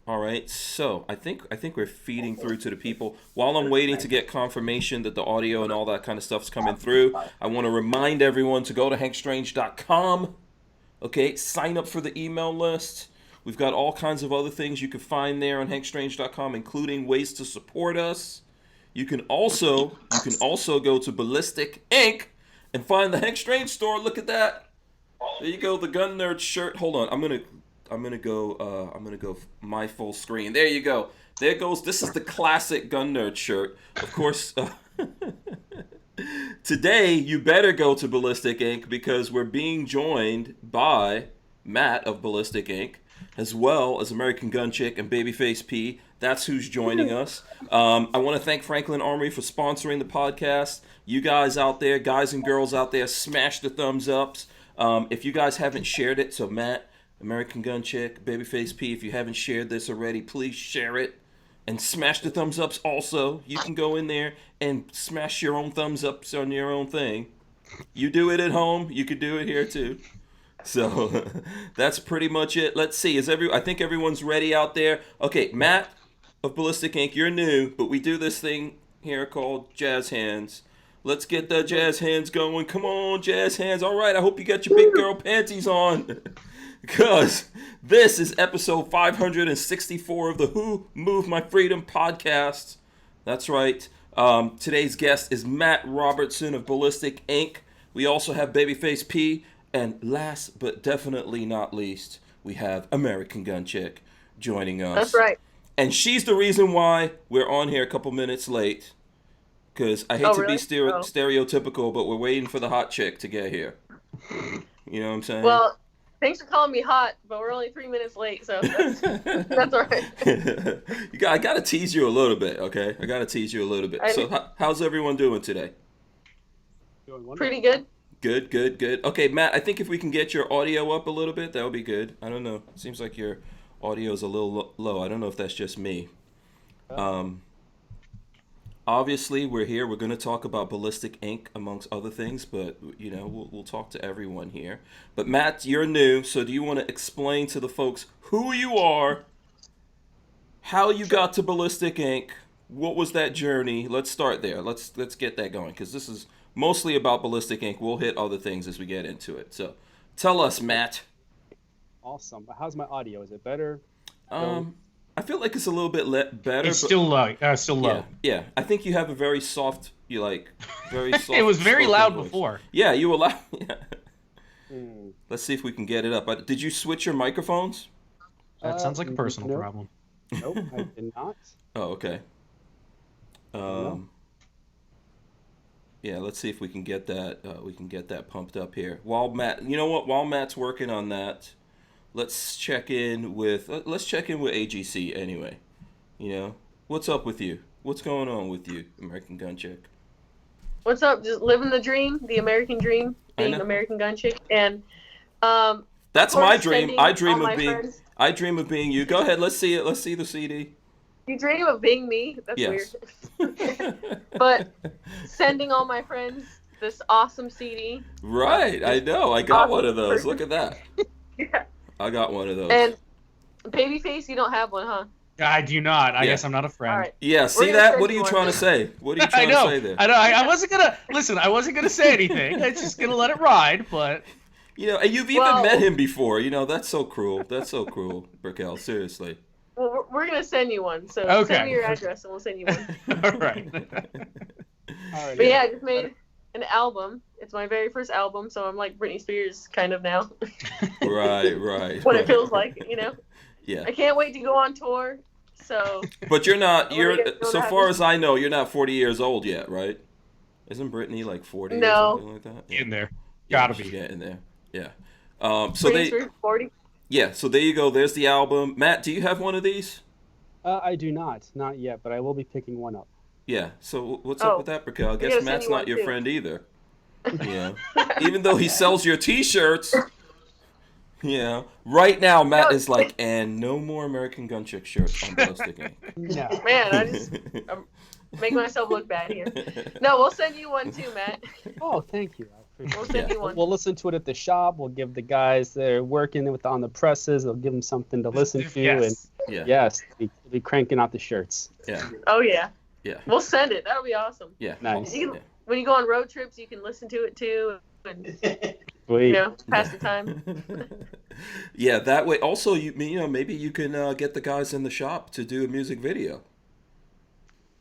All right, so I think we're feeding through to the people. While I'm waiting to get confirmation that the audio and all that kind of stuff's coming through, I want to remind everyone to go to hankstrange.com. Okay, sign up for the email list. We've got all kinds of other things you can find there on hankstrange.com, including ways to support us. You can also go to Ballistic Ink and find the Hank Strange store. Look at that. There you go, the Gun Nerd shirt. Hold on, I'm gonna go my full screen. There you go. There goes. This is the classic Gun Nerd shirt. Of course, today you better go to Ballistic Ink because we're being joined by Matt of Ballistic Ink, as well as American Gun Chick and Babyface P. That's who's joining us. I want to thank Franklin Armory for sponsoring the podcast. You guys out there, guys and girls out there, smash the thumbs ups. If you guys haven't shared it, so Matt, American Gun Chick, Babyface P, if you haven't shared this already, please share it. And smash the thumbs ups also. You can go in there and smash your own thumbs ups on your own thing. You do it at home, you could do it here too. So that's pretty much it. Let's see. I think everyone's ready out there. Okay, Matt of Ballistic Ink, you're new, but we do this thing here called Jazz Hands. Let's get the jazz hands going. Come on, jazz hands. All right, I hope you got your big girl panties on. Because this is episode 564 of the Who Moved My Freedom podcast. That's right. Today's guest is Matt Robertson of Ballistic Ink. We also have Babyface P. And last but definitely not least, we have American Gun Chick joining us. That's right. And she's the reason why we're on here a couple minutes late. Because I hate to be stereotypical, but we're waiting for the hot chick to get here. You know what I'm saying? Well, thanks for calling me hot, but we're only 3 minutes late, so that's all right. I got to tease you a little bit, okay? I got to tease you a little bit. So how's everyone doing today? Doing wonderful. Pretty good. Good. Okay, Matt, I think if we can get your audio up a little bit, that would be good. I don't know. It seems like your audio is a little low. I don't know if that's just me. Obviously, we're here. We're going to talk about Ballistic Ink, amongst other things, but, we'll talk to everyone here. But, Matt, you're new, so do you want to explain to the folks who you are, how you got to Ballistic Ink, what was that journey? Let's start there. Let's get that going, because this is mostly about Ballistic Ink. We'll hit other things as we get into it. So, tell us, Matt. Awesome. How's my audio? Is it better? I feel like it's a little bit better. It's still low. Still low. Yeah. I think you have a very soft, very soft. It was very loud voice. Before. Yeah, you were loud. Yeah. Let's see if we can get it up. Did you switch your microphones? That sounds like a personal problem. Nope, I did not. Oh, okay. Yeah, let's see if we can get that. We can get that pumped up here. While Matt's working on that, let's check in with AGC anyway. What's up with you? What's going on with you, American Gun Chick? What's up? Just living the dream, the American dream, being American Gun Chick, and that's my dream. I dream of being you. Go ahead. Let's see it. Let's see the CD. You dream of being me? That's weird. But sending all my friends this awesome CD. Right, I know. I got one of those. Look at that. Yeah. I got one of those. And Babyface, you don't have one, huh? I do not. I guess I'm not a friend. All right. Yeah, see that? What are you trying to say? What are you trying to say there? I know. I wasn't gonna say anything. I was just gonna let it ride, but and you've even met him before. That's so cruel. That's so cruel, Brickell. Seriously. Well, we're gonna send you one. So send me your address and we'll send you one. All right. But yeah, I just made an album. It's my very first album, so I'm like Britney Spears kind of now. Right. What it feels like, Yeah. I can't wait to go on tour. So. But so far as I know, you're not 40 years old yet, right? Isn't Britney like 40 or something like that? In there. Gotta be. Getting there. Yeah. So 40. Yeah, so there you go. There's the album. Matt, do you have one of these? I do not yet, but I will be picking one up. Yeah. So what's up with that, Brickell? I guess Matt's not your friend either. Yeah. Even though he sells your T-shirts. Yeah. Right now, Matt is like, and no more American Gun Chick shirts on Ballistic Ink. No. Man, I'm making myself look bad here. No, we'll send you one too, Matt. Oh, thank you. We'll send you one. We'll listen to it at the shop. We'll give the guys that are working on the presses. They'll give them something to listen to, Yes. Yeah. Yes, we'll be cranking out the shirts. Yeah. Oh yeah. Yeah. We'll send it. That'll be awesome. Yeah. Nice. You can, when you go on road trips, you can listen to it too, and Sweet. pass the time. Yeah, that way. Also, maybe you can get the guys in the shop to do a music video.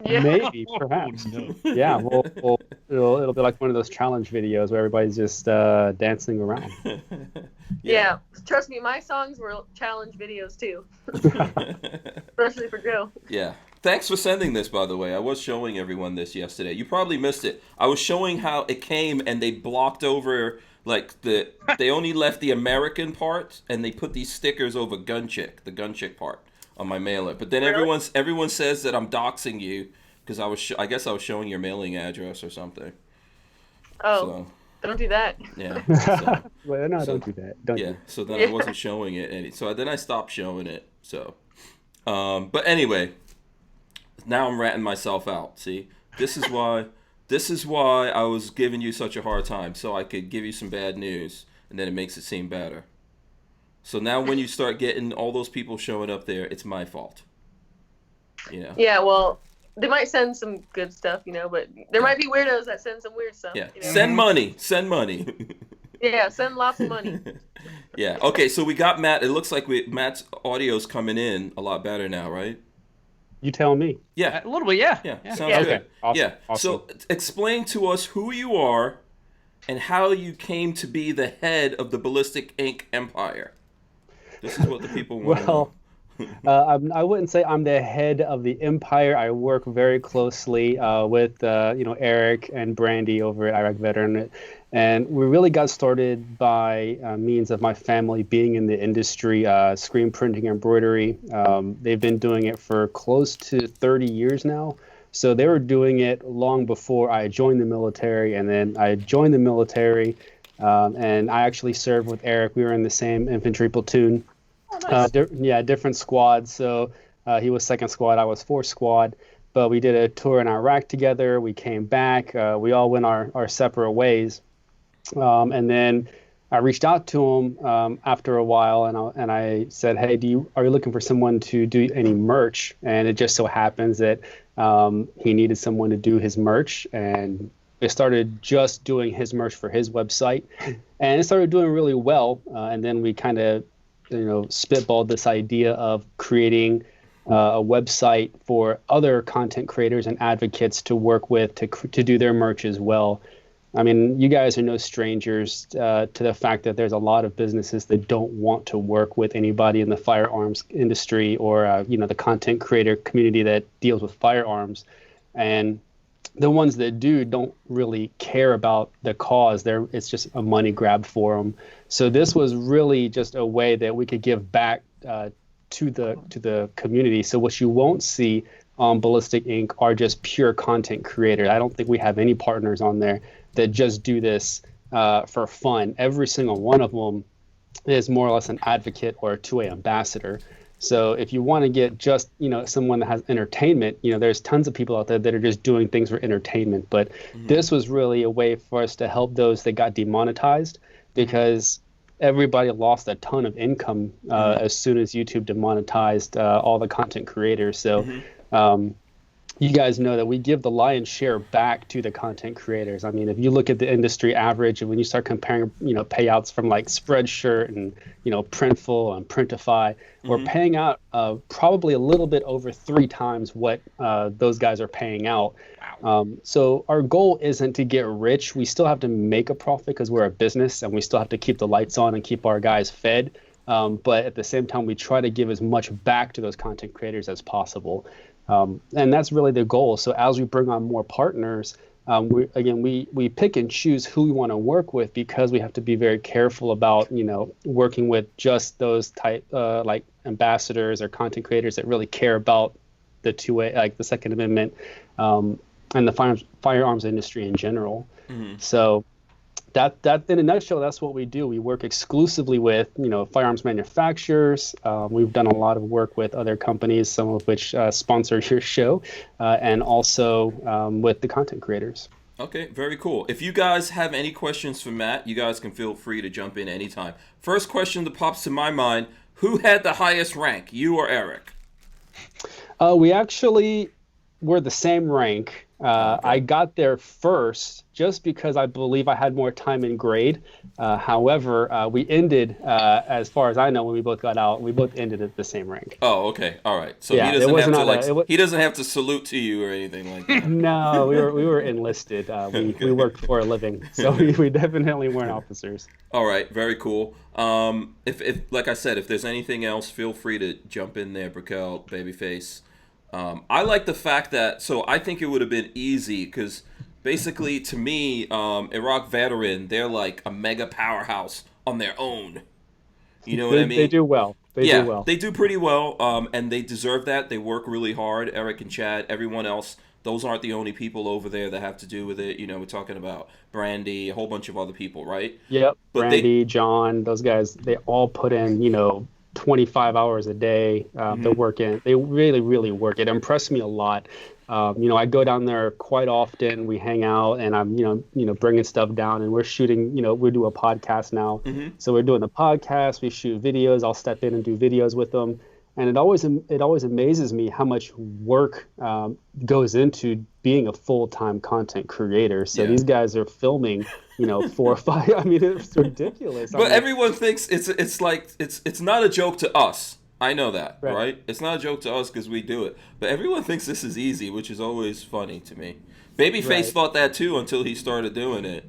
Yeah. Maybe, perhaps. No. Yeah, it'll be like one of those challenge videos where everybody's just dancing around. Yeah. Trust me, my songs were challenge videos too, especially for Joe. Yeah. Thanks for sending this, by the way. I was showing everyone this yesterday. You probably missed it. I was showing how it came and they blocked over, they only left the American part and they put these stickers over the gun chick part on my mailer. But then Really? everyone says that I'm doxing you because I guess I was showing your mailing address or something. Oh, don't do that. Yeah. Well, no, don't do that. Don't do Yeah. that. So then I wasn't showing it, so then I stopped showing it. So, but anyway, now I'm ratting myself out. See, this is why I was giving you such a hard time, so I could give you some bad news, and then it makes it seem better. So now when you start getting all those people showing up there, it's my fault. Yeah, well, they might send some good stuff, but there might be weirdos that send some weird stuff. Yeah. Send money. Yeah, send lots of money. Yeah. Okay, so we got Matt. It looks like Matt's audio's coming in a lot better now, right? You tell me. Yeah. A little bit, yeah. Yeah. Yeah. Sounds Yeah. good. Okay, awesome, Yeah. awesome. So explain to us who you are and how you came to be the head of the Ballistic Ink empire. This is what the people want to know. I wouldn't say I'm the head of the empire. I work very closely with Eric and Brandy over at Iraq Veteran, and we really got started by means of my family being in the industry, screen printing, embroidery. They've been doing it for close to 30 years now. So they were doing it long before I joined the military, and then I joined the military, and I actually served with Eric. We were in the same infantry platoon. Nice. Different squads. So he was 2nd squad, I was 4th squad. But we did a tour in Iraq together. We came back. We all went our separate ways. And then I reached out to him after a while, and I said, "Hey, are you looking for someone to do any merch?" And it just so happens that he needed someone to do his merch, and they started just doing his merch for his website, and it started doing really well. And then we kind of spitballed this idea of creating a website for other content creators and advocates to work with to do their merch as well. I mean, you guys are no strangers to the fact that there's a lot of businesses that don't want to work with anybody in the firearms industry or the content creator community that deals with firearms, and the ones that don't really care about the cause. It's just a money grab for them. So this was really just a way that we could give back to the community. So what you won't see on Ballistic Ink are just pure content creators. I don't think we have any partners on there that just do this for fun. Every single one of them is more or less an advocate or a two-way ambassador. So if you want to get just, someone that has entertainment, there's tons of people out there that are just doing things for entertainment. But this was really a way for us to help those that got demonetized, because everybody lost a ton of income as soon as YouTube demonetized all the content creators. So you guys know that we give the lion's share back to the content creators. I mean, if you look at the industry average, and when you start comparing, payouts from like Spreadshirt and, Printful and Printify, we're paying out probably a little bit over 3 times what those guys are paying out. So our goal isn't to get rich. We still have to make a profit because we're a business, and we still have to keep the lights on and keep our guys fed. But at the same time, we try to give as much back to those content creators as possible. And that's really the goal. So as we bring on more partners, we pick and choose who we want to work with, because we have to be very careful about, working with just those type like ambassadors or content creators that really care about the two-way, like the Second Amendment, and the firearms industry in general. So that in a nutshell, that's what we do. We work exclusively with, firearms manufacturers. We've done a lot of work with other companies, some of which sponsor your show, and also with the content creators. Okay, very cool. If you guys have any questions for Matt, you guys can feel free to jump in anytime. First question that pops to my mind: Who had the highest rank, you or Eric? We actually were the same rank. Okay. I got there first just because I believe I had more time in grade. However, we ended, as far as I know, when we both got out, we both ended at the same rank. Oh, okay. All right. So Yeah, he it doesn't was have to not like a, it was, he doesn't have to salute to you or anything like that. no, we were enlisted. We worked for a living, so we definitely weren't officers. All right, very cool. If like I said, if there's anything else, feel free to jump in there, Brickell, Babyface. I like the fact that, so I think it would have been easy because basically to me, Iraq veteran, they're like a mega powerhouse on their own. You know what I mean? They do well. They do well. They do pretty well, and they deserve that. They work really hard. Eric and Chad, everyone else, those aren't the only people over there that have to do with it. You know, we're talking about Brandy, a whole bunch of other people, right? Yep. But Brandy, John, those guys, they all put in, 25 hours a day. They're working. They really, really work. It impressed me a lot. I go down there quite often. We hang out, and I'm, bringing stuff down, and we're shooting. We do a podcast now, so we're doing the podcast. We shoot videos. I'll step in and do videos with them, and it always amazes me how much work goes into being a full-time content creator. So these guys are filming, 4 or 5. I mean, it's ridiculous. But everyone thinks it's like it's not a joke to us. I know that, Right. right? It's not a joke to us because we do it. But everyone thinks this is easy, which is always funny to me. Babyface Right. thought that too until he started doing it.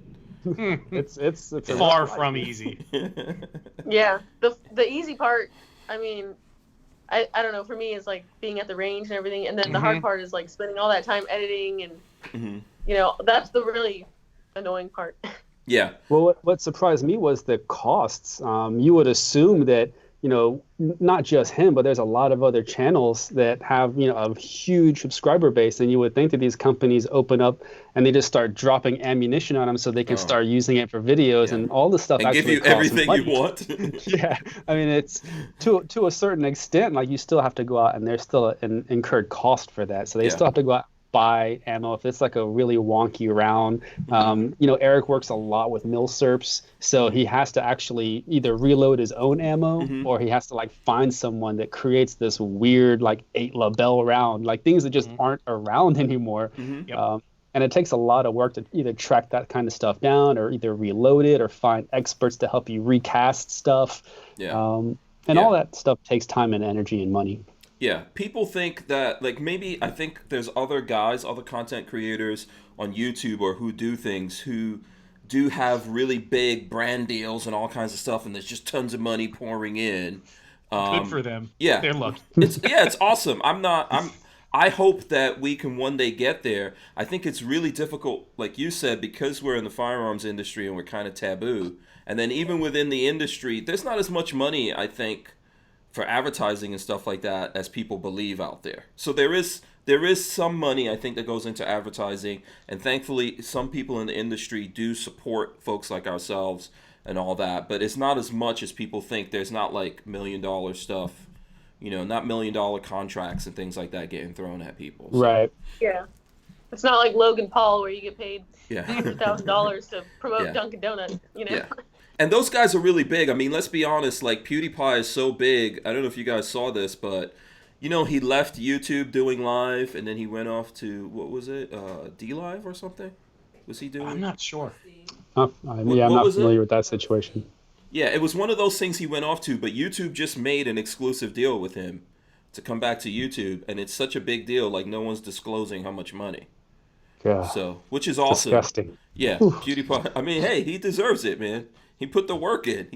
It's a Far from easy. Yeah, the easy part, I mean, I don't know, for me is like being at the range and everything, and then the hard part is like spending all that time editing and that's the really annoying part. Yeah. Well, what surprised me was the costs. You would assume that, not just him, but there's a lot of other channels that have, a huge subscriber base. And you would think that these companies open up and they just start dropping ammunition on them so they can start using it for videos and all the stuff And actually give you costs everything money. you want. Yeah, I mean, it's to a certain extent, like you still have to go out and there's still an incurred cost for that. So they still have to go out and buy ammo if it's like a really wonky round. Eric works a lot with milsurps, so he has to actually either reload his own ammo or he has to like find someone that creates this weird like 8 label round, like things that just aren't around anymore. And it takes a lot of work to either track that kind of stuff down or either reload it or find experts to help you recast stuff. All that stuff takes time and energy and money. Yeah, people think that, like, maybe I think there's other guys, other content creators on YouTube or who do things who do have really big brand deals and all kinds of stuff, and there's just tons of money pouring in. Good for them. Yeah, They're lucky. It's awesome. I hope that we can one day get there. I think it's really difficult, like you said, because we're in the firearms industry and we're kind of taboo. And then even within the industry, there's not as much money, I think, for advertising and stuff like that as people believe out there. So there is some money, I think, that goes into advertising, and thankfully some people in the industry do support folks like ourselves and all that, but it's not as much as people think. There's not like $1 million stuff, not $1 million contracts and things like that getting thrown at people. So, Right. Yeah. It's not like Logan Paul where you get paid yeah. $100,000 to promote Yeah. Dunkin' Donuts, Yeah. And those guys are really big. I mean, let's be honest, like PewDiePie is so big. I don't know if you guys saw this, but he left YouTube doing live and then he went off to, what was it? D Live or something? Was he doing? I'm not sure. I'm what not was it? familiar with that situation. Yeah, it was one of those things he went off to, but YouTube just made an exclusive deal with him to come back to YouTube, and it's such a big deal, like no one's disclosing how much money. Yeah. So, which is awesome. Disgusting. Yeah, PewDiePie. I mean, hey, he deserves it, man. He put the work in.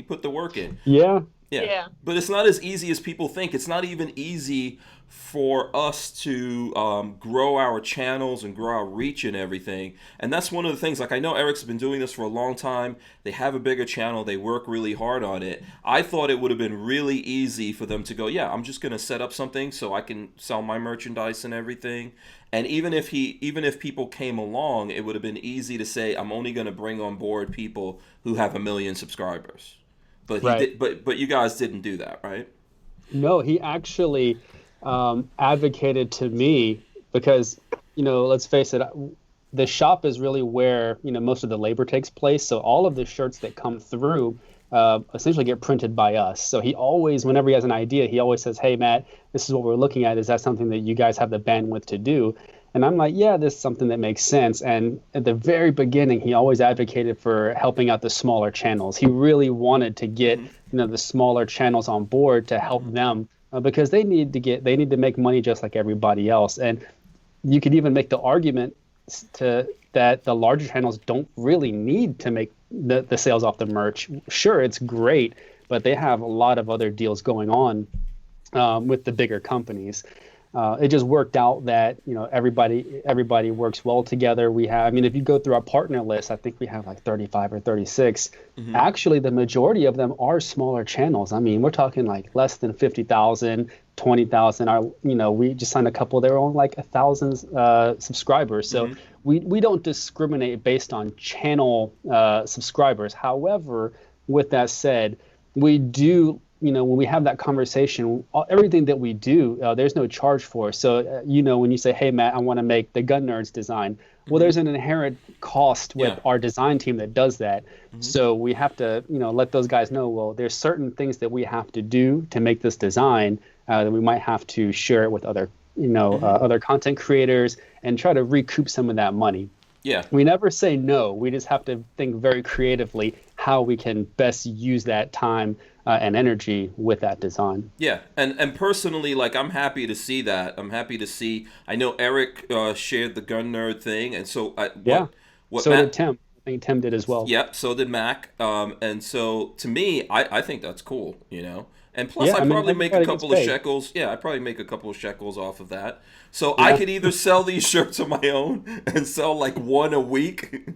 Yeah. Yeah. But it's not as easy as people think. It's not even easy for us to grow our channels and grow our reach and everything. And that's one of the things. Like, I know Eric's been doing this for a long time. They have a bigger channel. They work really hard on it. I thought it would have been really easy for them to go, yeah, I'm just going to set up something so I can sell my merchandise and everything. And even if people came along, it would have been easy to say, I'm only going to bring on board people who have 1 million subscribers. But but you guys didn't do that, right? No, he actually advocated to me because, let's face it, the shop is really where, most of the labor takes place. So all of the shirts that come through, essentially get printed by us. So he always, whenever he has an idea, he always says, "Hey, Matt, this is what we're looking at. Is that something that you guys have the bandwidth to do?" And I'm like, "Yeah, this is something that makes sense." And at the very beginning, he always advocated for helping out the smaller channels. He really wanted to get the smaller channels on board to help them because they need to make money just like everybody else. And you could even make the argument that the larger channels don't really need to make the sales off the merch. Sure, it's great, but they have a lot of other deals going on with the bigger companies. It just worked out that everybody works well together. If you go through our partner list, I think we have like 35 or 36. Actually, the majority of them are smaller channels. I mean, we're talking like less than 50,000, 20,000. We just signed a couple. They're only like 1,000 subscribers. So we don't discriminate based on channel subscribers. However, with that said, we do. When we have that conversation, everything that we do, there's no charge for. So, when you say, "Hey, Matt, I want to make the Gun Nerds design," well, there's an inherent cost with our design team that does that. So we have to, let those guys know, well, there's certain things that we have to do to make this design that we might have to share it with other, other content creators and try to recoup some of that money. Yeah. We never say no. We just have to think very creatively how we can best use that time and energy with that design. Yeah, and personally, like, I'm happy to see that. I know Eric shared the Gun Nerd thing, and so so did Tim. I think Tim did as well. Yep, so did Mac. And so to me, I think that's cool, And plus, I probably make a couple of shekels. Yeah, I probably make a couple of shekels off of that. So I could either sell these shirts on my own and sell like one a week.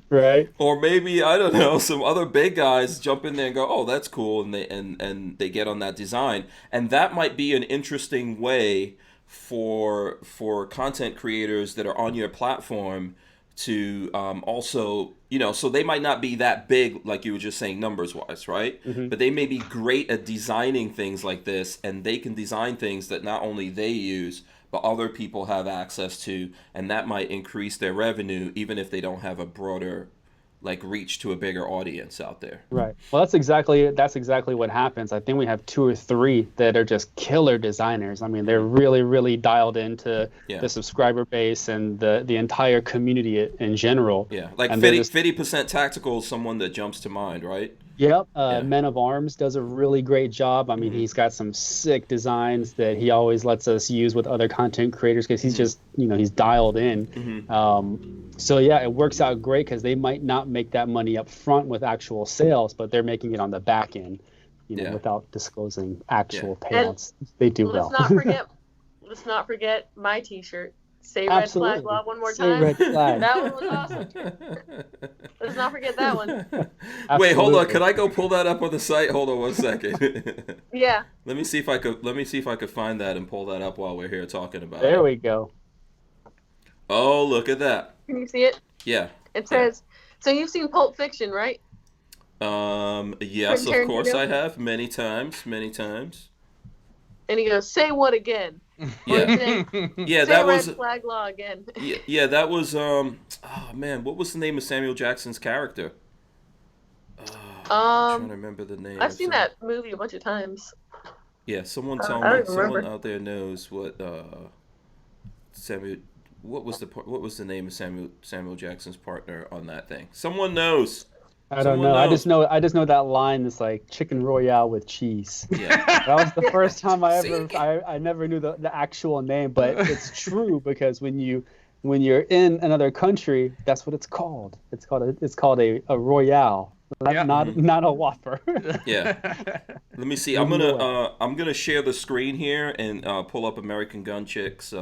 Right. Or maybe, I don't know, some other big guys jump in there and go, "Oh, that's cool," and they get on that design. And that might be an interesting way for content creators that are on your platform to also, so they might not be that big, like you were just saying, numbers-wise, right? But they may be great at designing things like this, and they can design things that not only they use, but other people have access to, and that might increase their revenue even if they don't have a broader reach to a bigger audience out there. Right. Well, that's exactly what happens. I think we have 2 or 3 that are just killer designers. I mean, they're really, really dialed into the subscriber base and the entire community in general. Yeah, like 50% Tactical is someone that jumps to mind, right? Yep. Men of Arms does a really great job. I mean, he's got some sick designs that he always lets us use with other content creators because he's just, he's dialed in. So, yeah, it works out great because they might not make that money up front with actual sales, but they're making it on the back end, without disclosing actual payouts. They do well. Let's not forget my T-shirt. Say Red Flag Law one more time. Red Flag. That one was awesome. Let's not forget that one. Absolutely. Wait, hold on. Could I go pull that up on the site? Hold on one second. Yeah. Let me see if I could find that and pull that up while we're here talking about it. There we go. Oh, look at that. Can you see it? Yeah. It says, so you've seen Pulp Fiction, right? Yes, of course I have. Many times. And he goes, "Say what again?" Yeah. Yeah, Say that was Red Flag Law again. Yeah, that was oh man, what was the name of Samuel Jackson's character? I'm trying to remember the name. I've seen that movie a bunch of times. Yeah, someone tell me. Someone out there knows what Samuel. What was the name of Samuel Jackson's partner on that thing? Someone knows. I don't know. I just know that line that's like chicken royale with cheese. Yeah. That was the first time I never knew the actual name, but it's true because when you're in another country, that's what it's called. It's called a royale, not a Whopper. Yeah. Let me see. I'm gonna share the screen here and pull up American Gun Chick's.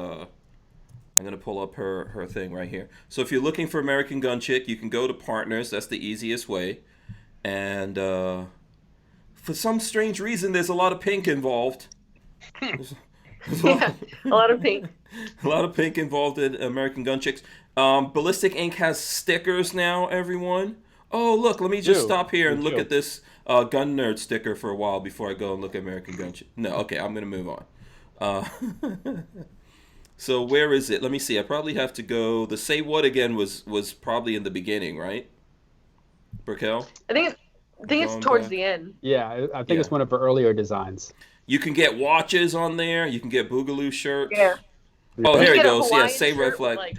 I'm going to pull up her thing right here. So if you're looking for American Gun Chick, you can go to Partners. That's the easiest way. And for some strange reason, there's a lot of pink involved. A lot of pink. A lot of pink involved in American Gun Chicks. Ballistic Ink has stickers now, everyone. Oh, look, let me just stop here and look at this Gun Nerd sticker for a while before I go and look at American Gun Chick. No, okay, I'm going to move on. So where is it? Let me see. I probably have to go. The Say What Again was probably in the beginning, right? Brickell? I think I think it's Going towards back. the end. Yeah, I think Yeah. it's one of her earlier designs. You can get watches on there. You can get Boogaloo Yeah. shirts. Oh, You Yeah. here can he get a goes. Yeah, Hawaiian say red shirt with flag. like,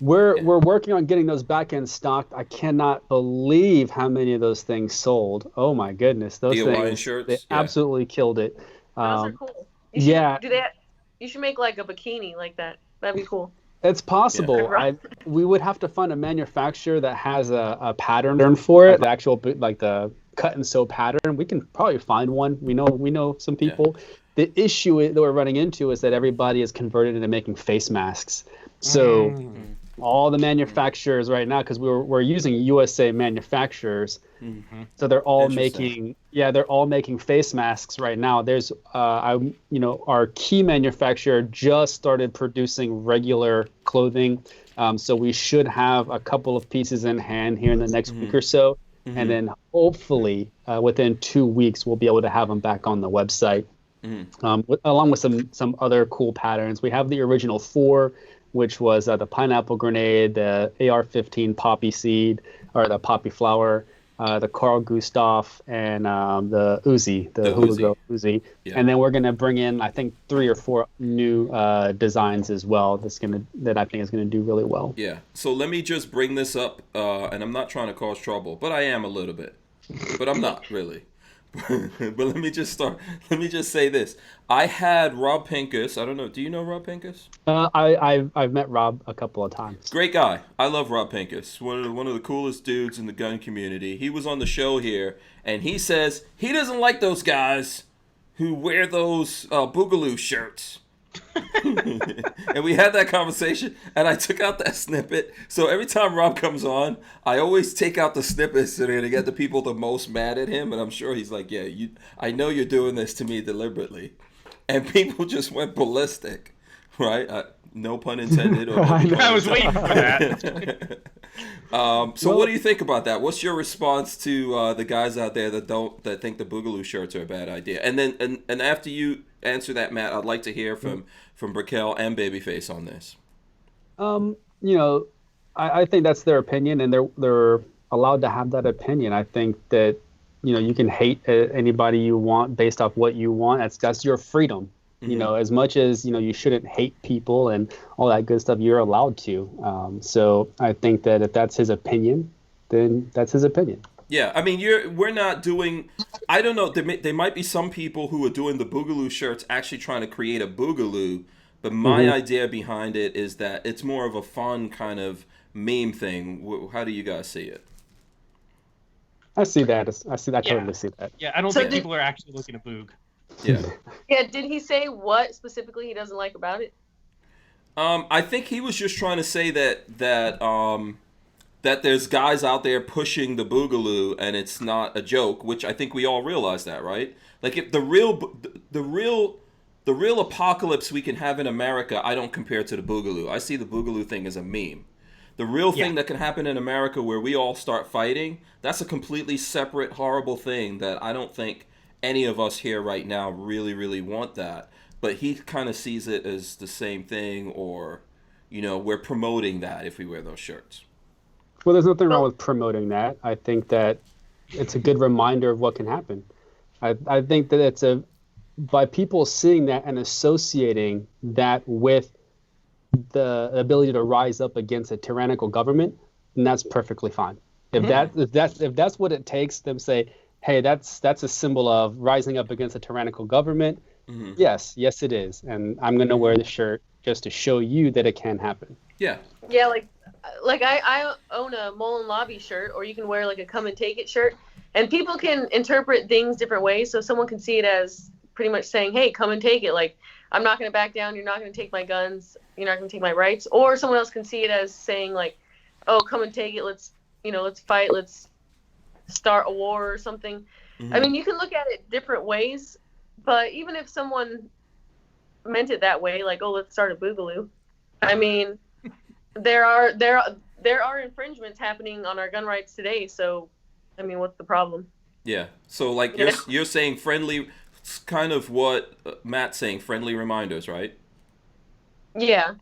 We're Yeah. we're working on getting those back end stocked. I cannot believe how many of those things sold. Oh my goodness, The those Hawaiian things, they shirts. Yeah. absolutely killed it. those are Um, cool. You should yeah, do that. You should make like a bikini like that. That'd be cool. it's Yeah. possible. Right. We would have to find a manufacturer that has a pattern for it, the actual like the cut and sew pattern. We can probably find one. We know some Yeah. people. The issue that we're running into is that everybody is converted into making face masks. So all the manufacturers right now, because we're using USA manufacturers, so they're all Interesting. making face masks right now. There's our key manufacturer just started producing regular clothing, so we should have a couple of pieces in hand here in the next week or so, and then hopefully within 2 weeks we'll be able to have them back on the website, along with some other cool patterns. We have the original 4, which was the pineapple grenade, the AR-15 poppy seed, or the poppy flower, the Carl Gustav, and the Uzi, the Hula Uzi. Girl Uzi. Yeah. And then we're gonna bring in, I think, 3 or 4 new designs as well. That I think is gonna do really well. Yeah. So let me just bring this up, and I'm not trying to cause trouble, but I am a little bit. But I'm not really. But let me just say this. I had Rob Pincus. I don't know. Do you know Rob Pincus? I've met Rob a couple of times. Great guy. I love Rob Pincus. One of the coolest dudes in the gun community. He was on the show here, and he says he doesn't like those guys who wear those Boogaloo shirts. And we had that conversation, and I took out that snippet. So every time Rob comes on, I always take out the snippets to get the people the most mad at him. And I'm sure he's like, "Yeah, I know you're doing this to me deliberately," and people just went ballistic, right? No pun intended. Or maybe pun I was intended. waiting for that. So what do you think about that? What's your response to the guys out there that think the Boogaloo shirts are a bad idea? And then and after you answer that, Matt, I'd like to hear from Brickell and Babyface on this. I think that's their opinion, and they're allowed to have that opinion. I think that you can hate anybody you want based off what you want. That's your freedom. As much as you shouldn't hate people and all that good stuff, you're allowed to. So I think that if that's his opinion, then that's his opinion. Yeah, I mean, we're not doing. I don't know. There might be some people who are doing the Boogaloo shirts actually trying to create a Boogaloo, but my idea behind it is that it's more of a fun kind of meme thing. How do you guys see it? I see that. I Yeah. totally see that. Yeah, I don't So think did- people are actually looking at Boog. Yeah. Yeah, did he say what specifically he doesn't like about it? I think he was just trying to say that there's guys out there pushing the Boogaloo and it's not a joke, which I think we all realize that, right? Like if the real apocalypse we can have in America, I don't compare to the Boogaloo. I see the Boogaloo thing as a meme. The real thing that can happen in America where we all start fighting, that's a completely separate, horrible thing that I don't think any of us here right now really, really want that. But he kind of sees it as the same thing, or, we're promoting that if we wear those shirts. Well, there's nothing wrong with promoting that. I think that it's a good reminder of what can happen. I think that by people seeing that and associating that with the ability to rise up against a tyrannical government, then that's perfectly fine. If that's what it takes, them say, hey, that's a symbol of rising up against a tyrannical government. Yes, it is, and I'm gonna wear the shirt just to show you that it can happen. Yeah. Yeah, like I own a Mullen Lobby shirt, or you can wear like a Come and Take It shirt, and people can interpret things different ways. So someone can see it as pretty much saying, hey, come and take it. Like, I'm not going to back down. You're not going to take my guns. You're not going to take my rights. Or someone else can see it as saying like, oh, come and take it. Let's fight. Let's start a war or something. I mean, you can look at it different ways, but even if someone meant it that way, like, oh, let's start a Boogaloo. I mean, there are infringements happening on our gun rights today. So, I mean, what's the problem? Yeah. So, like, you're saying friendly. It's kind of what Matt's saying. Friendly reminders, right? Yeah.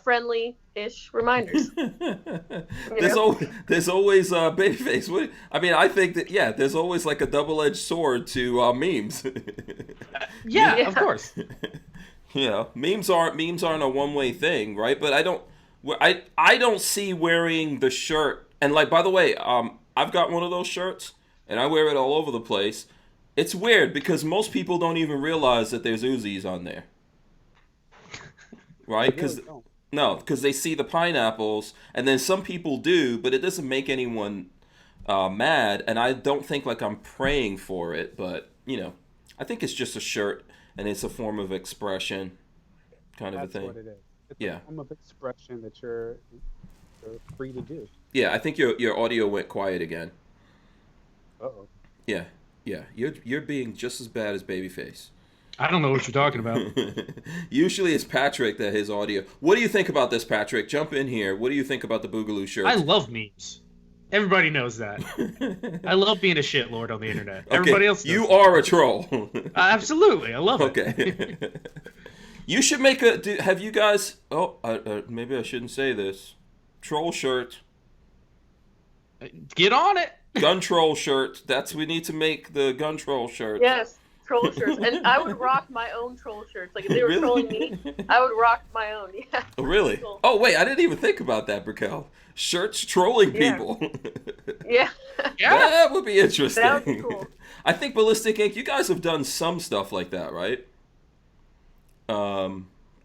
friendly-ish reminders. There's always babyface. I mean, I think that there's always like a double-edged sword to memes. Yeah, of course. Memes aren't a one-way thing, right? But I don't see wearing the shirt. And like, by the way, I've got one of those shirts, and I wear it all over the place. It's weird because most people don't even realize that there's Uzis on there, right? Because they see the pineapples, and then some people do, but it doesn't make anyone mad. And I don't think like I'm praying for it, but I think it's just a shirt, and it's a form of expression, kind of a thing. That's what it is. It's Yeah. a form of expression that you're free to do. Yeah, I think your audio went quiet again. Uh-oh. Yeah, you're being just as bad as Babyface. I don't know what you're talking about. Usually it's Patrick that his audio. What do you think about this, Patrick? Jump in here. What do you think about the Boogaloo shirt? I love memes. Everybody knows that. I love being a shitlord on the internet. Okay, Everybody else knows you that. are a troll. Absolutely, I love it. Okay. You should make a. Have you guys? Oh, maybe I shouldn't say this. Troll shirt. Get on it. Gun troll shirt. We need to make the gun troll shirt. Yes, troll shirts. And I would rock my own troll shirts. Like if they were Really? trolling me, I would rock my own. Yeah. Oh, really? Cool. Oh, wait, I didn't even think about that, Brickell. Shirts trolling Yeah. people. Yeah. Yeah. That would be interesting. That would be cool. I think Ballistic Ink, you guys have done some stuff like that, right?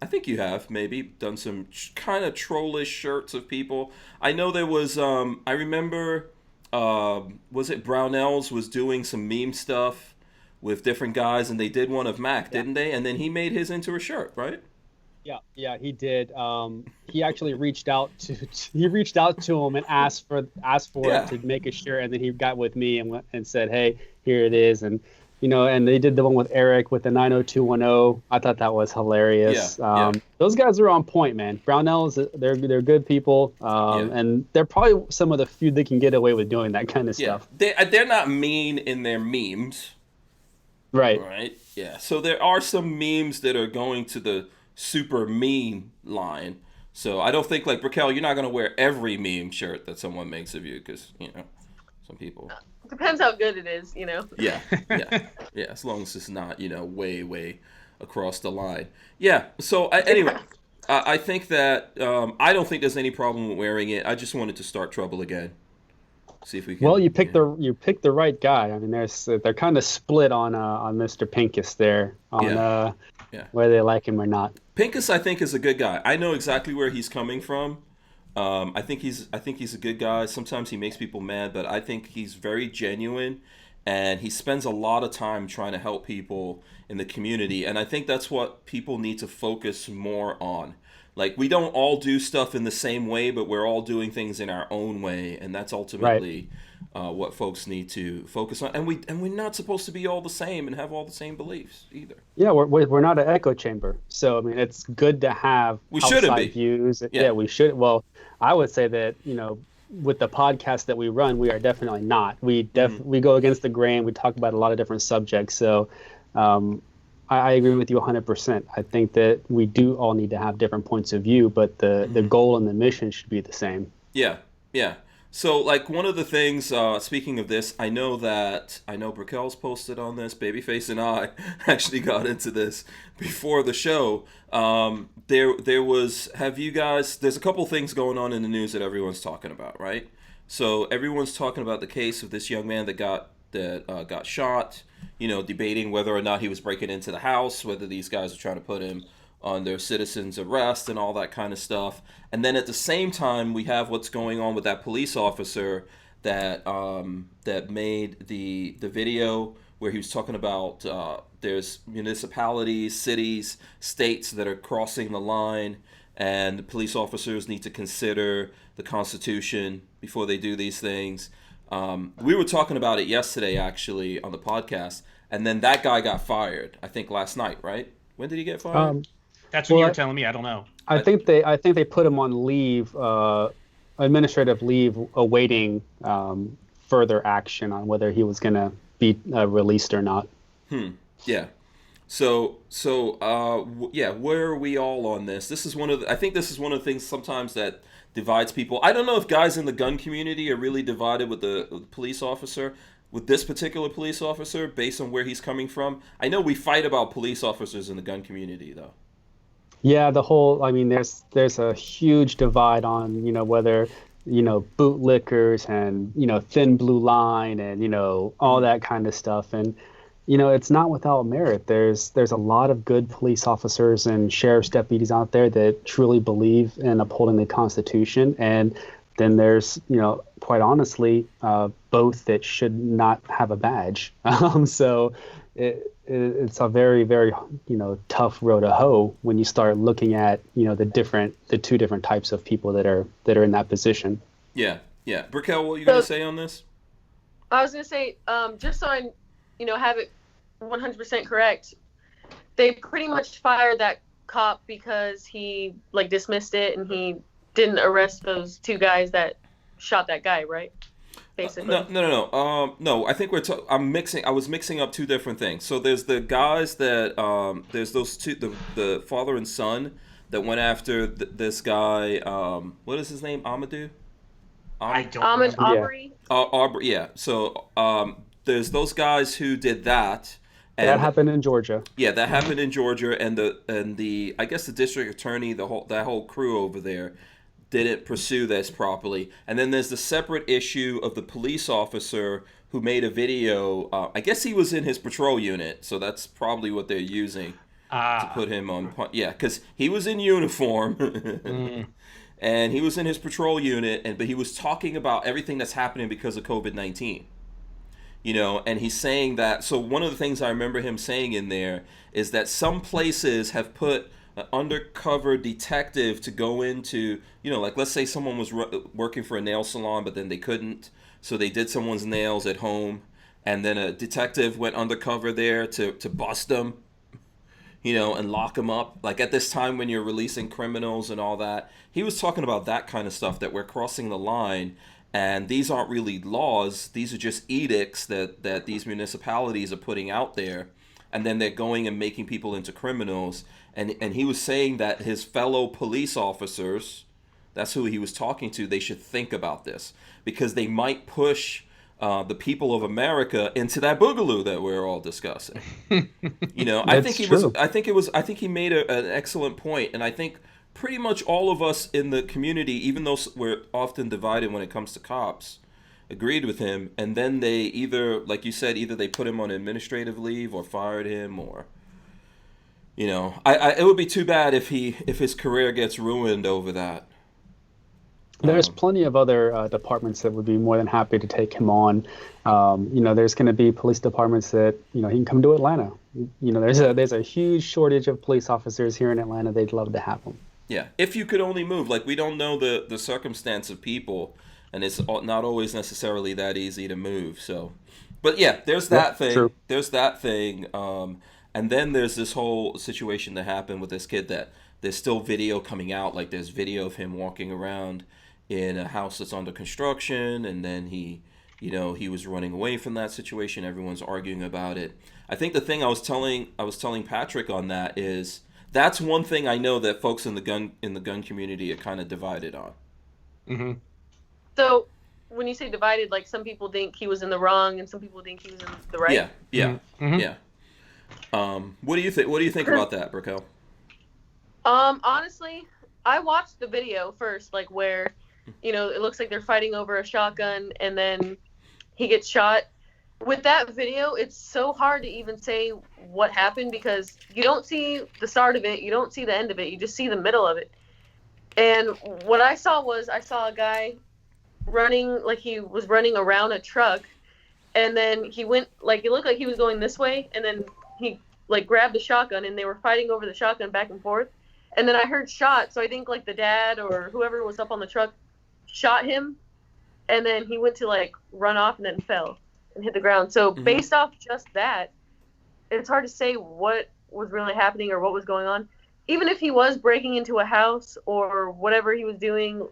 I think you have maybe done some kind of trollish shirts of people. I know there was, I remember, was it Barnauls was doing some meme stuff with different guys, and they did one of Mac, didn't they? And then he made his into a shirt, right? Yeah, he did. He actually reached out to him and asked for Yeah. it to make a shirt, and then he got with me and said, "Hey, here it is." And and they did the one with Eric with the 90210. I thought that was hilarious. Yeah. Those guys are on point, man. Brownells, they're good people, and they're probably some of the few that can get away with doing that kind of stuff. They're not mean in their memes. Right. Right? Yeah. So there are some memes that are going to the super mean line. So I don't think, like, Brickell, you're not going to wear every meme shirt that someone makes of you because, some people. Depends how good it is, Yeah. As long as it's not, way, way across the line. Yeah. So anyway, I think that I don't think there's any problem with wearing it. I just wanted to start trouble again. See if we can. Well, you picked the right guy. I mean, they're kind of split on Mr. Pincus there on whether they like him or not. Pincus, I think, is a good guy. I know exactly where he's coming from. I think he's a good guy. Sometimes he makes people mad, but I think he's very genuine, and he spends a lot of time trying to help people in the community. And I think that's what people need to focus more on. Like, we don't all do stuff in the same way, but we're all doing things in our own way, and that's ultimately what folks need to focus on. And we're not supposed to be all the same and have all the same beliefs either. Yeah, we're not an echo chamber, so I mean it's good to have outside views. Yeah, we should. Well, I would say that with the podcast that we run, we are definitely not. We go against the grain. We talk about a lot of different subjects. So I agree with you 100%. I think that we do all need to have different points of view, but the goal and the mission should be the same. Yeah. So, like, one of the things, speaking of this, I know Brickell's posted on this. Babyface and I actually got into this before the show. There was, there's a couple things going on in the news that everyone's talking about, right? So everyone's talking about the case of this young man that got shot, debating whether or not he was breaking into the house, whether these guys are trying to put him on their citizen's arrest and all that kind of stuff. And then at the same time, we have what's going on with that police officer that made the video where he was talking about there's municipalities, cities, states that are crossing the line, and the police officers need to consider the Constitution before they do these things. We were talking about it yesterday, actually, on the podcast, and then that guy got fired, I think last night, right? When did he get fired? That's what you were telling me. I don't know. I think they put him on leave, administrative leave, awaiting further action on whether he was going to be released or not. Yeah. Yeah, where are we all on this? This is I think this is one of the things sometimes that divides people. I don't know if guys in the gun community are really divided with the police officer, with this particular police officer, based on where he's coming from. I know we fight about police officers in the gun community, though. Yeah, I mean, there's a huge divide on, whether, bootlickers and, thin blue line and, all that kind of stuff. And, it's not without merit. There's a lot of good police officers and sheriff's deputies out there that truly believe in upholding the Constitution. And then there's, quite honestly, both that should not have a badge. So it's a very, very, tough row to hoe when you start looking at, the two different types of people that are in that position. Yeah, yeah. Brickell, what are you going to say on this? I was going to say, just so I, have it 100% correct, they pretty much fired that cop because he dismissed it and he didn't arrest those two guys that shot that guy, right? Basically. No. I think I was mixing up two different things. So there's the guys that there's those two, the father and son that went after this guy. What is his name? Amadou. I don't remember. Armory. Aubrey. Yeah. So there's those guys who did that. And that happened in Georgia. Yeah, that happened in Georgia, and the I guess the district attorney, that whole crew over there, didn't pursue this properly. And then there's the separate issue of the police officer who made a video. I guess he was in his patrol unit, so that's probably what they're using to put him on. Yeah, because he was in uniform, and he was in his patrol unit, but he was talking about everything that's happening because of COVID-19. And he's saying that. So one of the things I remember him saying in there is that some places have put an undercover detective to go into, let's say someone was working for a nail salon, but then they couldn't. So they did someone's nails at home. And then a detective went undercover there to bust them, and lock them up. Like at this time when you're releasing criminals and all that. He was talking about that kind of stuff, that we're crossing the line. And these aren't really laws. These are just edicts that these municipalities are putting out there. And then they're going and making people into criminals. And he was saying that his fellow police officers, that's who he was talking to, they should think about this. Because they might push the people of America into that boogaloo that we're all discussing. I think he made an excellent point. And I think pretty much all of us in the community, even though we're often divided when it comes to cops, agreed with him. And then they either, like you said, either they put him on administrative leave or fired him, or it would be too bad if his career gets ruined over that. There's plenty of other departments that would be more than happy to take him on. There's going to be police departments that he can come to Atlanta. There's a huge shortage of police officers here in Atlanta. They'd love to have him. Yeah, if you could only move. Like, we don't know the circumstance of people, and it's not always necessarily that easy to move. So, but yeah, there's that thing. True. There's that thing. And then there's this whole situation that happened with this kid that there's still video coming out. Like, there's video of him walking around in a house that's under construction, and then he was running away from that situation. Everyone's arguing about it. I think the thing I was telling Patrick on that is, that's one thing I know that folks in the gun community are kind of divided on. Mm-hmm. So when you say divided, like some people think he was in the wrong and some people think he was in the right. Yeah. What do you think? What do you think about that, Brickell? Honestly, I watched the video first, like where, it looks like they're fighting over a shotgun and then he gets shot. With that video, it's so hard to even say what happened because you don't see the start of it, you don't see the end of it, you just see the middle of it. And what I saw a guy running, like he was running around a truck, and then he went, like it looked like he was going this way, and then he grabbed a shotgun and they were fighting over the shotgun back and forth. And then I heard shots, so I think the dad or whoever was up on the truck shot him, and then he went to run off and then fell and hit the ground. So based off just that, it's hard to say what was really happening or what was going on. Even if he was breaking into a house or whatever he was doing,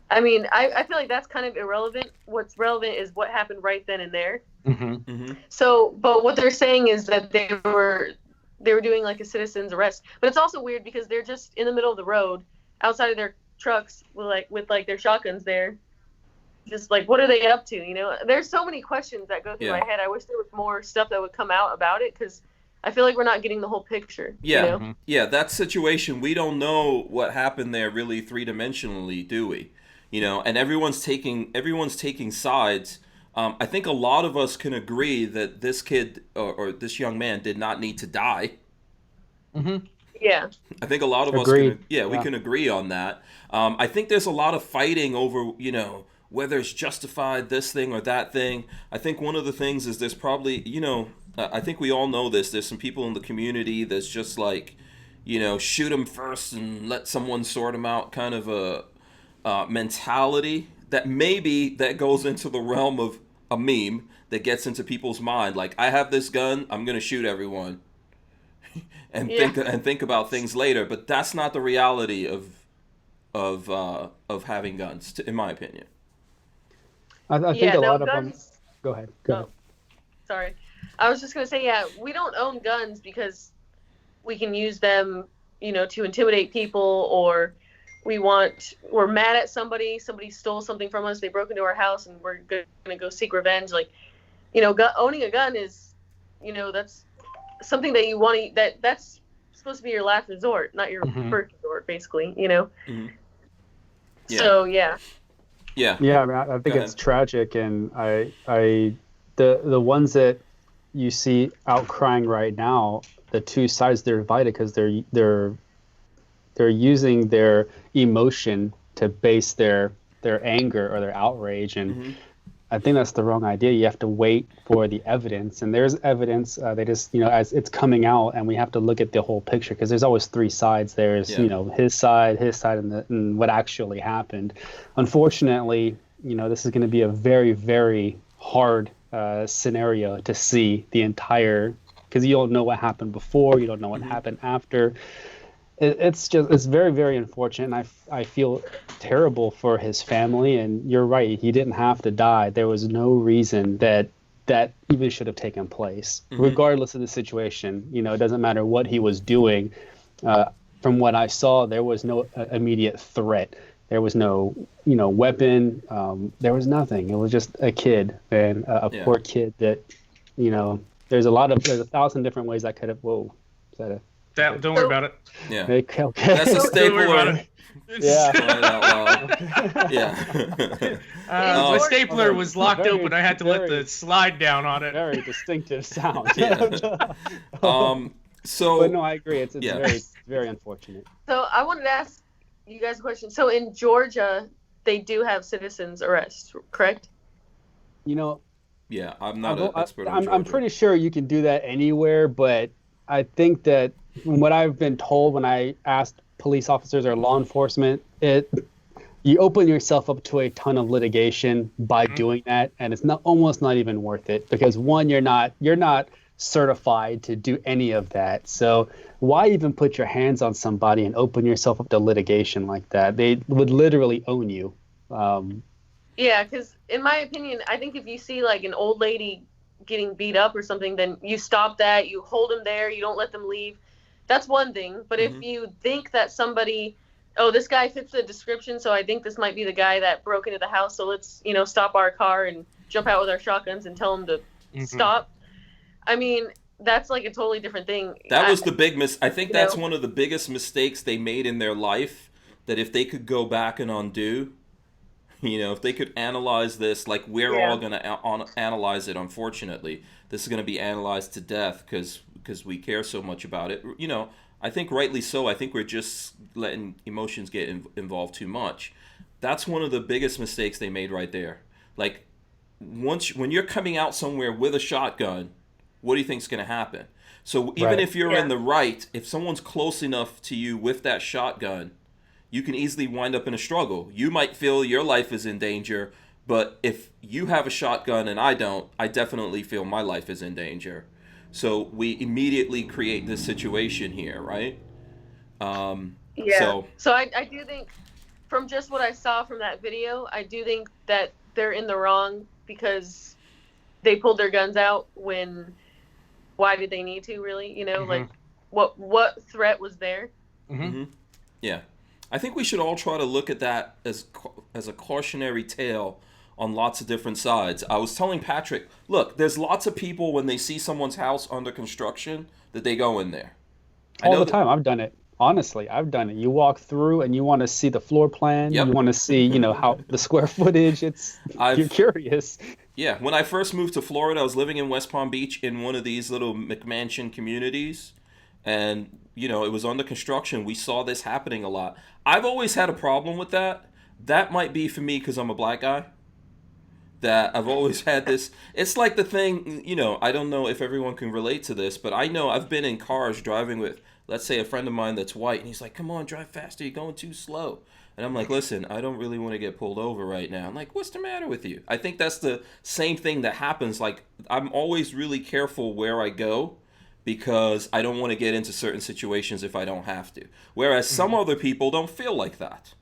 I mean, I feel like that's kind of irrelevant. What's relevant is what happened right then and there. Mm-hmm. So, but what they're saying is that they were they were doing like a citizen's arrest. But it's also weird because they're just in the middle of the road outside of their trucks with their shotguns there. Just like, what are they up to? You know, there's so many questions that go through my head. I wish there was more stuff that would come out about it, because I feel like we're not getting the whole picture. Yeah, you know? Yeah, that situation, we don't know what happened there really three-dimensionally, do we? You know, and everyone's taking sides. I think a lot of us can agree that this kid or this young man did not need to die. Mm-hmm. Yeah. I think a lot of Agreed. us we can agree on that. I think there's a lot of fighting over, you know, whether it's justified this thing or that thing. I think one of the things is there's probably, you know, I think we all know this. There's some people in the community that's just like, you know, shoot them first and let someone sort them out kind of a mentality that maybe that goes into the realm of a meme that gets into people's mind. Like, I have this gun, I'm going to shoot everyone and think about things later. But that's not the reality of having guns, in my opinion. I think a lot of them. Go ahead. Go ahead. Sorry. I was just going to say, we don't own guns because we can use them, you know, to intimidate people, or we're mad at somebody stole something from us, they broke into our house, and we're going to go seek revenge. Like, you know, owning a gun is, you know, that's something that you want to, that's supposed to be your last resort, not your first resort, basically, you know? Mm-hmm. Yeah. So, yeah. Yeah, I mean, I think it's tragic, and the ones that you see outcrying right now, the two sides, they're divided because they're using their emotion to base their anger or their outrage, and I think that's the wrong idea. You have to wait for the evidence, and there's evidence. They just, you know, as it's coming out, and we have to look at the whole picture, because there's always three sides. There's, you know, his side, and what actually happened. Unfortunately, you know, this is going to be a very, very hard scenario to see the entire, because you don't know what happened before, you don't know what happened after. It's very, very unfortunate, and I feel terrible for his family. And you're right, he didn't have to die. There was no reason that even should have taken place, regardless of the situation. You know, it doesn't matter what he was doing. From what I saw, there was no immediate threat. There was no, you know, weapon. There was nothing. It was just a kid, and a poor kid that, you know, there's 1,000 different ways that could have. Whoa, is that a? Don't worry about it. Yeah. Okay. That's a stapler. Yeah. The stapler was locked open. I had to let the slide down on it. Very distinctive sound. So. But no, I agree. It's very unfortunate. So I wanted to ask you guys a question. So in Georgia, they do have citizens arrest, correct? You know. Yeah, I'm not an expert on Georgia. I'm pretty sure you can do that anywhere, but I think that from what I've been told when I asked police officers or law enforcement, you open yourself up to a ton of litigation by doing that, and it's almost not even worth it, because one, you're not certified to do any of that. So why even put your hands on somebody and open yourself up to litigation like that? They would literally own you. Yeah, because in my opinion, I think if you see like an old lady getting beat up or something, then you stop that, you hold them there, you don't let them leave. That's one thing. But if you think that somebody, this guy fits the description, so I think this might be the guy that broke into the house, so let's, you know, stop our car and jump out with our shotguns and tell him to stop. I mean, that's like a totally different thing. That was the big I think that's one of the biggest mistakes they made in their life, that if they could go back and undo, you know, if they could analyze this, like we're all going to analyze it, unfortunately. This is going to be analyzed to death because we care so much about it. You know, I think rightly so. I think we're just letting emotions get involved too much. That's one of the biggest mistakes they made right there. Like, when you're coming out somewhere with a shotgun, what do you think is going to happen? So even if you're in the right, if someone's close enough to you with that shotgun, you can easily wind up in a struggle. You might feel your life is in danger, but if you have a shotgun and I don't, I definitely feel my life is in danger. So we immediately create this situation here, right? So I do think, from just what I saw from that video, I do think that they're in the wrong, because they pulled their guns out when, why did they need to, really? You know, like, what threat was there. Yeah. I think we should all try to look at that as a cautionary tale on lots of different sides. I was telling Patrick, look, there's lots of people when they see someone's house under construction that they go in there. All the time. I've done it. Honestly, I've done it. You walk through and you want to see the floor plan. Yep. You want to see, how the square footage. You're curious. Yeah. When I first moved to Florida, I was living in West Palm Beach in one of these little McMansion communities. And, it was under construction. We saw this happening a lot. I've always had a problem with that. That might be for me because I'm a black guy. That I've always had this. It's like the thing, I don't know if everyone can relate to this, but I know I've been in cars driving with, let's say, a friend of mine that's white, and he's like, come on, drive faster, you're going too slow. And I'm like, listen, I don't really want to get pulled over right now. I'm like, what's the matter with you? I think that's the same thing that happens. Like, I'm always really careful where I go because I don't want to get into certain situations if I don't have to. Whereas some other people don't feel like that.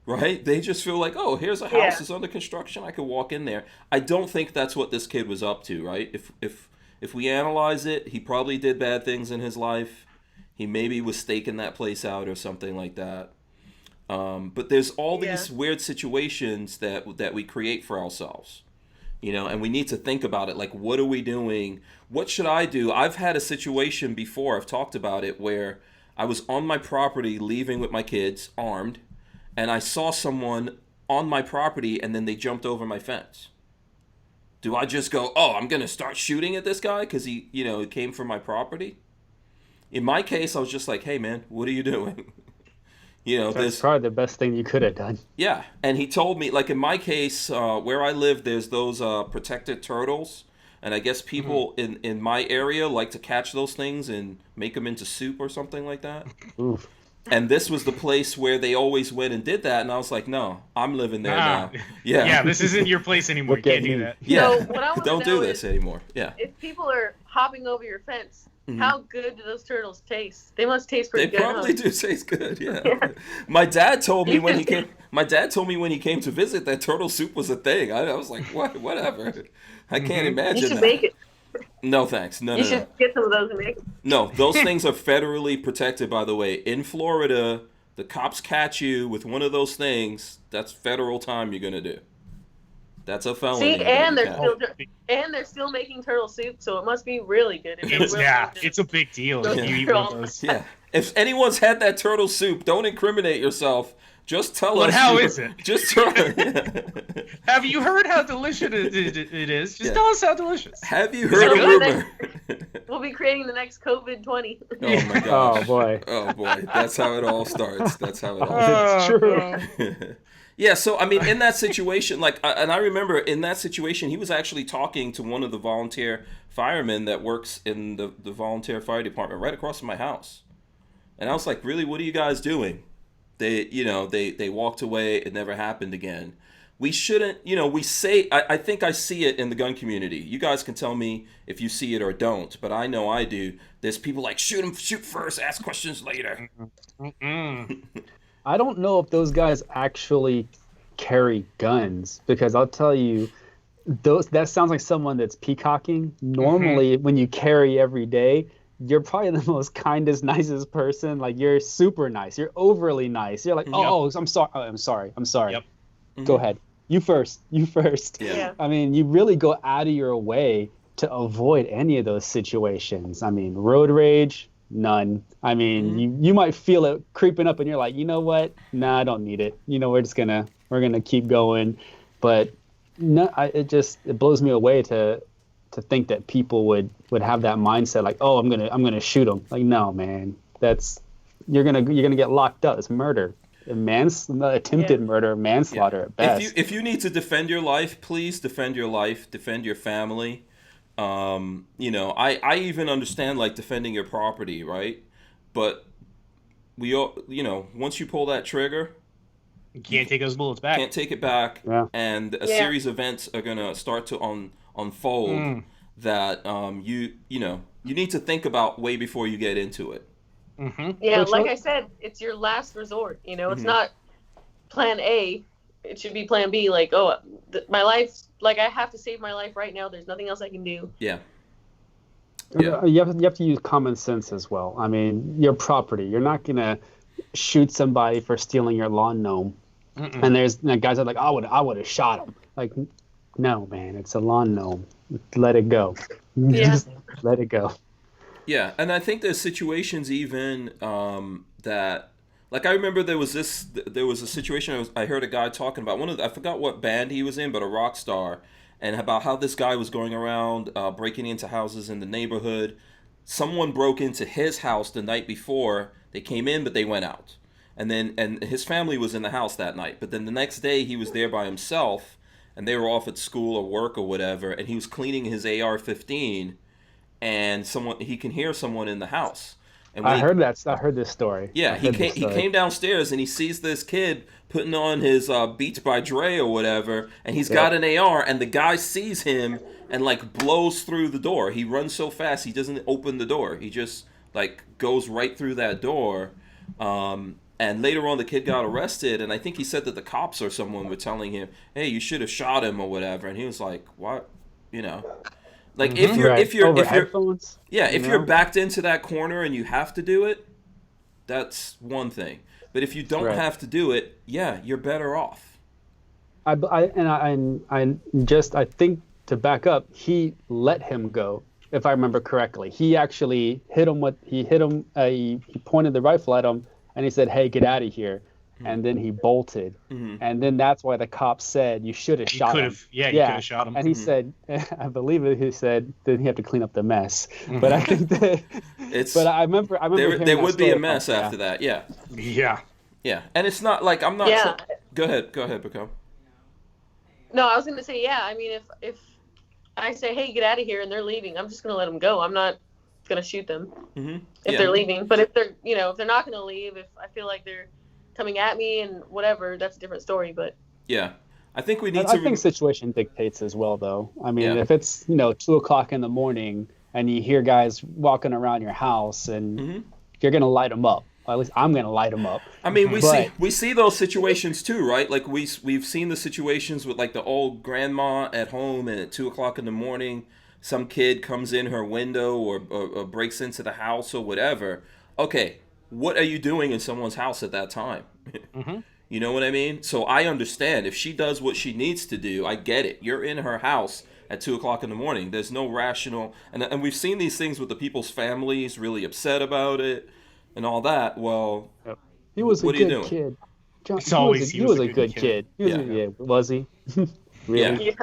Right? They just feel like, oh, here's a house that's under construction. I could walk in there. I don't think that's what this kid was up to, right? If we analyze it, he probably did bad things in his life. He maybe was staking that place out or something like that. But there's all these weird situations that we create for ourselves, and we need to think about it. Like, what are we doing? What should I do? I've had a situation before, I've talked about it, where I was on my property leaving with my kids, armed, and I saw someone on my property, and then they jumped over my fence. Do I just go, oh, I'm going to start shooting at this guy because he came from my property? In my case, I was just like, hey, man, what are you doing? That's probably the best thing you could have done. Yeah, and he told me, like in my case, where I live, there's those protected turtles. And I guess people in my area like to catch those things and make them into soup or something like that. Oof. And this was the place where they always went and did that. And I was like, no, I'm living there now. Yeah. Yeah, this isn't your place anymore. You can't do that. Yeah. So what I want Don't to know do this anymore. Yeah. If people are hopping over your fence, how good do those turtles taste? They must taste pretty good. They probably do taste good. Yeah. My dad told me when he came. My dad told me when he came to visit that turtle soup was a thing. I was like, what? Whatever. I can't imagine. You should that. make it. No thanks. No. You should get some of those and make it. No, those things are federally protected, by the way. In Florida, the cops catch you with one of those things, that's federal time you're gonna do. That's a felony. See, and they're still making turtle soup, so it must be really good. It's a big deal. If you eat one of those. Yeah. If anyone's had that turtle soup, don't incriminate yourself. Just tell us. But how is it? Just tell us. Have you heard how delicious it is? Just tell us how delicious. Have you heard a rumor? We'll be creating the next COVID-20. Oh my gosh. Oh boy. Oh boy. That's how it all starts. That's how it all It's starts. true. Yeah, so I mean, in that situation, and I remember in that situation, he was actually talking to one of the volunteer firemen that works in the volunteer fire department right across from my house, and I was like, "Really, what are you guys doing?" They walked away. It never happened again. We shouldn't, we say. I think I see it in the gun community. You guys can tell me if you see it or don't, but I know I do. There's people like shoot first, ask questions later. I don't know if those guys actually carry guns, because I'll tell you, that sounds like someone that's peacocking. Normally, when you carry every day, you're probably the most kindest, nicest person. Like, you're super nice. You're overly nice. You're like, oh, I'm sorry. Oh, I'm sorry. Yep. Go ahead. You first. Yeah. I mean, you really go out of your way to avoid any of those situations. I mean, road rage, none. I mean, you might feel it creeping up, and you're like, you know what? Nah, I don't need it. We're gonna keep going. But no, it blows me away to think that people would have that mindset, like, oh, I'm gonna shoot them. Like, no, man, you're gonna get locked up. It's murder, attempted murder, manslaughter at best. If you need to defend your life, please defend your life, defend your family. I even understand like defending your property, right? But we all, once you pull that trigger, you can't take those bullets back. Can't take it back, and a series of events are gonna start to unfold that you need to think about way before you get into it. Yeah, like I said, it's your last resort. It's not plan A. It should be plan B. Like, my life, like, I have to save my life right now. There's nothing else I can do. Yeah. Yeah. You have to use common sense as well. I mean, your property. You're not gonna shoot somebody for stealing your lawn gnome. And there's guys that are like, I would have shot him. Like, no, man, it's a lawn gnome. Let it go. Yeah. Just let it go. Yeah, and I think there's situations even that, like, I remember there was a situation I heard a guy talking about I forgot what band he was in, but a rock star, and about how this guy was going around breaking into houses in the neighborhood. Someone broke into his house the night before. They came in, but they went out, and his family was in the house that night. But then the next day he was there by himself, and they were off at school or work or whatever, and he was cleaning his AR-15, and he can hear someone in the house. And I heard this story. Yeah, he came downstairs and he sees this kid putting on his Beats by Dre or whatever, and he's got an AR, and the guy sees him and like blows through the door. He runs so fast he doesn't open the door. He just like goes right through that door. And later on, the kid got arrested, and I think he said that the cops or someone were telling him, "Hey, you should have shot him or whatever," and he was like, "What?" You know. Like if you're backed into that corner and you have to do it, that's one thing. But if you don't have to do it, yeah, you're better off. I think to back up, he let him go, if I remember correctly. He actually hit him he pointed the rifle at him and he said, "Hey, get out of here." And then he bolted. And then that's why the cops said, "You should have shot him." Yeah, you could have shot him. And he said, I believe it, he said, then he had to clean up the mess. But I think that I remember there would be a mess after that. Yeah. Yeah. And it's not like I'm not Go ahead, Bacco. No, I was going to say, yeah, I mean, if I say, "Hey, get out of here," and they're leaving, I'm just going to let them go. I'm not going to shoot them if they're leaving. But if they're, if they're not going to leave, if I feel like they're coming at me and whatever, that's a different story. But yeah, I think we need I think situation dictates as well, though. I mean, if it's 2:00 in the morning and you hear guys walking around your house and you're gonna light them up. Or at least I'm gonna light them up. I mean, we see those situations too, right? Like we've seen the situations with like the old grandma at home, and at 2:00 in the morning, some kid comes in her window or breaks into the house or whatever. Okay. What are you doing in someone's house at that time? You know what I mean? So I understand if she does what she needs to do. I get it. You're in her house at 2:00 in the morning. There's no rational, and we've seen these things with the people's families really upset about it and all that. Well, he was a good kid. He was a good kid. Was he? Really? Yeah.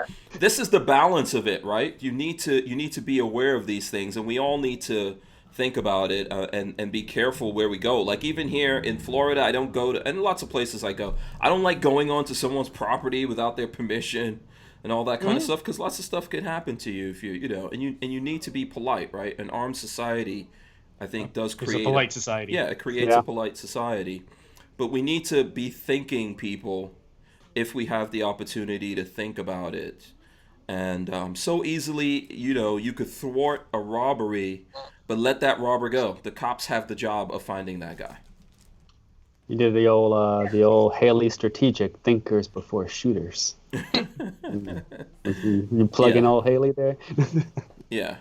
This is the balance of it, right? You need to be aware of these things, and we all need to think about it and be careful where we go. Like even here in Florida, I don't go to, and lots of places I go, I don't like going onto someone's property without their permission and all that kind of stuff, because lots of stuff can happen to you if you need to be polite, right? An armed society, I think, does create a polite society. Yeah, it creates a polite society, but we need to be thinking people if we have the opportunity to think about it. And so easily, you could thwart a robbery, but let that robber go. The cops have the job of finding that guy. You did the old Haley strategic, thinkers before shooters. You plug in old Haley there? Yeah.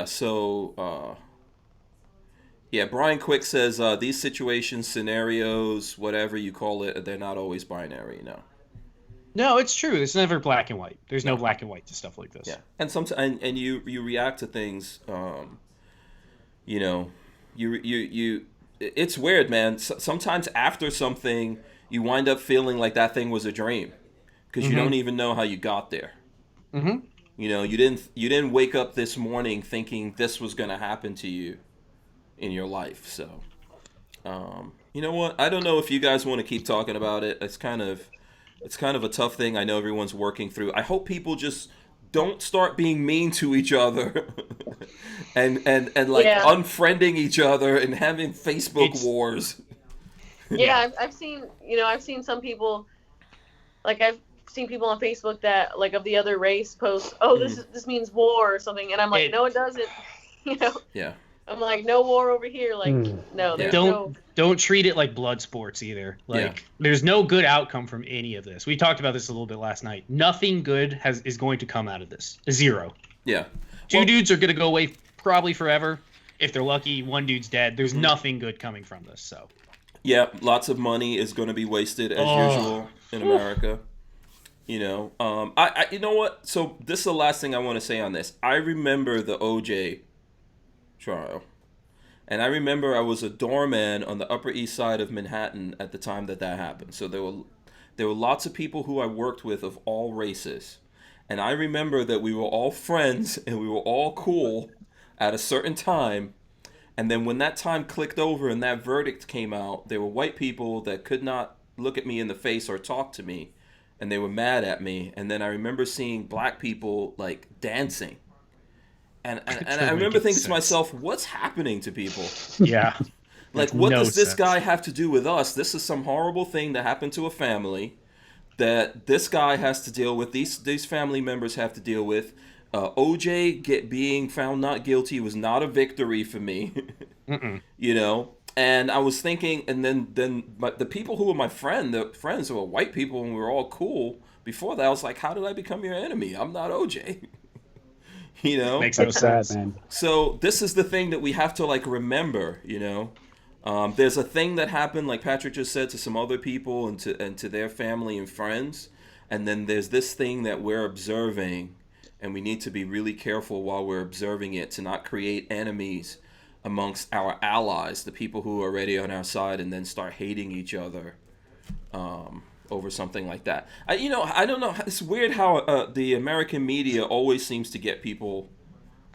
So Brian Quick says these situations, scenarios, whatever you call it, they're not always binary, No, it's true. It's never black and white. There's no black and white to stuff like this. Yeah, and sometimes and you react to things. It's weird, man. Sometimes after something, you wind up feeling like that thing was a dream, because you don't even know how you got there. You didn't wake up this morning thinking this was going to happen to you in your life. So, you know what? I don't know if you guys want to keep talking about it. It's kind of a tough thing. I know everyone's working through. I hope people just don't start being mean to each other and unfriending each other and having Facebook wars. Yeah, I've seen some people, like I've seen people on Facebook that like of the other race post, this means war or something, and I'm like, no, it doesn't. Yeah. I'm like, no war over here. Like, no, there's don't treat it like blood sports either. Like, there's no good outcome from any of this. We talked about this a little bit last night. Nothing good is going to come out of this. Zero. Yeah. Two dudes are going to go away probably forever. If they're lucky, one dude's dead. There's nothing good coming from this. So, yeah, lots of money is going to be wasted as usual in America. You know, you know what? So this is the last thing I want to say on this. I remember the OJ trial, and I remember I was a doorman on the Upper East Side of Manhattan at the time that happened. So there were lots of people who I worked with of all races, and I remember that we were all friends and we were all cool at a certain time. And then when that time clicked over and that verdict came out, there were white people that could not look at me in the face or talk to me, and they were mad at me. And then I remember seeing black people like dancing. And I remember thinking to myself, what's happening to people? yeah. Like, what does this guy have to do with us? This is some horrible thing that happened to a family that this guy has to deal with. These family members have to deal with. OJ being found not guilty was not a victory for me. You know? And I was thinking, and then but the people who were my the friends who were white people and we were all cool before that, I was like, how did I become your enemy? I'm not OJ. You know? Makes no sense. Man. So this is the thing that we have to like remember, you know? There's a thing that happened, like Patrick just said, to some other people and to their family and friends. And then there's this thing that we're observing, and we need to be really careful while we're observing it to not create enemies amongst our allies, the people who are already on our side, and then start hating each other over something like that. I don't know. It's weird how the American media always seems to get people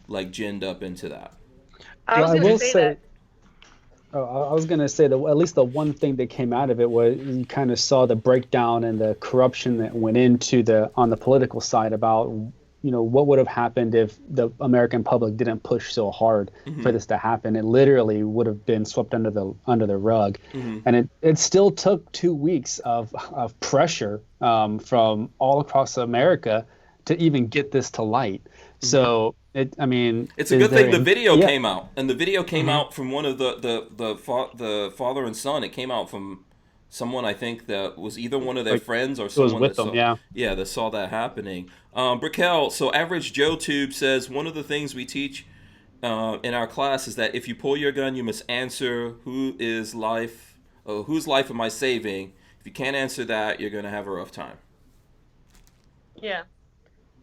like ginned up into that. I was going to say that. I was going to say that at least the one thing that came out of it was you kind of saw the breakdown and the corruption that went into on the political side about, you know, what would have happened if the American public didn't push so hard for this to happen. It literally would have been swept under the rug. And it still took 2 weeks of pressure from all across America to even get this to light. So it's a good thing the video came out, and the video came out from one of the father and son. It came out from someone, I think, that was either one of their friends or someone was with them. that saw that happening. Brickell, so Average Joe Tube says one of the things we teach in our class is that if you pull your gun, you must answer whose life am I saving? If you can't answer that, you're going to have a rough time. Yeah,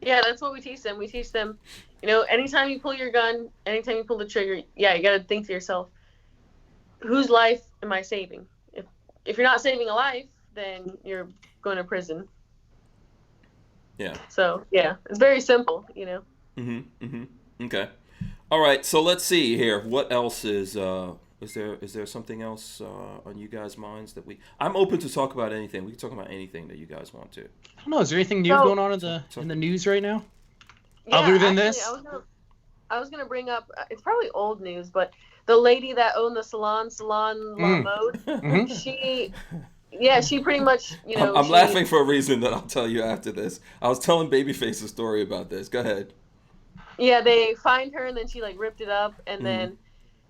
that's what we teach them. We teach them, you know, anytime you pull your gun, anytime you pull the trigger, you got to think to yourself, whose life am I saving? If you're not saving a life, then you're going to prison. Yeah. So, yeah, it's very simple, you know. Okay. All right, so let's see here. What else is there something else on you guys' minds that I'm open to talk about anything. We can talk about anything that you guys want to. I don't know. Is there anything new going on in the news right now? Yeah, other than this? I was gonna bring up. It's probably old news, but the lady that owned the salon La Mode, she pretty much, you know. I'm laughing for a reason that I'll tell you after this. I was telling Babyface a story about this. Go ahead. Yeah, they fined her and then she like ripped it up, and then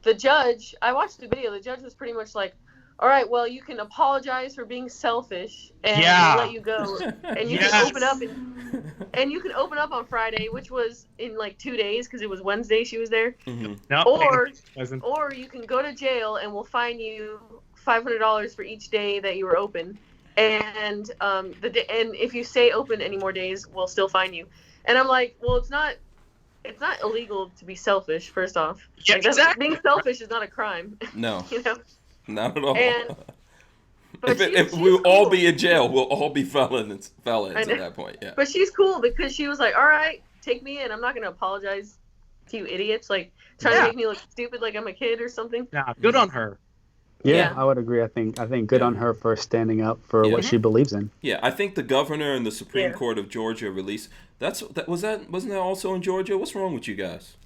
the judge. I watched the video. The judge was pretty much like, all right, well, you can apologize for being selfish and we'll let you go. And you can open up and you can open up on Friday, which was in like 2 days because it was Wednesday she was there. Or you can go to jail and we'll fine you $500 for each day that you were open. And and if you stay open any more days, we'll still fine you. And I'm like, well, it's not illegal to be selfish, first off. Yeah, like, exactly. Being selfish is not a crime. No. You know? Not at all. But if we'll all be in jail, we'll all be felons at that point. Yeah. But she's cool because she was like, "All right, take me in. I'm not gonna apologize to you idiots. Like trying to make me look stupid, like I'm a kid or something." Nah, good on her. Yeah, I would agree. I think good on her for standing up for what she believes in. Yeah, I think the governor and the Supreme Court of Georgia released. Wasn't that also in Georgia? What's wrong with you guys?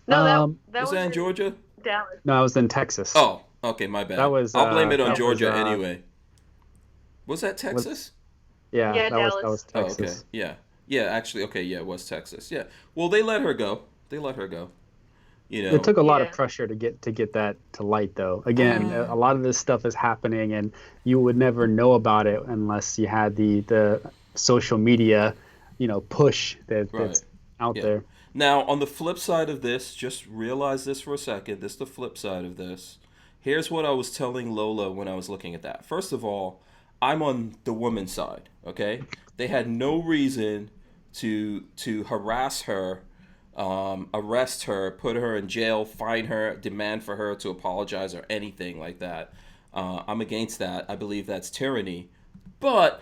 No, that was that in Georgia? Dallas. No, I was in Texas. Oh, okay, my bad. I'll blame it on Georgia anyway. Was that Texas? That Dallas. was Texas. Oh, okay, yeah. Actually, okay, yeah, it was Texas. Yeah. Well, they let her go. You know. It took a lot of pressure to get that to light, though. Again, a lot of this stuff is happening, and you would never know about it unless you had the social media, push that's out there. Now, on the flip side of this, just realize this for a second. This is the flip side of this. Here's what I was telling Lola when I was looking at that. First of all, I'm on the woman's side, okay? They had no reason to harass her, arrest her, put her in jail, fine her, demand for her to apologize or anything like that. I'm against that. I believe that's tyranny. But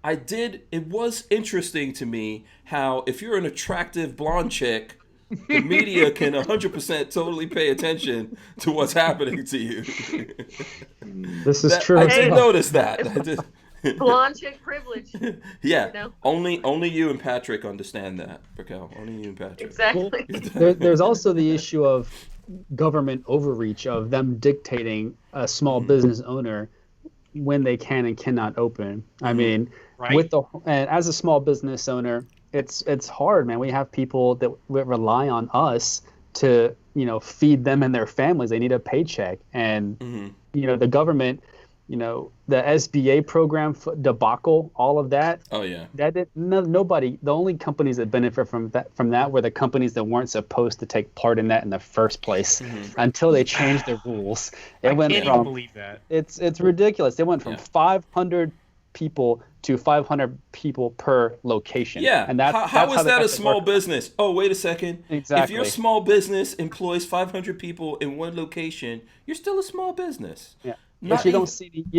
it was interesting to me how if you're an attractive blonde chick, the media can 100% totally pay attention to what's happening to you. This is true. I did notice that. Blonde chick privilege. Yeah, you know? only you and Patrick understand that, Raquel. Only you and Patrick. Exactly. There's also the issue of government overreach, of them dictating a small business owner when they can and cannot open. I mean, Right. and as a small business owner, it's hard, man. We have people that rely on us to, feed them and their families. They need a paycheck, and the government, the SBA program debacle, all of that. Oh yeah. Nobody. The only companies that benefit from that were the companies that weren't supposed to take part in that in the first place until they changed the rules. I can't even believe that. It's ridiculous. They went from 500 people to 500 people per location. Yeah, and how is that a small business? Oh, wait a second. Exactly. If your small business employs 500 people in one location, you're still a small business. Yeah. But you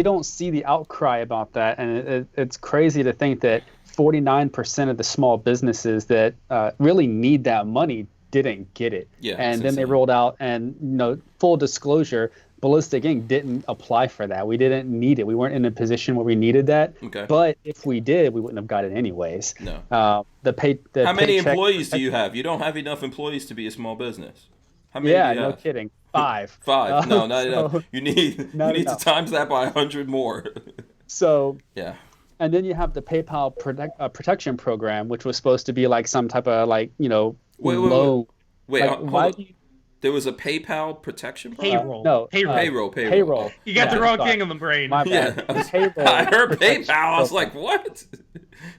don't see the outcry about that, and it's crazy to think that 49% of the small businesses that really need that money didn't get it. Yeah, and then they rolled out, and full disclosure, Ballistic Ink didn't apply for that. We didn't need it. We weren't in a position where we needed that. Okay. But if we did, we wouldn't have got it anyways. No. How many employees do you have? You don't have enough employees to be a small business. How many do you no have? kidding. 5. Five. No, not enough. You need to times that by 100 more. So yeah. And then you have the PayPal protection program, which was supposed to be like some type of low. Wait, like, why do you, there was a PayPal protection program? Payroll. no, Payroll. You got the wrong thing on the brain. My bad. Yeah. Payroll I heard protection PayPal. I was program. like, what?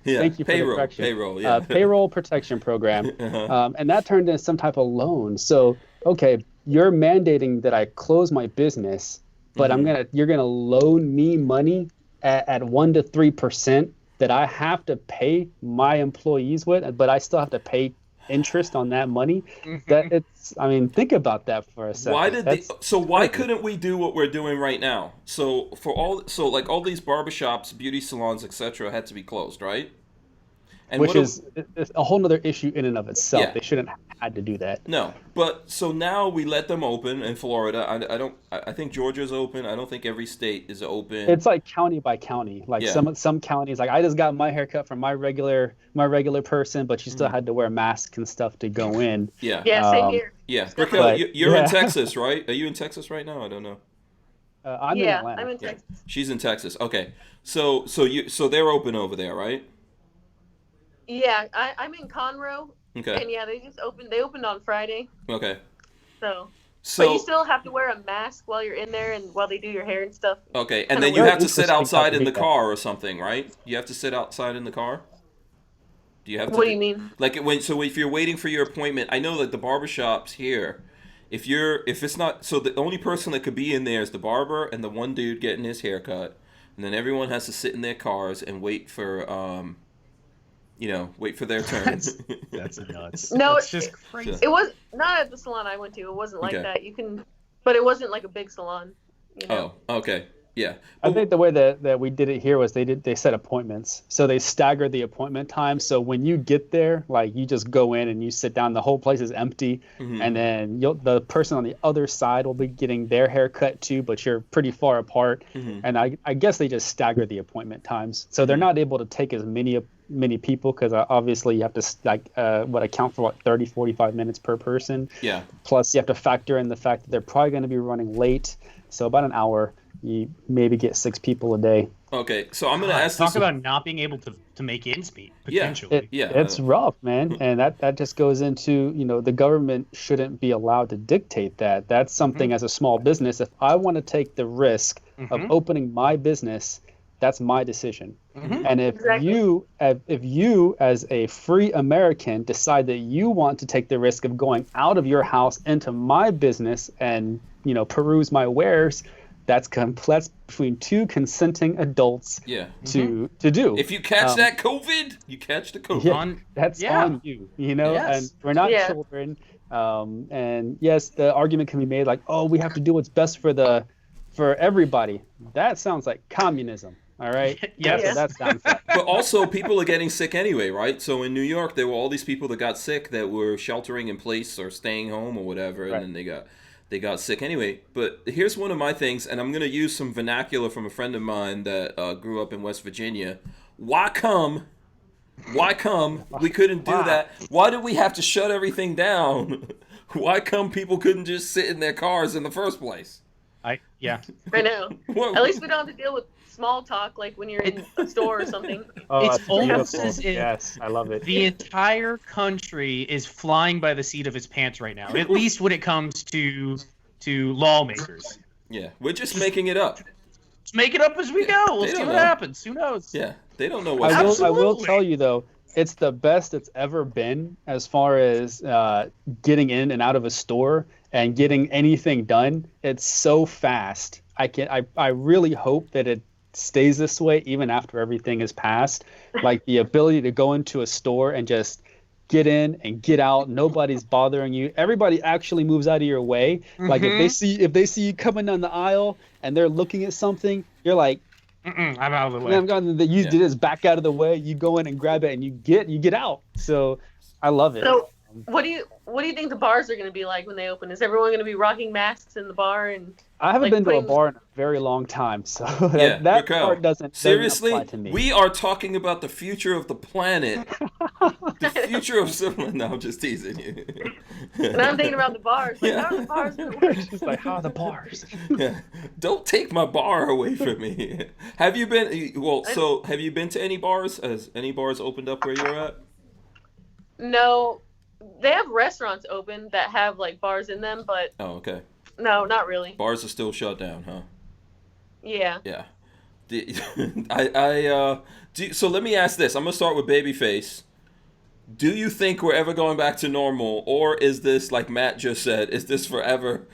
Yeah. Thank you for the correction. Payroll. Yeah. Payroll protection program, and that turned into some type of loan. So, okay, you're mandating that I close my business, but you're gonna loan me money at 1 to 3% that I have to pay my employees with, but I still have to pay interest on that money. Think about that for a second. Why couldn't we do what we're doing right now? So all these barbershops, beauty salons, etc. had to be closed, right? And which is a whole nother issue in and of itself. Yeah. They shouldn't have had to do that. No, but so now we let them open in Florida. I think Georgia's open. I don't think every state is open. It's like county by county. Like some counties, like I just got my haircut from my regular person, but you still had to wear masks and stuff to go in. Yeah. Yeah, same here. Yeah. Raquel, you're in Texas, right? Are you in Texas right now? I don't know. I'm in Atlanta. I'm in Texas. She's in Texas. Okay. So they're open over there, right? Yeah, I'm in Conroe. Okay. And they just opened. They opened on Friday. Okay. So but you still have to wear a mask while you're in there and while they do your hair and stuff. Okay, and then you have to sit outside in the car or something, right? You have to sit outside in the car? Do you have to? What do you mean? Like if you're waiting for your appointment, I know that the barbershops here, if it's not, so the only person that could be in there is the barber and the one dude getting his haircut, and then everyone has to sit in their cars and wait for wait for their turn. That's nuts. No, it's just crazy. It was not at the salon I went to. It wasn't like that. But it wasn't like a big salon. Oh, okay. Yeah. I think the way that we did it here was they set appointments. So they staggered the appointment time. So when you get there, like you just go in and you sit down, the whole place is empty. And then the person on the other side will be getting their haircut too, but you're pretty far apart. And I guess they just stagger the appointment times. So they're not able to take as many people because obviously you have to account for 30-45 minutes per person. Yeah. Plus you have to factor in the fact that they're probably going to be running late. So about an hour. You maybe get 6 people a day. Okay, so I'm going to ask talk about not being able to make ends meet, potentially. It's rough, man. And that just goes into, the government shouldn't be allowed to dictate that. That's something as a small business, if I want to take the risk of opening my business that's my decision. Mhm. And if you as a free American decide that you want to take the risk of going out of your house into my business and, you know, peruse my wares, that's between two consenting adults to do. If you catch that COVID, you catch the COVID. Yeah, that's on you, you know, and we're not children. And yes, the argument can be made like, oh, we have to do what's best for everybody. That sounds like communism. All right. Yes. So that's down. But also, people are getting sick anyway, right? So in New York, there were all these people that got sick that were sheltering in place or staying home or whatever, and then they got sick anyway. But here's one of my things, and I'm going to use some vernacular from a friend of mine that grew up in West Virginia. Why come we couldn't do that? Why did we have to shut everything down? Why come people couldn't just sit in their cars in the first place? I know. At least we don't have to deal with small talk like when you're in a store or something. Oh, it's almost as if yes, I love it. The entire country is flying by the seat of its pants right now. At least when it comes to lawmakers. Yeah, we're just making it up. Let's make it up as we go. We'll see what happens. Who knows? Yeah, they don't know what. I will tell you though, it's the best it's ever been as far as getting in and out of a store and getting anything done. It's so fast. I really hope that it stays this way even after everything is passed. Like the ability to go into a store and just get in and get out. Nobody's bothering you. Everybody actually moves out of your way. Like if they see you coming down the aisle and they're looking at something, you're like, I'm out of the way. You did this, back out of the way. You go in and grab it and you get out. So I love it. So what do you think the bars are going to be like when they open? Is everyone going to be rocking masks in the bar? And I haven't been to a bar in a very long time, so that part doesn't seriously apply to me. We are talking about the future of the planet, the future of someone. No, I'm just teasing you. And I'm thinking about the bars. Like, how are the bars going to work? Just like, how are the bars? Yeah, don't take my bar away from me. Have you been? Well, so have you been to any bars? Has any bars opened up where you're at? No. They have restaurants open that have like bars in them, but okay. No, not really. Bars are still shut down, huh? Yeah. Yeah. So let me ask this. I'm gonna start with Babyface. Do you think we're ever going back to normal, or is this, like Matt just said, is this forever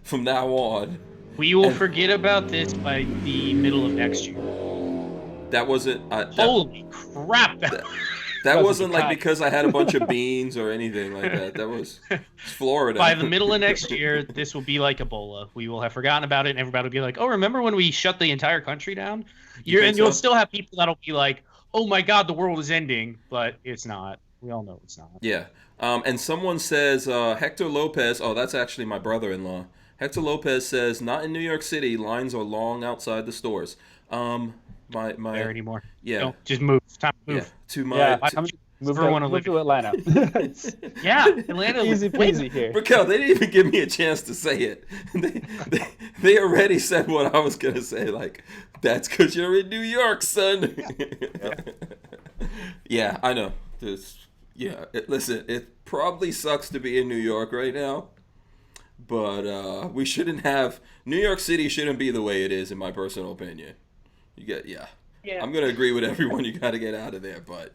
from now on? We will forget about this by the middle of next year. That wasn't. Holy crap! That wasn't like because I had a bunch of beans or anything like that. That was Florida. By the middle of next year, this will be like Ebola. We will have forgotten about it, and everybody will be like, "Oh, remember when we shut the entire country down?" You'll still have people that'll be like, "Oh my God, the world is ending," but it's not. We all know it's not. Yeah. And someone says Hector Lopez. Oh, that's actually my brother-in-law. Hector Lopez says, "Not in New York City. Lines are long outside the stores." My there anymore. Yeah. No, just move. It's time to move. Yeah. To my. Move to Atlanta. Yeah, Atlanta. Easy peasy here. Raquel, they didn't even give me a chance to say it. They already said what I was gonna say. Like, that's because you're in New York, son. Yeah, I know. Listen, it probably sucks to be in New York right now, but we shouldn't have. New York City shouldn't be the way it is, in my personal opinion. Yeah. I'm gonna agree with everyone. You got to get out of there, but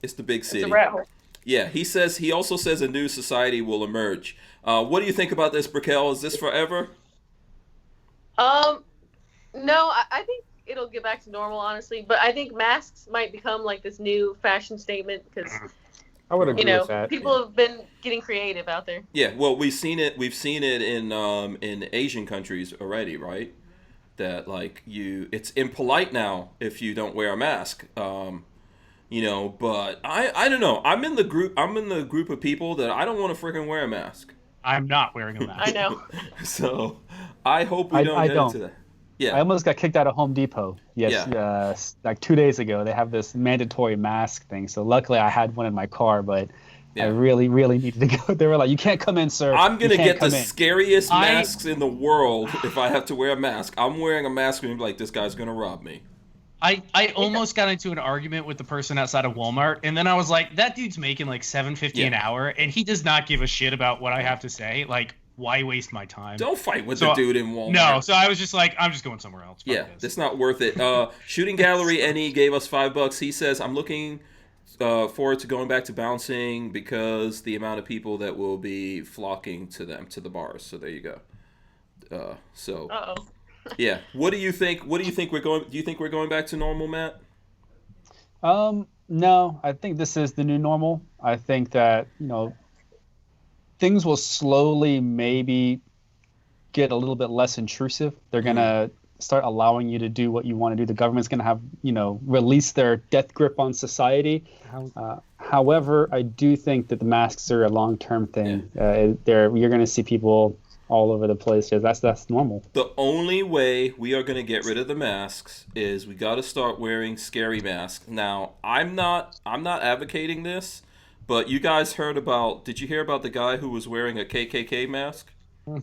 it's the big city. It's a rat hole. Yeah, he also says a new society will emerge. What do you think about this, Raquel? Is this forever? No, I think it'll get back to normal, honestly. But I think masks might become like this new fashion statement because I would agree with that. People have been getting creative out there. Yeah, well, we've seen it in Asian countries already, right? That it's impolite now if you don't wear a mask. But I don't know. I'm in the group of people that I don't want to freaking wear a mask. I'm not wearing a mask. I know. So I hope we don't get into that. Yeah. I almost got kicked out of Home Depot. Yes, like 2 days ago. They have this mandatory mask thing. So luckily I had one in my car, but I really, really needed to go. They were like, "You can't come in, sir." I'm going to get the scariest masks in the world if I have to wear a mask. I'm wearing a mask and be like, this guy's going to rob me. I almost got into an argument with the person outside of Walmart, and then I was like, that dude's making like $7.50 an hour, and he does not give a shit about what I have to say. Like, why waste my time? Don't fight with the dude in Walmart. No, so I was just like, I'm just going somewhere else. Yeah, it's not worth it. Shooting Gallery NE gave us $5. He says, I'm looking forward to going back to bouncing because the amount of people that will be flocking to the bars. So there you go. Yeah. What do you think? Do you think we're going back to normal, Matt? No, I think this is the new normal. I think that, things will slowly maybe get a little bit less intrusive. They're going to start allowing you to do what you want to do. The government's going to have, release their death grip on society. However, I do think that the masks are a long-term thing. You're going to see people all over the place because that's normal. The only way we are going to get rid of the masks is we got to start wearing scary masks. Now, I'm not advocating this, but you guys did you hear about the guy who was wearing a KKK mask?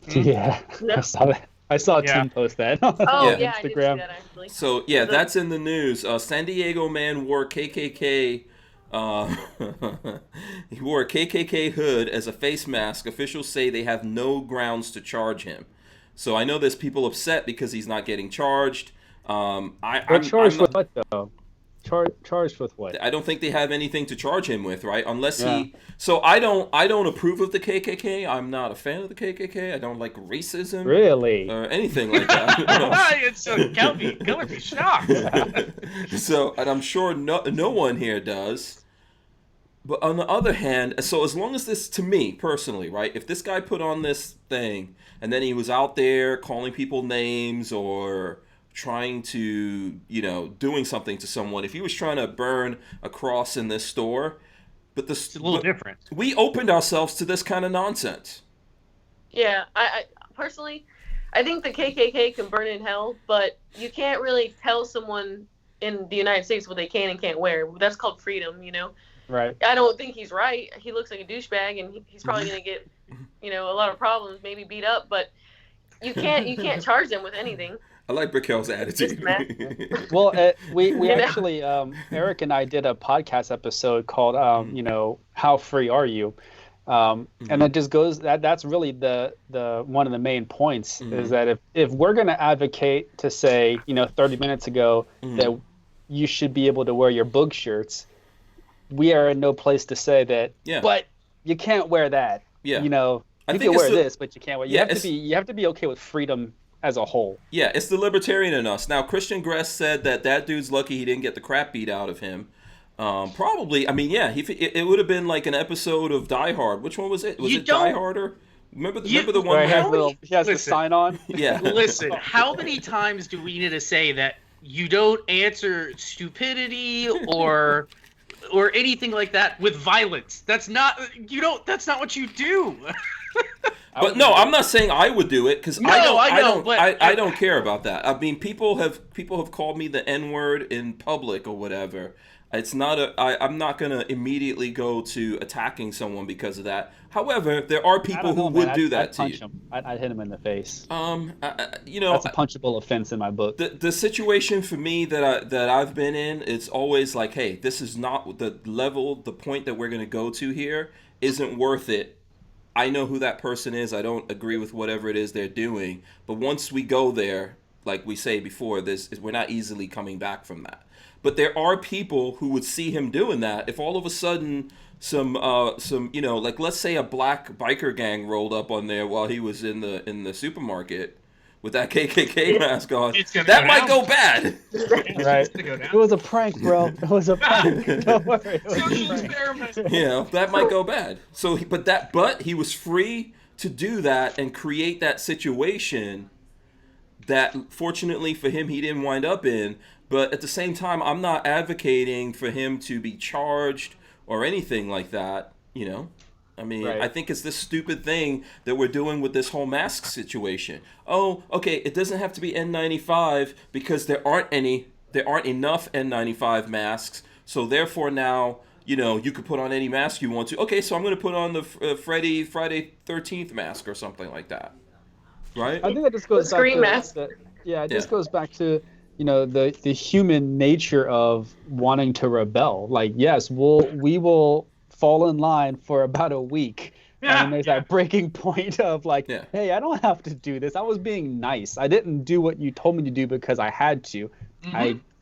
Yeah, I saw that. I saw Tim post that on Instagram. I did see that actually. So that's in the news. San Diego man wore KKK. He wore a KKK hood as a face mask. Officials say they have no grounds to charge him. So I know there's people upset because he's not getting charged. Charged with what though? Charged with what? I don't think they have anything to charge him with, right? Unless he. So I don't approve of the KKK. I'm not a fan of the KKK. I don't like racism, really, or anything like that. It's gonna be shocked. So, and I'm sure no one here does. But on the other hand, so as long as this, to me personally, right? If this guy put on this thing and then he was out there calling people names or trying to, doing something to someone. If he was trying to burn a cross in this store, it's a little different. We opened ourselves to this kind of nonsense. Yeah, I personally, I think the KKK can burn in hell, but you can't really tell someone in the United States what they can and can't wear. That's called freedom, Right. I don't think he's right. He looks like a douchebag, and he's probably going to get, a lot of problems, maybe beat up, but you can't charge them with anything. I like Brickell's attitude. Well, we actually, Eric and I did a podcast episode called, How Free Are You? And it just goes, that's really the one of the main points is that if we're going to advocate to say, 30 minutes ago that you should be able to wear your book shirts, we are in no place to say that, but you can't wear that. Yeah. You can wear this, but you can't wear. You have to be okay with freedom as a whole. Yeah, it's the libertarian in us. Now, Christian Gress said that dude's lucky he didn't get the crap beat out of him. Probably. I mean, it would have been like an episode of Die Hard. Which one was it? Was it Die Harder? Remember the one where he has the sign on? Yeah. Listen, how many times do we need to say that you don't answer stupidity or anything like that with violence? That's not what you do. But no, I'm not saying I would do it because I don't care about that. I mean, people have called me the N-word in public or whatever. It's not I'm not gonna immediately go to attacking someone because of that. However, there are people who would do that to you. I'd hit him in the face. That's a punchable offense in my book. The situation for me that I've been in, it's always like, hey, this is not the point that we're gonna go to here isn't worth it. I know who that person is. I don't agree with whatever it is they're doing. But once we go there, like we say before, we're not easily coming back from that. But there are people who would see him doing that. If all of a sudden some like let's say a black biker gang rolled up on there while he was in the supermarket with that KKK mask on, that might go bad. Right. It was a prank, bro. It was a prank. Don't worry. That might go bad. So, but he was free to do that and create that situation that, fortunately for him, he didn't wind up in. But at the same time, I'm not advocating for him to be charged or anything like that. I mean, right. I think it's this stupid thing that we're doing with this whole mask situation. Oh, okay, it doesn't have to be N95 because there aren't enough N95 masks. So therefore now, you could put on any mask you want to. Okay, so I'm going to put on the Friday 13th mask or something like that. Right? I think that just goes back to mask. Goes back to the human nature of wanting to rebel. Like, yes, we will fall in line for about a week And there's that breaking point of like, Yeah. hey, I don't have to do this. I was being nice. I didn't do what you told me to do because I had to.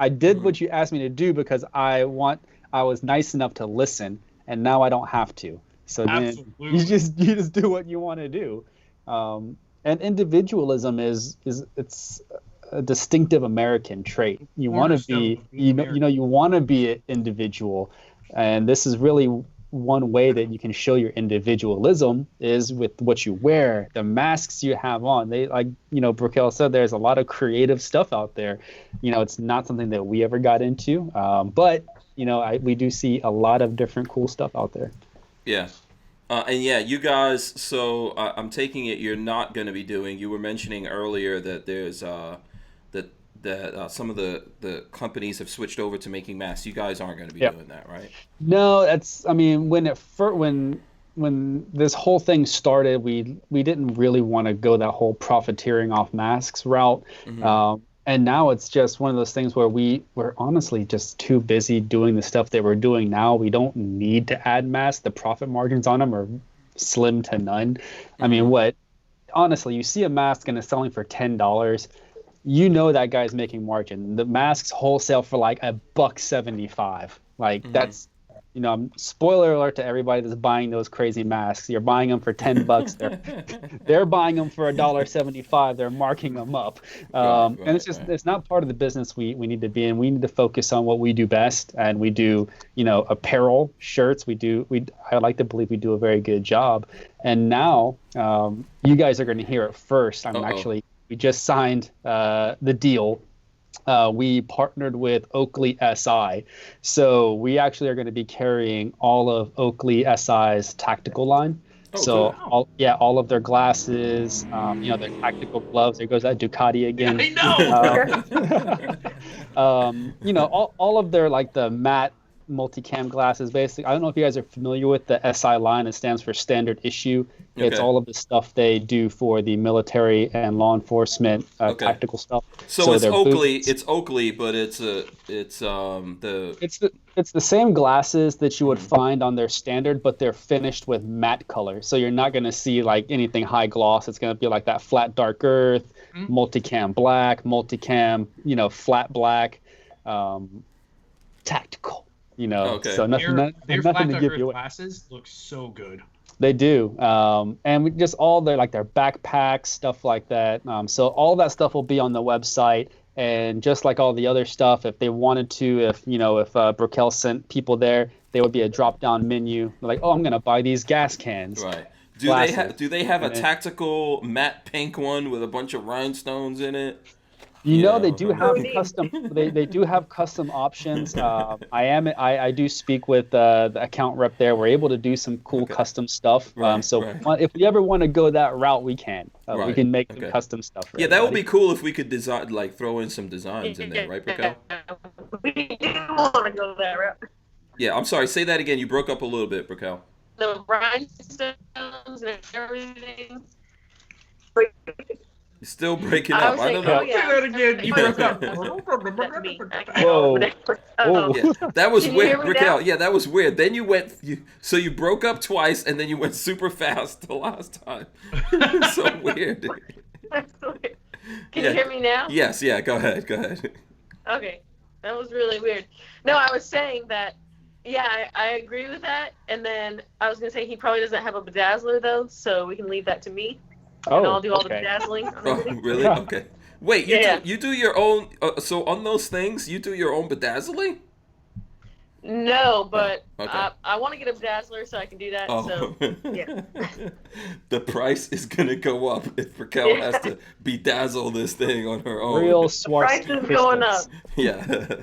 I did what you asked me to do because I was nice enough to listen, and now I don't have to. So then Absolutely. you just do what you want to do. And individualism it's a distinctive American trait. You want to be you want to be an individual, and this is really one way that you can show your individualism is with what you wear, the masks you have on. They like, Brickell said, there's a lot of creative stuff out there. It's not something that we ever got into, but we do see a lot of different cool stuff out there. Yeah. And yeah, you guys, so I'm taking it you're not going to be doing, you were mentioning earlier that there's that some of the companies have switched over to making masks. You guys aren't going to be doing that, right? No, when this whole thing started, we didn't really want to go that whole profiteering off masks route. And now it's just one of those things where we're honestly just too busy doing the stuff that we're doing now. We don't need to add masks. The profit margins on them are slim to none. I mean, honestly, you see a mask and it's selling for $10. That guy's making margin. The masks wholesale for like $1.75. Like that's, spoiler alert to everybody that's buying those crazy masks. You're buying them for $10. They're buying them for $1.75. They're marking them up. And it's not part of the business we need to be in. We need to focus on what we do best. And we do, apparel, shirts. I like to believe we do a very good job. And now you guys are going to hear it first. We just signed the deal. We partnered with Oakley SI. So we actually are going to be carrying all of Oakley SI's tactical line. All of their glasses, their tactical gloves. There goes that Ducati again. I know. All of their like the matte multicam glasses. Basically, I don't know if you guys are familiar with the SI line. It stands for standard issue. It's all of the stuff they do for the military and law enforcement tactical stuff. So it's Oakley. It's Oakley, but it's the same glasses that you would find on their standard, but they're finished with matte color. So you're not going to see like anything high gloss. It's going to be like that flat dark earth, multicam black, flat black, tactical. So nothing to give you away. Glasses look so good. They do, and we just all their backpacks, stuff like that. So all that stuff will be on the website, and just like all the other stuff, if they wanted to, if Brickell sent people there, there would be a drop-down menu. Like, oh, I'm gonna buy these gas cans. Right. Do they have a tactical matte pink one with a bunch of rhinestones in it? They do have custom. They do have custom options. I do speak with the account rep there. We're able to do some cool custom stuff. If we ever want to go that route, we can. We can make some custom stuff. For that would be cool if we could design, throw in some designs in there, right, Brickell? We do want to go that route. Yeah, I'm sorry. Say that again. You broke up a little bit, Brickell. The rhinestones and everything. You're still breaking up. I don't know. Say that again. You broke up. Whoa. Yeah, that was weird, Brickell. Now? Yeah, that was weird. Then you broke up twice, and then you went super fast the last time. So weird. Can you hear me now? Yes. Yeah. Go ahead. Okay, that was really weird. No, I was saying that. Yeah, I agree with that. And then I was gonna say he probably doesn't have a bedazzler though, so we can leave that to me. And I'll do all the bedazzling. Oh, really? Okay. Wait, you do your own. So on those things, you do your own bedazzling? No, but I want to get a bedazzler so I can do that. Oh. So yeah. The price is gonna go up if Raquel has to bedazzle this thing on her own. Real swart. Price is going up. Yeah.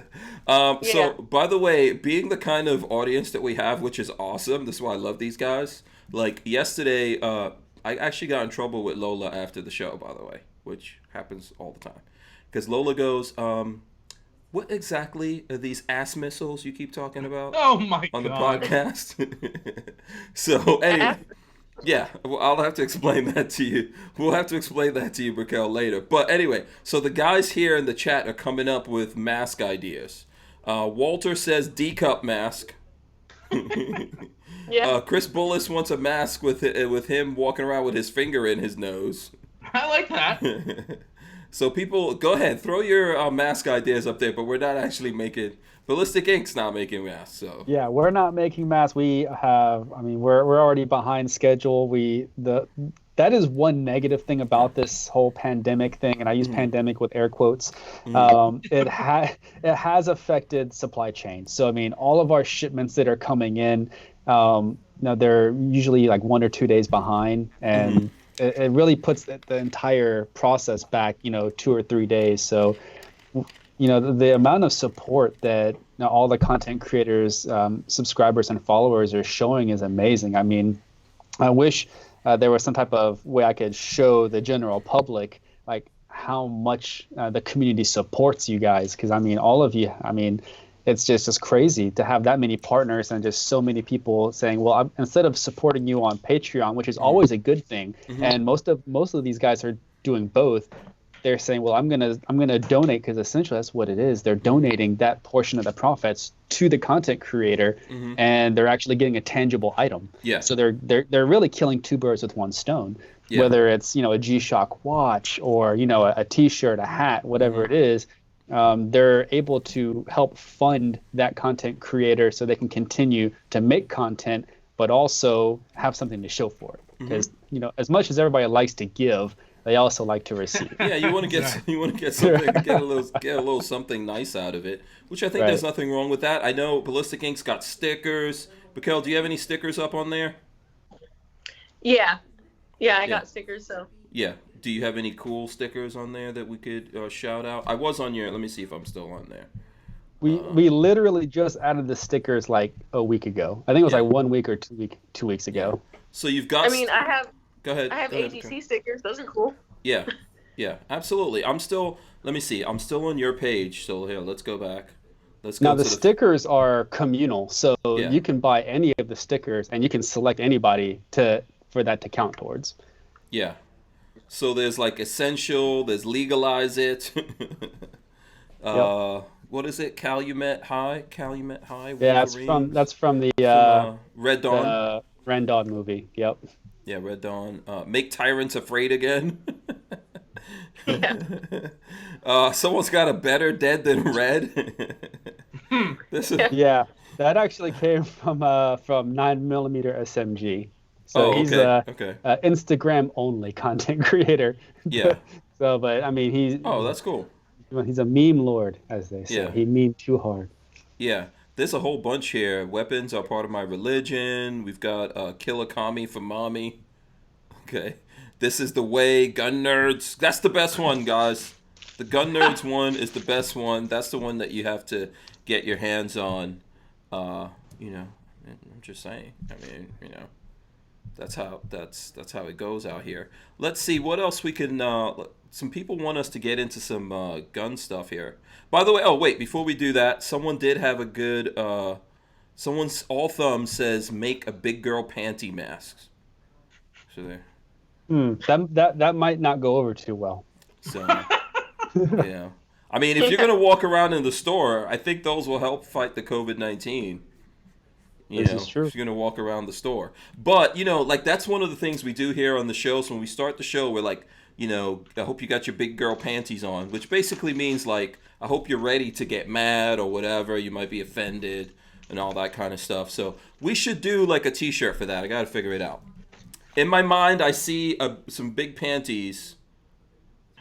So, by the way, being the kind of audience that we have, which is awesome, this is why I love these guys. Like yesterday, I actually got in trouble with Lola after the show, by the way, which happens all the time. Because Lola goes, what exactly are these ass missiles you keep talking about? Oh my on God. the podcast? So, anyway, yeah, well, I'll have to explain that to you. We'll have to explain that to you, Brickell, later. But anyway, so the guys here in the chat are coming up with mask ideas. Walter says D-cup mask. Yeah. Chris Bullis wants a mask with him walking around with his finger in his nose. I like that. So people, go ahead, throw your mask ideas up there, but we're not actually making. Ballistic Ink's not making masks, so. Yeah, we're not making masks. We have, I mean, we're already behind schedule. That is one negative thing about this whole pandemic thing, and I use pandemic with air quotes. It has affected supply chain. So I mean, all of our shipments that are coming in, they're usually like 1 or 2 days behind, and it really puts the entire process back, 2 or 3 days. So the amount of support that all the content creators, subscribers and followers are showing is amazing. I mean, I wish there was some type of way I could show the general public like how much the community supports you guys. Because I mean, all of you, I mean, it's just crazy to have that many partners and just so many people saying, well, instead of supporting you on Patreon, which is always a good thing, and most of these guys are doing both. They're saying, well, I'm gonna donate, because essentially that's what it is. They're donating that portion of the profits to the content creator, and they're actually getting a tangible item. Yeah. So they're really killing two birds with one stone. Yeah. Whether it's a G-Shock watch or a T-shirt, a hat, whatever it is, they're able to help fund that content creator so they can continue to make content, but also have something to show for it. Because as much as everybody likes to give, they also like to receive. Yeah, you want to get something, get a little something nice out of it, which I think there's nothing wrong with that. I know Ballistic Ink's got stickers. Mikkel, do you have any stickers up on there? Yeah, I got stickers. So. Yeah. Do you have any cool stickers on there that we could shout out? I was on your. Let me see if I'm still on there. We literally just added the stickers like a week ago. I think it was like 1 week or 2 weeks ago. So you've got. I mean, I have. Go ahead. I have AGC stickers. Those are cool. Yeah, absolutely. Let me see. I'm still on your page. So here, let's go back. Let's go. Now the stickers are communal, so you can buy any of the stickers, and you can select anybody for that to count towards. Yeah. So there's like essential. There's legalize it. What is it? Calumet High. Yeah, that's from the Red Dawn. Red Dawn movie. Yep. Yeah, Red Dawn. Make tyrants afraid again. Someone's got a better dead than red. Yeah, that actually came from 9mm SMG. So he's Instagram only content creator. Yeah. So, but I mean, he's. Oh, that's cool. He's a meme lord, as they say. Yeah. He memed too hard. Yeah. There's a whole bunch here. Weapons are part of my religion. We've got kill a commie for mommy. Okay. This is the way. Gun nerds. That's the best one, guys. The gun nerds one is the best one. That's the one that you have to get your hands on. I'm just saying. I mean, that's how it goes out here. Let's see what else we can. Some people want us to get into some gun stuff here. By the way, before we do that, someone did have a good. Someone's all thumbs says make a big girl panty mask. So there. That might not go over too well. So yeah, I mean, if you're gonna walk around in the store, I think those will help fight the COVID-19. This is true. If you're gonna walk around the store, but like that's one of the things we do here on the show. So when we start the show, we're like, I hope you got your big girl panties on, which basically means like, I hope you're ready to get mad or whatever. You might be offended and all that kind of stuff. So we should do like a T-shirt for that. I gotta figure it out. In my mind, I see some big panties,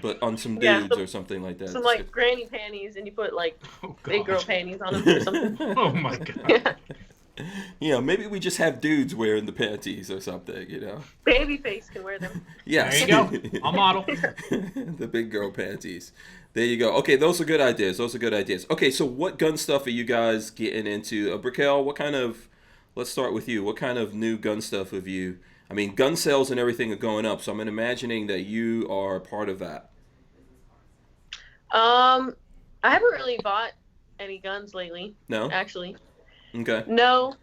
but on some dudes or something like that. Some like granny panties, and you put like big girl panties on them or something. Oh my god. Yeah, maybe we just have dudes wearing the panties or something, Babyface can wear them. Yes. There you go. I'll model. The big girl panties. There you go. Okay, those are good ideas. Okay, so what gun stuff are you guys getting into? Brickell, let's start with you. What kind of new gun stuff have you? I mean, gun sales and everything are going up, so I'm imagining that you are part of that. I haven't really bought any guns lately. No? Actually. Okay. No.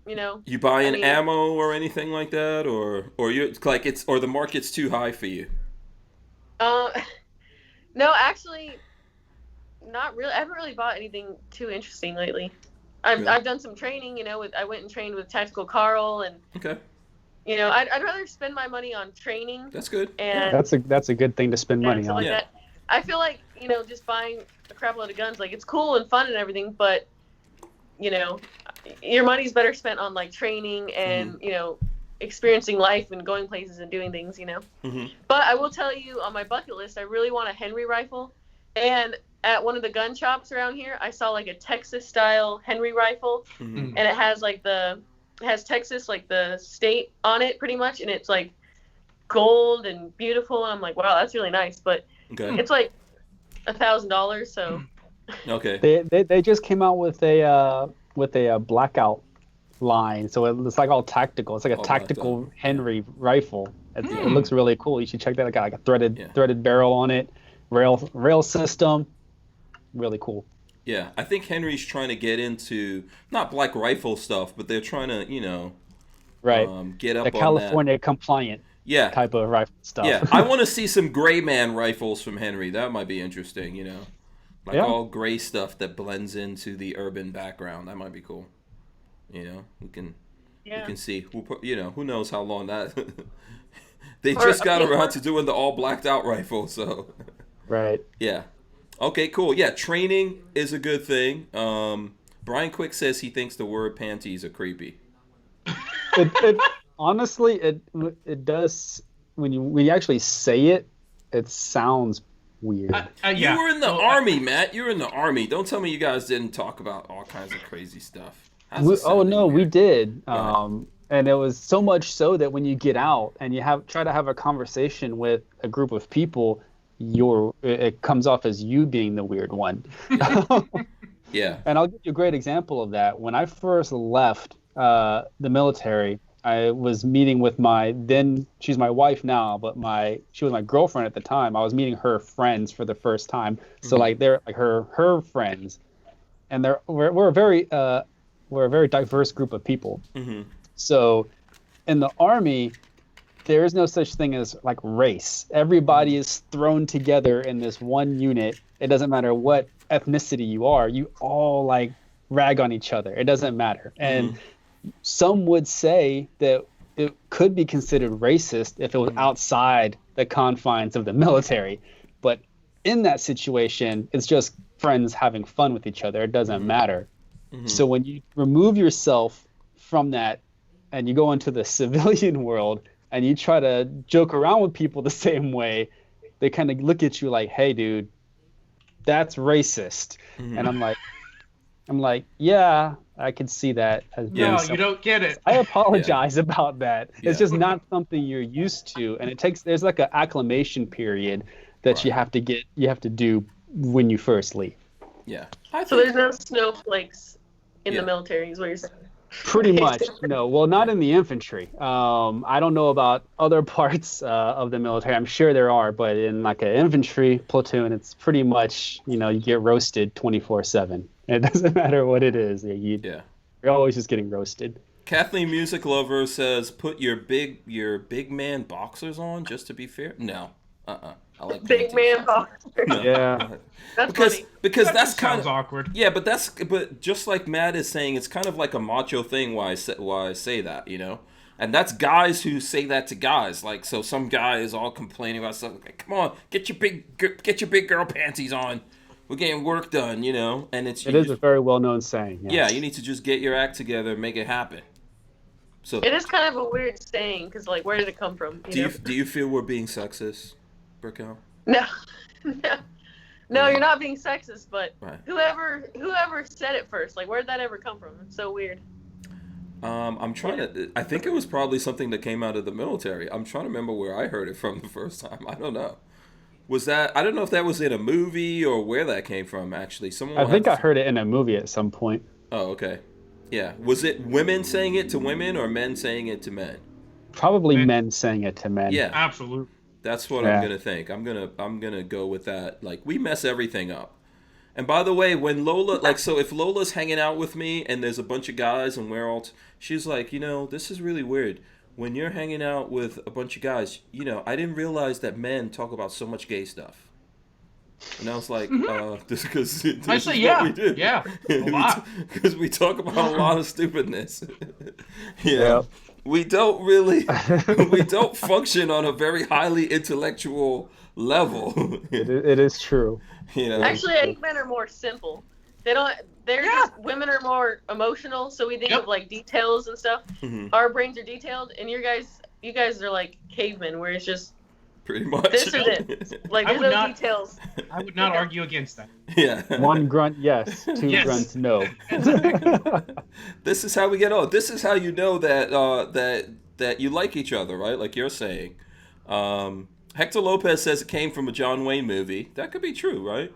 You buying ammo or anything like that, or you like or the market's too high for you? No, actually, not really. I haven't really bought anything too interesting lately. I've done some training. I went and trained with Tactical Carl, and Okay. I'd rather spend my money on training. That's good. And that's a good thing to spend money stuff on. like that. I feel like just buying a crap load of guns, like it's cool and fun and everything, but your money's better spent on like training and experiencing life and going places and doing things. But I will tell you, on my bucket list, I really want a Henry rifle, and at one of the gun shops around here, I saw like a Texas style Henry rifle, and it has Texas, like the state on it pretty much, and it's like gold and beautiful, and I'm like, wow, that's really nice, but it's like $1,000, so. Okay. They just came out with a blackout line, so it's like all tactical. It's like a tactical Henry rifle. It looks really cool. You should check that. It got like a threaded barrel on it, rail system, really cool. Yeah, I think Henry's trying to get into not black rifle stuff, but they're trying to get up the California on that. compliant type of rifle stuff. Yeah, I want to see some gray man rifles from Henry. That might be interesting. All gray stuff that blends into the urban background. That might be cool. We can see. We'll put, who knows how long that. They just got around to doing the all blacked out rifle, so. Right. Yeah. Okay, cool. Yeah, training is a good thing. Brian Quick says he thinks the word panties are creepy. Honestly, it does. When you actually say it, it sounds weird. You were in the Army, Matt. You were in the Army. Don't tell me you guys didn't talk about all kinds of crazy stuff. We did. And it was so much so that when you get out and you try to have a conversation with a group of people, it comes off as you being the weird one. Yeah. And I'll give you a great example of that. When I first left the military, I was meeting with she's my wife now, but she was my girlfriend at the time. I was meeting her friends for the first time. So like they're like her friends, and we're a very diverse group of people. So in the Army, there is no such thing as like race. Everybody is thrown together in this one unit. It doesn't matter what ethnicity you are. You all like rag on each other. It doesn't matter. And some would say that it could be considered racist if it was outside the confines of the military. But in that situation, it's just friends having fun with each other. It doesn't matter. So when you remove yourself from that and you go into the civilian world and you try to joke around with people the same way, they kind of look at you like, hey, dude, that's racist. And I'm like, yeah, I can see that. No, you don't get it. I apologize about that. It's just not something you're used to. And there's like an acclimation period that you have to do when you first leave. Yeah. So there's no snowflakes in the military, is what you're saying? Pretty much, no. Well, not in the infantry. I don't know about other parts of the military. I'm sure there are, but in like an infantry platoon, it's pretty much, you get roasted 24/7. It doesn't matter what it is. You're always just getting roasted. Kathleen Music Lover says, "Put your big man boxers on just to be fair." No, I like big man boxers. No. Yeah, that's funny. Because that's kind of awkward. Yeah, but just like Matt is saying, it's kind of like a macho thing. Why I say that, and that's guys who say that to guys. Like, so some guy is all complaining about something. Like, come on, get your big girl panties on. We're getting work done, and it is a very well known saying. Yes. Yeah, you need to just get your act together and make it happen. So it is kind of a weird saying because, like, where did it come from? Do you feel we're being sexist, Brickell? No, you're not being sexist. But whoever said it first, like, where did that ever come from? It's so weird. I'm trying to. I think it was probably something that came out of the military. I'm trying to remember where I heard it from the first time. I don't know. I don't know if that was in a movie or where that came from. Actually, I think I heard it in a movie at some point. Oh, okay. Yeah. Was it women saying it to women or men saying it to men? Probably men saying it to men. Yeah, absolutely. That's what I'm gonna think. I'm gonna go with that. Like, we mess everything up. And by the way, when Lola, so if Lola's hanging out with me and there's a bunch of guys and we're all, she's like, this is really weird. When you're hanging out with a bunch of guys, I didn't realize that men talk about so much gay stuff. And I was like, this because this I is say, what yeah, we do. yeah, a lot. Because we talk about a lot of stupidness. Yep. We don't function on a very highly intellectual level. It is true. Actually, I think men are more simple. They don't. They're just women are more emotional, so we think of like details and stuff. Our brains are detailed, and you guys are like cavemen, where it's just pretty much this or this. Like there's no details. I would not argue against that. Yeah. One grunt, yes. Two grunts, no. This is how we get on. This is how you know that you like each other, right? Like you're saying. Hector Lopez says it came from a John Wayne movie. That could be true, right?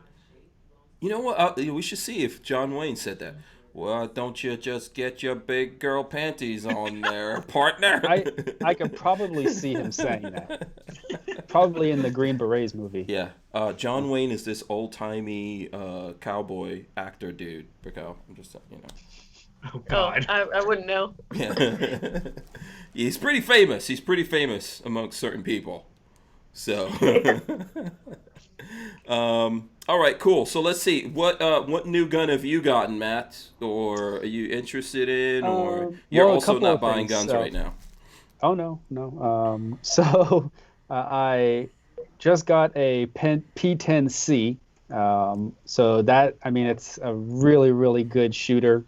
You know what? We should see if John Wayne said that. Well, don't you just get your big girl panties on there, partner? I could probably see him saying that. Probably in the Green Berets movie. Yeah. John Wayne is this old-timey cowboy actor dude, Brico. I'm just you know. Oh, God. I wouldn't know. Yeah. He's pretty famous. He's pretty famous amongst certain people. So, all right, cool. So let's see. What new gun have you gotten, Matt? Or are you interested in? Or you're also not buying guns right now? Oh no. So I just got a P10C. So that, I mean, it's a really, really good shooter.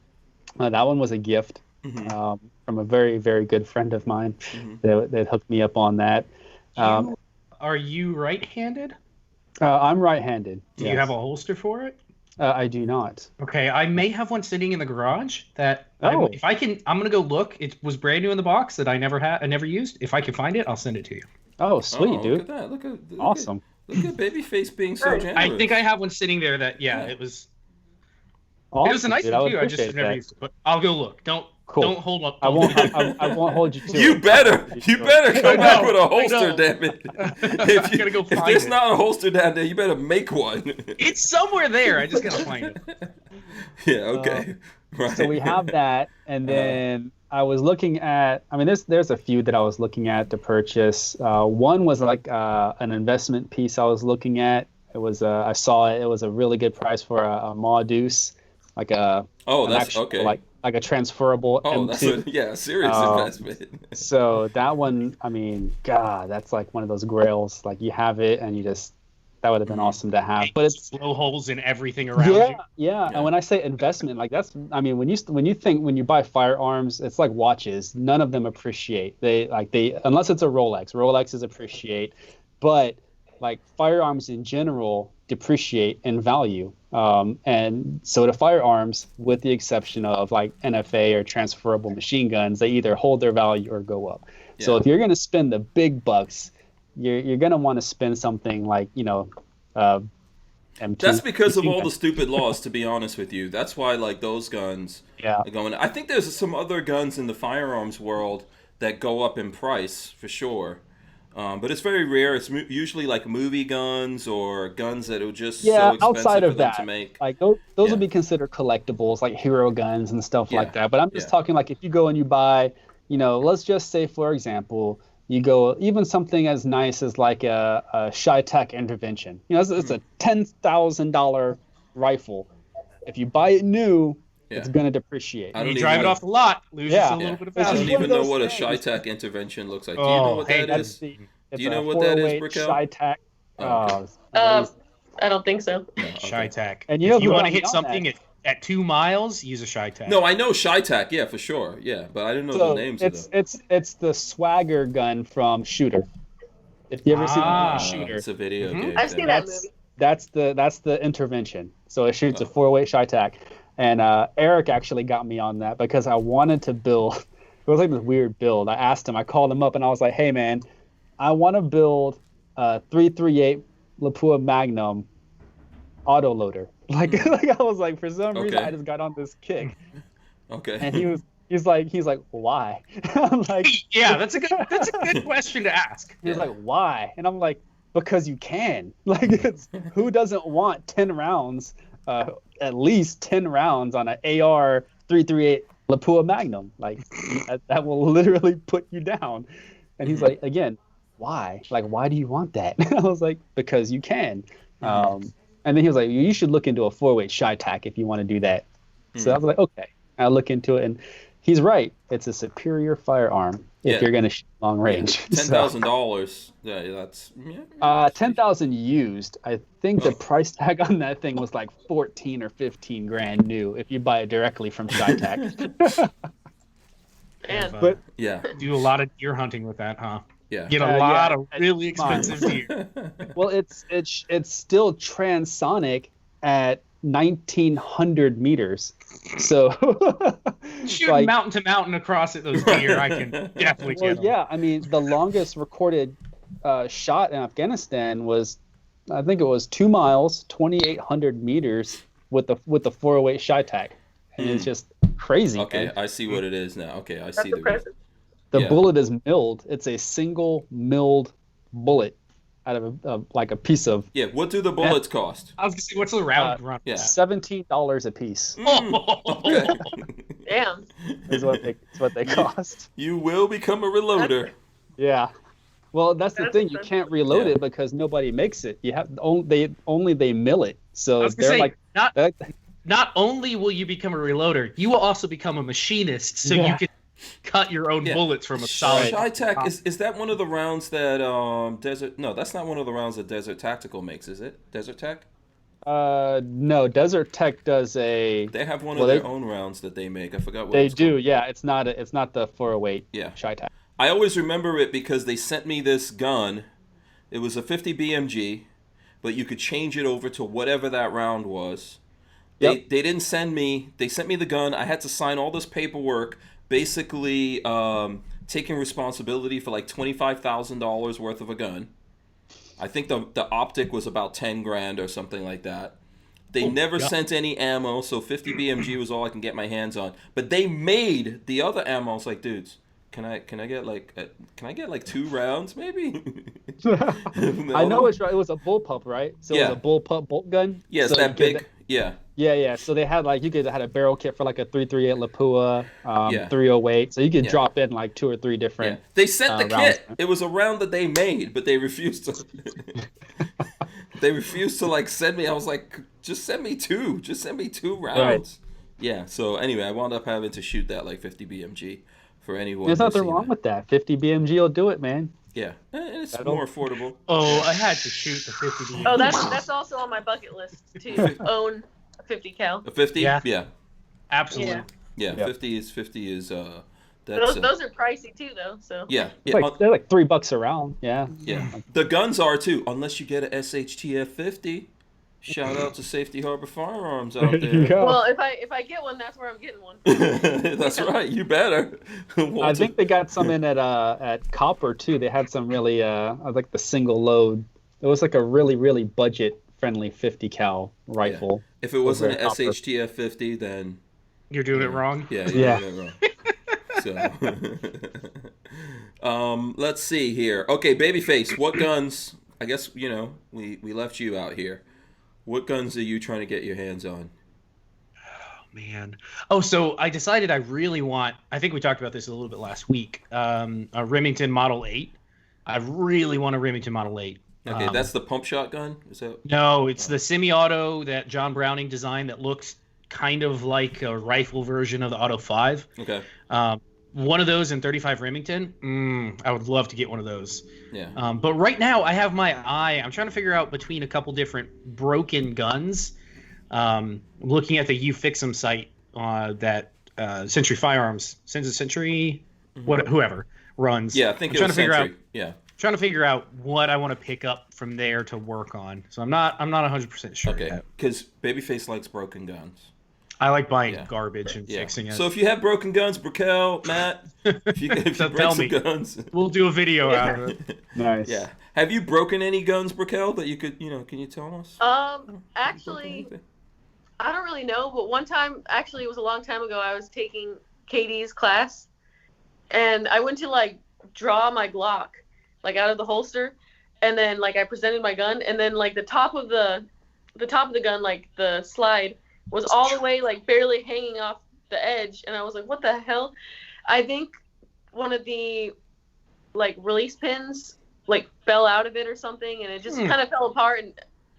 That one was a gift from a very, very good friend of mine that hooked me up on that. Are you right-handed? I'm right-handed. Do you have a holster for it? I do not. Okay, I may have one sitting in the garage that if I can, I'm gonna go look. It was brand new in the box that I never used. If I can find it, I'll send it to you. Oh, sweet, dude. Look at that. Look awesome. Look at Babyface being so generous. I think I have one sitting there that it was. Awesome, it was a nice one too. I just never used it, but I'll go look. Don't hold up. I won't hold you to it. You better come back with a holster, damn it. If there's not a holster down there, you better make one. It's somewhere there. I just gotta find it. Yeah. Okay. Right. So we have that, and then I was looking at. I mean, there's a few that I was looking at to purchase. One was like an investment piece I was looking at. It was I saw it. It was a really good price for a Maudus, like a like a transferable M2. That's serious investment. So that one, I mean, God, that's like one of those grails. Like you have it, and that would have been awesome to have. But it's blow holes in everything around you. Yeah. And when I say investment, like that's, I mean, when you buy firearms, it's like watches. None of them appreciate. They unless it's a Rolex. Rolexes appreciate, but like firearms in general depreciate in value. And so do firearms, with the exception of like NFA or transferable machine guns. They either hold their value or go up. Yeah. So if you're going to spend the big bucks, you're going to want to spend something like, M2. That's because of all the stupid laws, to be honest with you. That's why like those guns are going. I think there's some other guns in the firearms world that go up in price for sure. But it's very rare. It's usually like movie guns or guns that are just so expensive outside of for them that, to make. Like those would be considered collectibles, like hero guns and stuff like that. But I'm just talking like if you go and you buy, let's just say, for example, you go even something as nice as like a Chi-Tech Intervention. It's a $10,000 rifle. If you buy it new, it's going to depreciate. You drive it off the lot, loses a little bit of value. I don't even know what a Chi-Tech Intervention looks like. Do you know what that is? Do you know what that is, Brickell? Chi-Tech. I don't think so. Chi-Tech. And if you want to hit something at 2 miles, use a Chi-Tech. No, I know Chi-Tech, for sure. Yeah, but I didn't know the names of them. It's the swagger gun from Shooter. If you ever seen the Shooter, it's a video game. I've seen that movie. That's the Intervention. So it shoots a 4-way Chi-Tech. And Eric actually got me on that because I wanted to build. It was like this weird build. I called him up and I was like, "Hey man, I want to build a 338 Lapua Magnum autoloader." Like I was like, for some reason I just got on this kick. Okay. And he's like, why? I'm like, yeah, that's a good question to ask. He's like, why? And I'm like, because you can. Like, who doesn't want 10 rounds? At least 10 rounds on an AR 338 Lapua Magnum. Like that will literally put you down. And he's like, again, why? Like, why do you want that? And I was like, because you can. And then he was like, you should look into a 4-weight shy tack if you want to do that. So I was like, okay. I look into it, and he's right. It's a superior firearm if you're going to shoot long range. $10,000. Yeah, that's 10,000 used. I think the price tag on that thing was like 14 or 15 grand new if you buy it directly from Shy Tack. But do a lot of deer hunting with that, huh? Yeah. Get a lot of really expensive deer. Well, it's still transonic at 1,900 meters. So shooting mountain to mountain across at those deer, I can definitely get them. Yeah, I mean, the longest recorded shot in Afghanistan was, I think it was 2 miles, 2,800 meters with the 408 Shy Tack. And it's just crazy. Okay, man. I see what it is now. Okay, I see the bullet is milled. It's a single milled bullet out of like a piece of. Yeah, what do the bullets cost? I was gonna say, what's the round run? Yeah, $17 a piece. Okay. Damn. Is what they cost. You will become a reloader. Yeah. Well, that's the thing. You can't reload it because nobody makes it. You have they mill it. So I was they're gonna say, like not only will you become a reloader, you will also become a machinist, so you can cut your own bullets from a solid. Shy Tack, is that one of the rounds that Desert? No, that's not one of the rounds that Desert Tactical makes, is it? Desert Tech? No. Desert Tech does a. They have one of their own rounds that they make. I forgot what they it's do. called. Yeah, it's not the 408. Yeah. Shy Tack. I always remember it because they sent me this gun. It was a 50 BMG, but you could change it over to whatever that round was. They didn't send me. They sent me the gun. I had to sign all this paperwork, basically taking responsibility for like $25,000 worth of a gun. I think the optic was about 10 grand or something like that. They never sent any ammo, so 50 BMG was all I can get my hands on. But they made the other ammo. I was like, dudes, can I get like 2 rounds maybe? I know it's right. It was a bullpup, right? So it was a bullpup bolt gun. Yeah, it's that big. Yeah. So they had had a barrel kit for like a 338 Lapua, 308. So you could drop in like 2 or 3 different. Yeah. They sent the rounds. kit. It was a round that they made, but they refused to. They refused to like send me. I was like, just send me 2. Just send me 2 rounds. Right. Yeah. So anyway, I wound up having to shoot that like 50 BMG for anyone. There's nothing wrong with that. 50 BMG will do it, man. Yeah, and it's more affordable. Oh, I had to shoot the 50 BMG. Oh, that's also on my bucket list to own a 50 cal. A 50? Yeah. Absolutely. Yeah. 50 is Those are pricey too, though. So yeah. They're like $3 a round. Yeah. The guns are too, unless you get a SHTF 50. Shout out to Safety Harbor Firearms out there. Well, if I get one, that's where I'm getting one. That's right. You better. I think they got some in at Copper too. They had some really like the single load. It was like a really, really budget friendly 50 cal rifle. Yeah. If it wasn't an SHTF 50, then you're doing it wrong. Yeah, you're doing it wrong. So let's see here. Okay, Babyface, what guns? I guess we left you out here. What guns are you trying to get your hands on? Oh, man. Oh, so I decided I really want, I think we talked about this a little bit last week, a Remington Model 8. I really want a Remington Model 8. Okay, that's the pump shot gun? Is that... No, it's the semi-auto that John Browning designed that looks kind of like a rifle version of the Auto 5. Okay. One of those in 35 Remington, I would love to get one of those. Yeah. But right now, I have my eye. I'm trying to figure out between a couple different broken guns. Looking at the UFix'em site that Century Firearms, Century, whoever runs. Yeah, I think it was Century. Trying to figure out what I want to pick up from there to work on. So I'm not 100% sure. Okay, because Babyface likes broken guns. I like buying garbage and fixing it. So if you have broken guns, Brickell, Matt, if you break some guns, we'll do a video out of it. Nice. Yeah. Have you broken any guns, Brickell, that you could, can you tell us? Actually, I don't really know, but one time, actually, it was a long time ago, I was taking Katie's class, and I went to, like, draw my Glock, like, out of the holster, and then, like, I presented my gun, and then, like, the top of the gun, like, the slide, was all the way, like, barely hanging off the edge, and I was like, what the hell? I think one of the, like, release pins, like, fell out of it or something, and it just kind of fell apart, and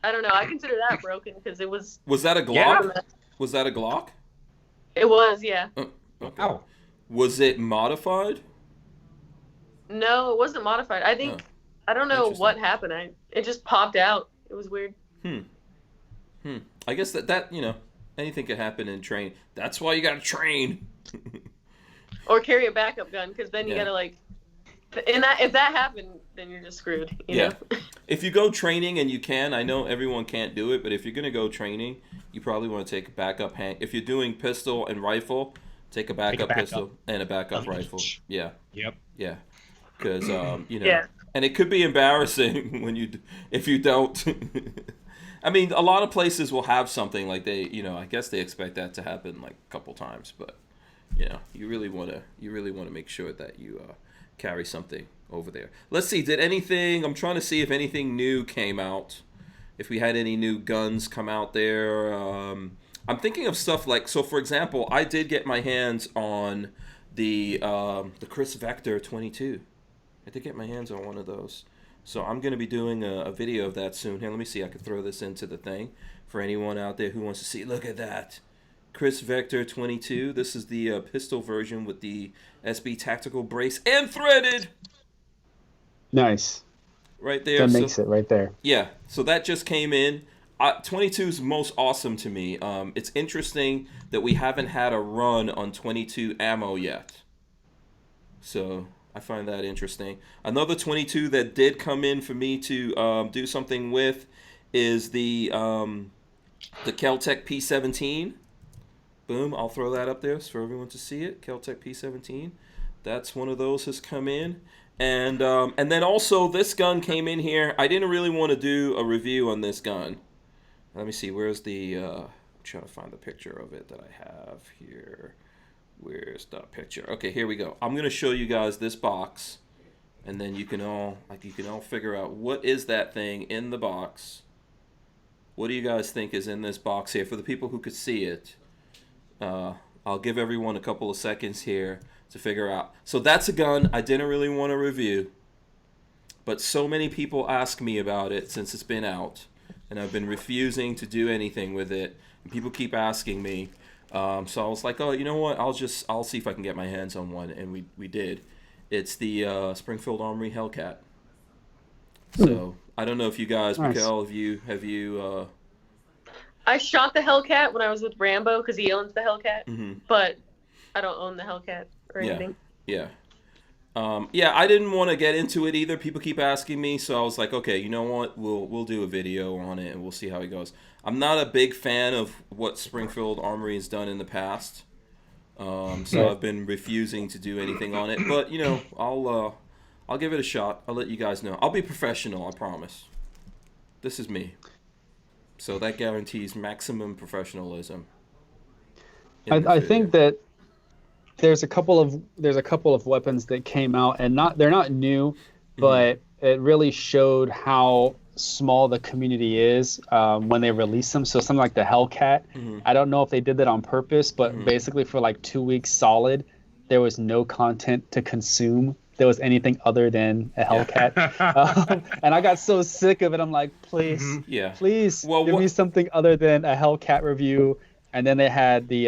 I don't know. I consider that broken because it was. Was that a Glock? Yeah. Was that a Glock? It was, yeah. Oh, okay. Wow. Was it modified? No, it wasn't modified. I think I don't know what happened. It just popped out. It was weird. I guess that anything could happen in training. That's why you got to train. Or carry a backup gun, because then you gotta like. And if that happened, then you're just screwed. You know? If you go training and you can, I know everyone can't do it, but if you're gonna go training, you probably want to take a backup hand. If you're doing pistol and rifle, take a backup pistol and a backup rifle. Yeah. Yep. Yeah. Because and it could be embarrassing if you don't. I mean, a lot of places will have something like I guess they expect that to happen like a couple times, but you really want to make sure that you carry something over there. Let's see. I'm trying to see if anything new came out. If we had any new guns come out there. I'm thinking of stuff like, so for example, I did get my hands on the Chris Vector 22. I did get my hands on one of those. So I'm going to be doing a video of that soon. Here, let me see. I could throw this into the thing for anyone out there who wants to see. Look at that. Chris Vector 22. This is the pistol version with the SB tactical brace and threaded. Nice. Right there. That makes it right there. Yeah. So that just came in. 22 is most awesome to me. It's interesting that we haven't had a run on 22 ammo yet. So I find that interesting. Another 22 that did come in for me to do something with is the Kel-Tec P17. Boom, I'll throw that up there for everyone to see it. Kel-Tec P17. That's one of those has come in. And then also this gun came in here. I didn't really want to do a review on this gun. Let me see, where's the, I'm trying to find the picture of it that I have here. Where's the picture? Okay, here we go. I'm going to show you guys this box. And then you can all figure out what is that thing in the box. What do you guys think is in this box here? For the people who could see it. I'll give everyone a couple of seconds here to figure out. So that's a gun I didn't really want to review, but so many people ask me about it since it's been out, and I've been refusing to do anything with it, and people keep asking me. So I was like, oh, you know what? I'll see if I can get my hands on one, and we did. It's the Springfield Armory Hellcat. So I don't know if you guys, Nice. Miguel, have you I shot the Hellcat when I was with Rambo because he owns the Hellcat, but I don't own the Hellcat or anything. Yeah. I didn't want to get into it either. People keep asking me, so I was like, okay, you know what? We'll do a video on it and we'll see how it goes. I'm not a big fan of what Springfield Armory has done in the past, so I've been refusing to do anything on it. But I'll give it a shot. I'll let you guys know. I'll be professional, I promise. This is me. So that guarantees maximum professionalism. I think that there's a couple of weapons that came out, and they're not new, but it really showed how small the community is when they release them. So something like the Hellcat, I don't know if they did that on purpose, but basically for like 2 weeks solid, there was no content to consume. There was anything other than a Hellcat. And I got so sick of it. I'm like, please, please give me something other than a Hellcat review. And then they had the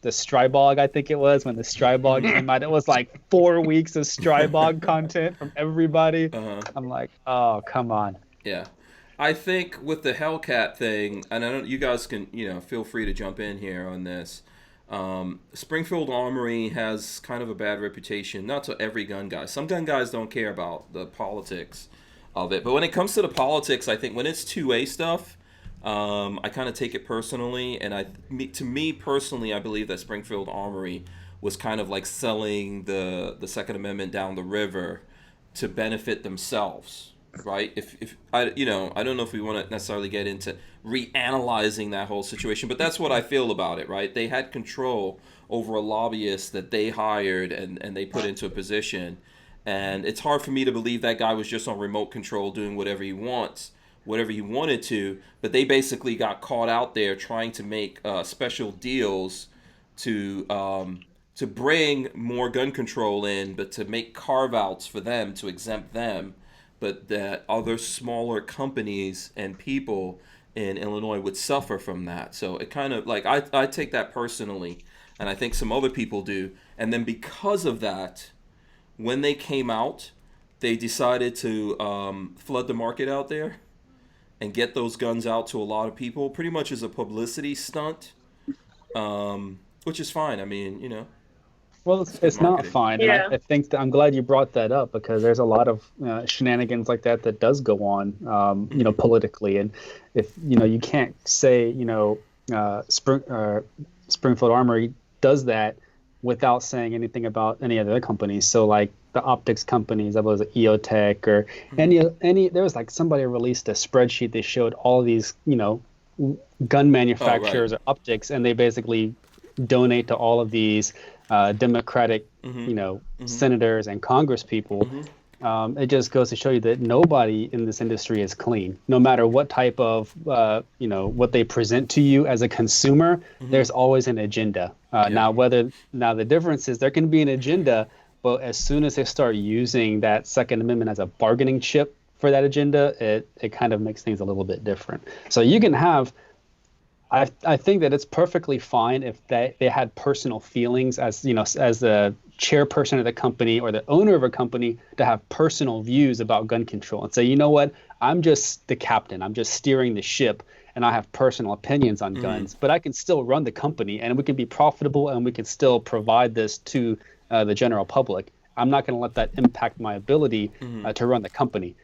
Strybog, I think it was, when the Strybog came out. It was like 4 weeks of Strybog content from everybody. I'm like, oh, come on. Yeah. I think with the Hellcat thing, and I don't, you guys can, feel free to jump in here on this. Springfield Armory has kind of a bad reputation, not to every gun guy. Some gun guys don't care about the politics of it. But when it comes to the politics, I think when it's 2A stuff, I kind of take it personally. And to me personally, I believe that Springfield Armory was kind of like selling the Second Amendment down the river to benefit themselves. Right? If I don't know if we want to necessarily get into reanalyzing that whole situation, but that's what I feel about it, right? They had control over a lobbyist that they hired and they put into a position, and it's hard for me to believe that guy was just on remote control doing whatever he wanted to, but they basically got caught out there trying to make special deals to bring more gun control in, but to make carve-outs for them, to exempt them. but that other smaller companies and people in Illinois would suffer from that. So it kind of like I take that personally, and I think some other people do. And then because of that, when they came out, they decided to flood the market out there and get those guns out to a lot of people, pretty much as a publicity stunt, which is fine. I mean, you know. Well, it's not fine. And Yeah. I think that I'm glad you brought that up, because there's a lot of shenanigans like that does go on, you know, politically. And if, you know, you can't say, you know, Springfield Armory does that without saying anything about any other companies. So like the optics companies, that was EOTech or any, there was like somebody released a spreadsheet that showed all these, you know, gun manufacturers or optics, and they basically donate to all of these Democratic, you know, senators and Congress people. It just goes to show you that nobody in this industry is clean. No matter what type of, you know, what they present to you as a consumer, there's always an agenda. Now the difference is there can be an agenda, but as soon as they start using that Second Amendment as a bargaining chip for that agenda, it kind of makes things a little bit different. So you can have, I think that it's perfectly fine if they had personal feelings, as you know, as the chairperson of the company or the owner of a company, to have personal views about gun control and say, you know what, I'm just the captain, I'm just steering the ship, and I have personal opinions on guns, but I can still run the company and we can be profitable and we can still provide this to the general public. I'm not going to let that impact my ability to run the company.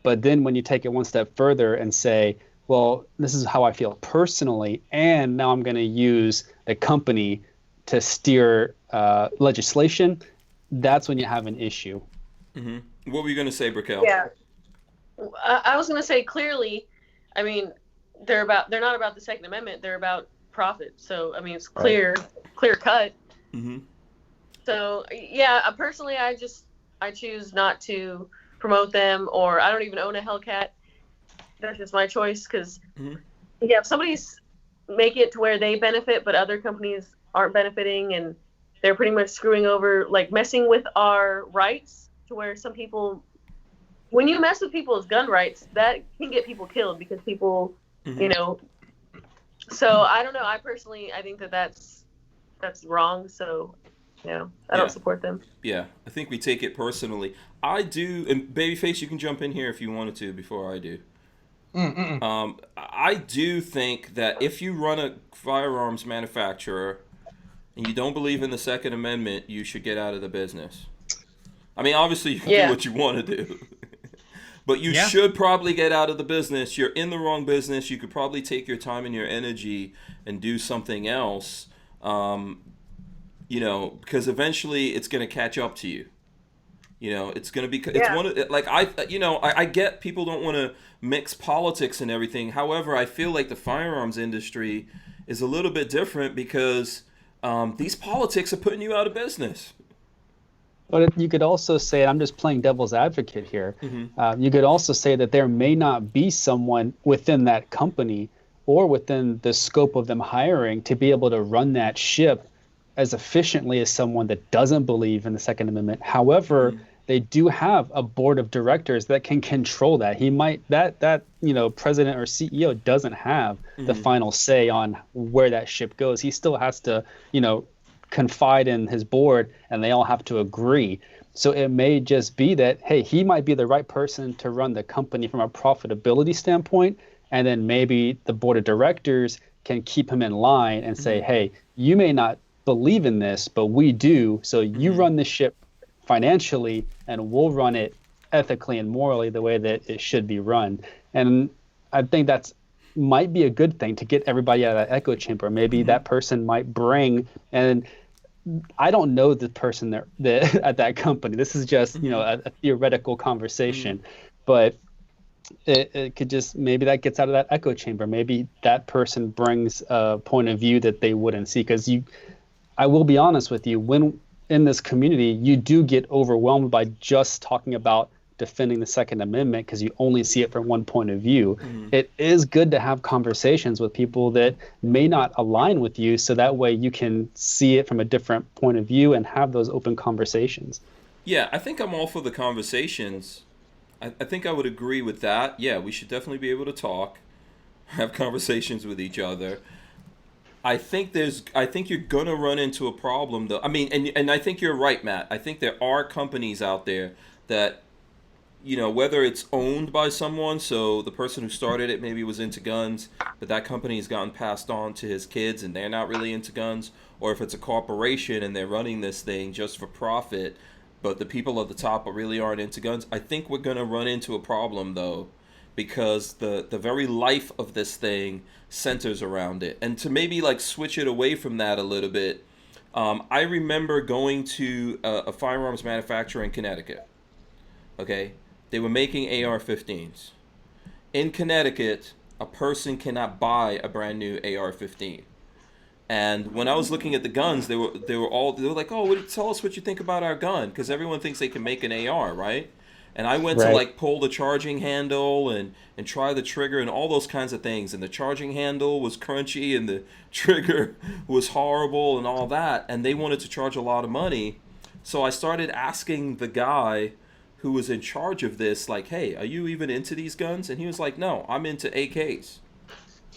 But then when you take it one step further and say, well, this is how I feel personally, and now I'm going to use the company to steer legislation, that's when you have an issue. What were you going to say, Brickell? Yeah. I was going to say clearly, I mean, they're not about the Second Amendment, they're about profit. So, I mean, it's clear cut. So, yeah, personally, I choose not to promote them, or I don't even own a Hellcat. That's just my choice, because if somebody's make it to where they benefit but other companies aren't benefiting, and they're pretty much screwing over, like messing with our rights, to where some people, when you mess with people's gun rights, that can get people killed, because people, you know, so I don't know, I think that's wrong. So I don't support them. Yeah, I think we take it personally. I do, and Babyface, you can jump in here if you wanted to before I do. I do think that if you run a firearms manufacturer and you don't believe in the Second Amendment, you should get out of the business. I mean, obviously you can do what you want to do, but you should probably get out of the business. You're in the wrong business. You could probably take your time and your energy and do something else, you know, because eventually it's going to catch up to you. You know, it's going to be, it's one of, like, I get people don't want to mix politics and everything. However, I feel like the firearms industry is a little bit different, because these politics are putting you out of business. But you could also say, I'm just playing devil's advocate here, you could also say that there may not be someone within that company or within the scope of them hiring to be able to run that ship as efficiently as someone that doesn't believe in the Second Amendment. However, they do have a board of directors that can control that. He might, that you know, president or CEO doesn't have the final say on where that ship goes. He still has to, you know, confide in his board, and they all have to agree. So it may just be that, hey, he might be the right person to run the company from a profitability standpoint, and then maybe the board of directors can keep him in line and say, hey, you may not believe in this, but we do. So you run the ship financially, and we'll run it ethically and morally the way that it should be run. And I think that's might be a good thing to get everybody out of that echo chamber. Maybe that person might bring, and I don't know the person there at that company. This is just, you know, a theoretical conversation, but it could just, maybe that gets out of that echo chamber. Maybe that person brings a point of view that they wouldn't see. Because I will be honest with you, when in this community, you do get overwhelmed by just talking about defending the Second Amendment, because you only see it from one point of view. It is good to have conversations with people that may not align with you, so that way you can see it from a different point of view and have those open conversations. Yeah, I think I'm all for the conversations. I think I would agree with that. Yeah, we should definitely be able to talk, have conversations with each other. I think you're gonna run into a problem though. I mean, and I think you're right, Matt. I think there are companies out there that, whether it's owned by someone, so the person who started it maybe was into guns, but that company has gotten passed on to his kids and they're not really into guns, or if it's a corporation and they're running this thing just for profit, but the people at the top really aren't into guns. I think we're going to run into a problem though, because the very life of this thing centers around it. And to maybe like switch it away from that a little bit, I remember going to a firearms manufacturer in Connecticut. Okay, they were making AR-15s. In Connecticut, a person cannot buy a brand new AR-15. And when I was looking at the guns, they were like, "Oh, tell us what you think about our gun," because everyone thinks they can make an AR, right? And I went to like pull the charging handle and try the trigger and all those kinds of things. And the charging handle was crunchy and the trigger was horrible and all that. And they wanted to charge a lot of money. So I started asking the guy who was in charge of this, like, "Hey, are you even into these guns?" And he was like, "No, I'm into AKs."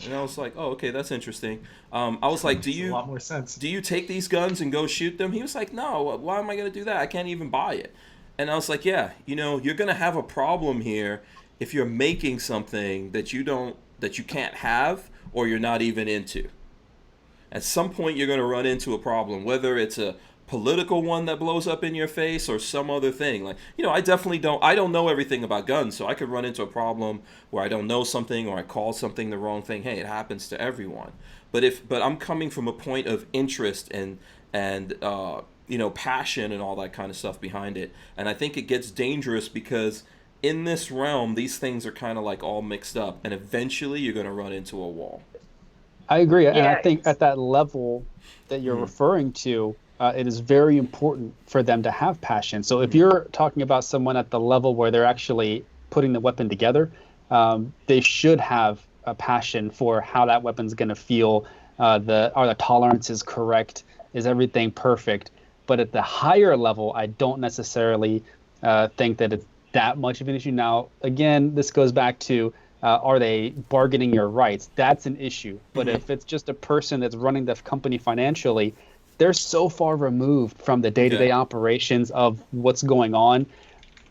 And I was like, "Oh, okay, that's interesting." I was like, "Do you a lot more sense. Do you take these guns and go shoot them?" He was like, "No, why am I going to do that? I can't even buy it." And I was like, "Yeah, you're going to have a problem here if you're making something that you can't have or you're not even into. At some point, you're going to run into a problem, whether it's a political one that blows up in your face or some other thing. Like, I definitely don't know everything about guns, so I could run into a problem where I don't know something or I call something the wrong thing. Hey, it happens to everyone. But I'm coming from a point of interest and passion and all that kind of stuff behind it. And I think it gets dangerous because in this realm, these things are kind of like all mixed up, and eventually you're going to run into a wall. I agree, and I think at that level that you're referring to, it is very important for them to have passion. So if you're talking about someone at the level where they're actually putting the weapon together, they should have a passion for how that weapon's going to feel. Are the tolerances correct? Is everything perfect? But at the higher level, I don't necessarily think that it's that much of an issue. Now, again, this goes back to are they bargaining your rights? That's an issue. But if it's just a person that's running the company financially, they're so far removed from the day-to-day operations of what's going on.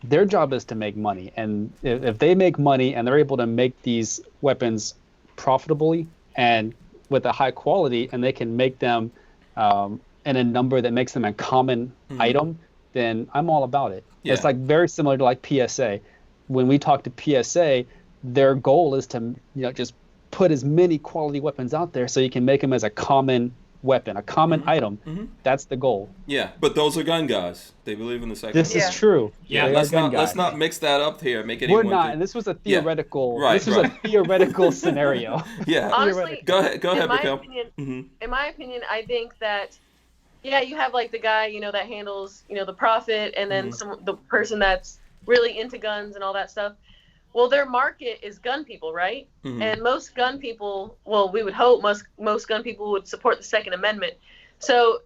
Their job is to make money. And if they make money and they're able to make these weapons profitably and with a high quality, and they can make them in a number that makes them a common item, then I'm all about it. Yeah. It's like very similar to like PSA. When we talk to PSA, their goal is to just put as many quality weapons out there so you can make them as a common weapon, a common item. That's the goal. Yeah, but those are gun guys. They believe in the second. This is true. Yeah, let's not mix that up here. Make it. We're not. And this was a theoretical. Right. This was a theoretical scenario. Yeah. Honestly, go ahead, Mikkel. In my opinion, I think that you have like the guy that handles the profit, and then the person that's really into guns and all that stuff. Well, their market is gun people, right? And most gun people, well, we would hope most gun people would support the Second Amendment. So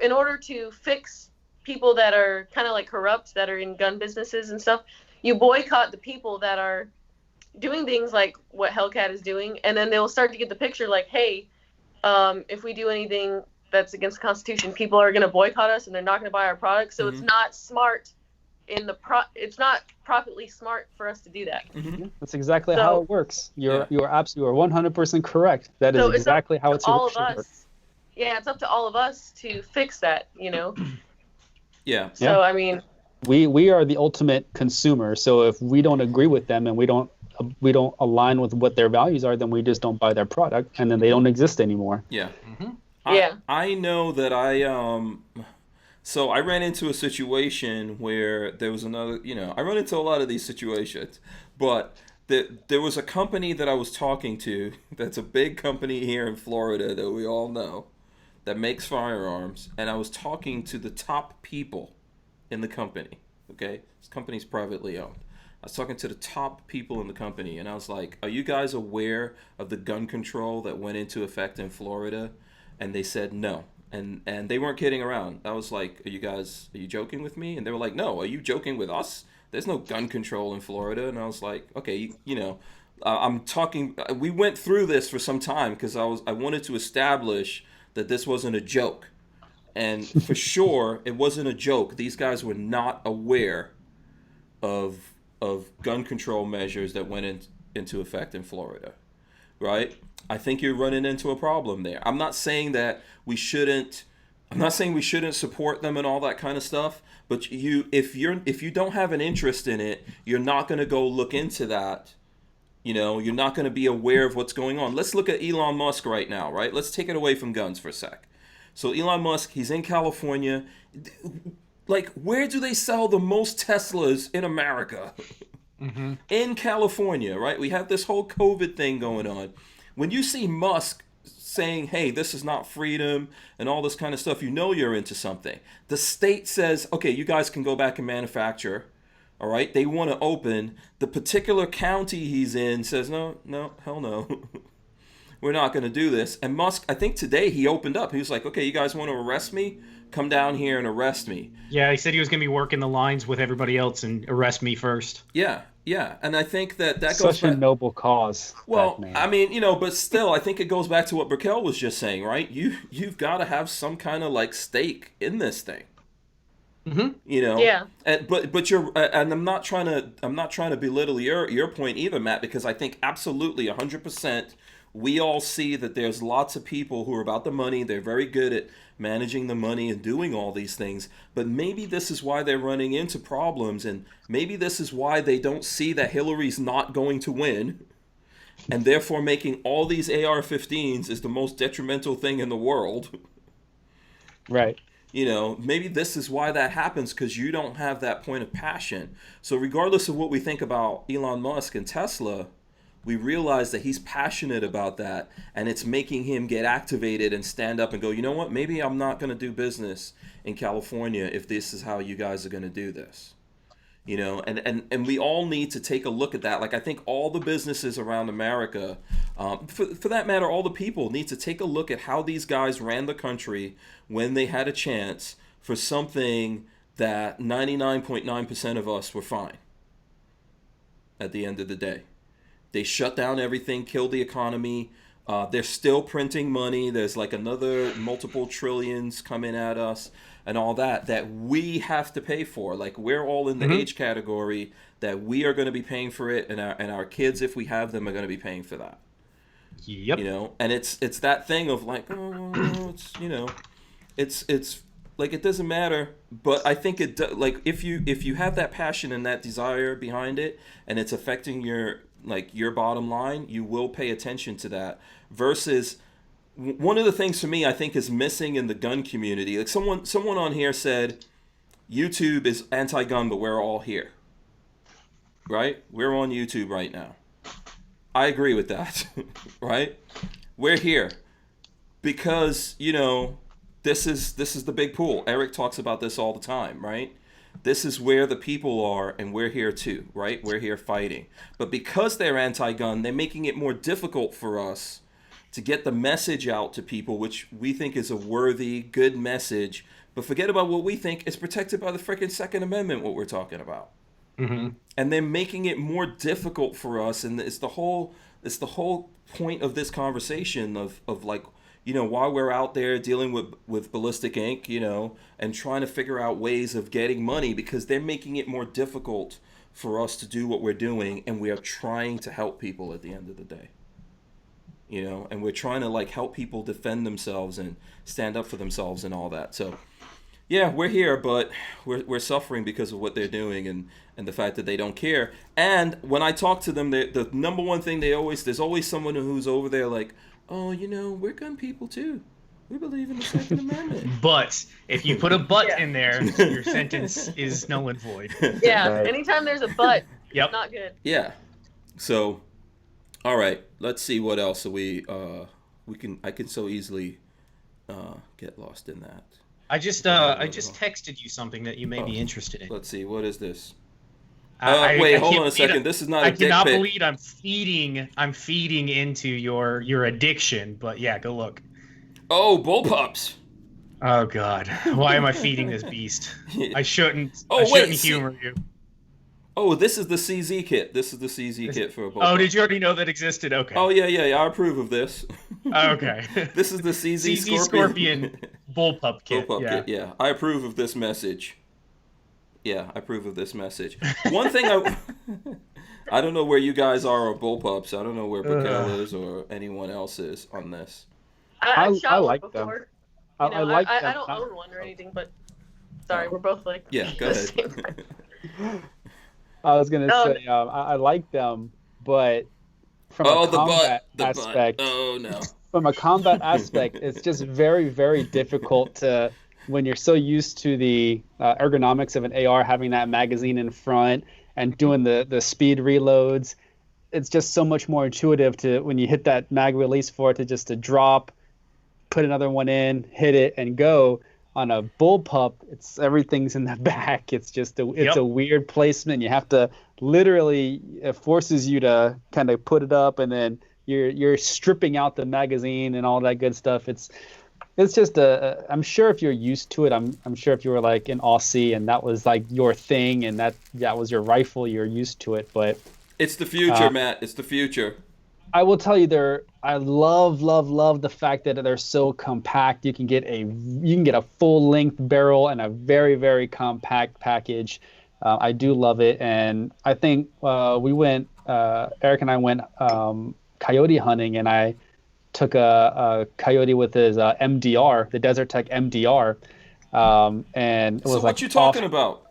in order to fix people that are kind of like corrupt, that are in gun businesses and stuff, you boycott the people that are doing things like what Hellcat is doing. And then they'll start to get the picture like, hey, if we do anything that's against the Constitution, people are going to boycott us and they're not going to buy our products. So it's not smart. It's not profitably smart for us to do that. That's exactly how it works. You're 100% correct. That is exactly how it's all of us. Yeah, it's up to all of us to fix that. Yeah. So I mean, we are the ultimate consumer. So if we don't agree with them and we don't align with what their values are, then we just don't buy their product, and then they don't exist anymore. Yeah. Yeah. I know that So I ran into a situation where there was another, I run into a lot of these situations, but there was a company that I was talking to that's a big company here in Florida that we all know that makes firearms, and I was talking to the top people in the company, okay? This company's privately owned. I was talking to the top people in the company, and I was like, "Are you guys aware of the gun control that went into effect in Florida?" And they said no. And they weren't kidding around. I was like, are you joking with me? And they were like, no, are you joking with us? There's no gun control in Florida. And I was like, okay, you know, I'm talking. We went through this for some time because I wanted to establish that this wasn't a joke, and for sure it wasn't a joke. These guys were not aware of gun control measures that went into effect in Florida, right? I think you're running into a problem there. I'm not saying that we shouldn't. I'm not saying we shouldn't support them and all that kind of stuff. But if you don't have an interest in it, you're not going to go look into that. You know, you're not going to be aware of what's going on. Let's look at Elon Musk right now, right? Let's take it away from guns for a sec. So Elon Musk, he's in California. Like, where do they sell the most Teslas in America? Mm-hmm. In California, right? We have this whole COVID thing going on. When you see Musk saying, hey, this is not freedom and all this kind of stuff, you know you're into something. The state says, okay, you guys can go back and manufacture. All right, they want to open. The particular county he's in says, no, hell no. We're not going to do this. And Musk, I think today he opened up. He was like, okay, you guys want to arrest me? Come down here and arrest me. Yeah, he said he was going to be working the lines with everybody else and arrest me first. Yeah. And I think that goes such back... a noble cause. Well, I mean, you know, but still, I think it goes back to what Brickell was just saying, right? You've got to have some kind of like stake in this thing. Mm-hmm. You know, yeah. But you're, and I'm not trying to belittle your point either, Matt, because I think absolutely 100% we all see that there's lots of people who are about the money. They're very good at managing the money and doing all these things. But maybe this is why they're running into problems, and maybe this is why they don't see that Hillary's not going to win, and therefore making all these AR-15s is the most detrimental thing in the world. Right. You know, maybe this is why that happens, because you don't have that point of passion. So regardless of what we think about Elon Musk and Tesla, we realize that he's passionate about that, and it's making him get activated and stand up and go, you know what, maybe I'm not going to do business in California if this is how you guys are going to do this. You know, and we all need to take a look at that. Like, I think all the businesses around America, for that matter, all the people need to take a look at how these guys ran the country when they had a chance for something that 99.9% of us were fine at the end of the day. They shut down everything, killed the economy. They're still printing money. There's like another multiple trillions coming at us and all that we have to pay for. Like, we're all in the age category that we are going to be paying for it, and our kids, if we have them, are going to be paying for that. Yep. You know, and it's that thing of like, oh, it's, you know, it's like, it doesn't matter. But I think like, if you have that passion and that desire behind it, and it's affecting your bottom line, you will pay attention to that. Versus, one of the things for me, I think, is missing in the gun community. Like, someone on here said, YouTube is anti-gun, but we're all here. Right? We're on YouTube right now. I agree with that. Right? We're here because, you know, this is the big pool. Eric talks about this all the time, right? This is where the people are, and we're here too, right? We're here fighting. But because they're anti-gun, they're making it more difficult for us to get the message out to people, which we think is a worthy, good message. But forget about what we think is protected by the freaking Second Amendment, what we're talking about. Mm-hmm. And they're making it more difficult for us, and it's the whole point of this conversation of like, you know, while we're out there dealing with Ballistic Ink, you know, and trying to figure out ways of getting money, because they're making it more difficult for us to do what we're doing, and we are trying to help people at the end of the day. You know, and we're trying to like help people defend themselves and stand up for themselves and all that. So, yeah, we're here, but we're suffering because of what they're doing and the fact that they don't care. And when I talk to them, the number one thing there's always someone who's over there like, oh, you know, we're gun people too. We believe in the Second Amendment. But if you put a but in there, your sentence is null and void. Yeah, Right. Anytime there's a but, Yep. not good. Yeah. So, all right, let's see what else I can so easily get lost in that. I just texted you something that you may be interested in. Let's see, what is this? Wait, hold on a second. This is not a dick pic. I cannot believe I'm feeding into your addiction, but yeah, go look. Oh, bullpups. Oh God, why am I feeding this beast? I shouldn't. Oh, I shouldn't wait, humor you. Oh, this is the CZ kit. This is the CZ kit for a bullpup. Oh, did you already know that existed? Okay. Oh, yeah. I approve of this. Okay. This is the CZ Scorpion bullpup kit. Bullpup kit, yeah. I approve of this message. Yeah, I approve of this message. One thing I don't know where you guys are on bullpups. I don't know where Raquel is or anyone else is on this. I've shot I one like before. them. I like them. I don't own one or anything, but sorry, we're both like Yeah, go ahead. I was gonna say I like them, but from a combat aspect, oh no. From a combat aspect, it's just very, very difficult to when you're so used to the ergonomics of an AR having that magazine in front and doing the speed reloads. It's just so much more intuitive to when you hit that mag release for it to drop, put another one in, hit it, and go. On a bullpup, everything's in the back. It's just a weird placement. You have to literally, it forces you to kind of put it up, and then you're stripping out the magazine and all that good stuff. It's just I'm sure if you're used to it, I'm sure if you were like an Aussie and that was like your thing and that was your rifle, you're used to it. But it's the future, Matt. It's the future. I will tell you, I love the fact that they're so compact. You can get a full length barrel and a very, very compact package. I do love it, and I think Eric and I went coyote hunting, and I took a coyote with his MDR, the Desert Tech MDR, and it was so what you talking about?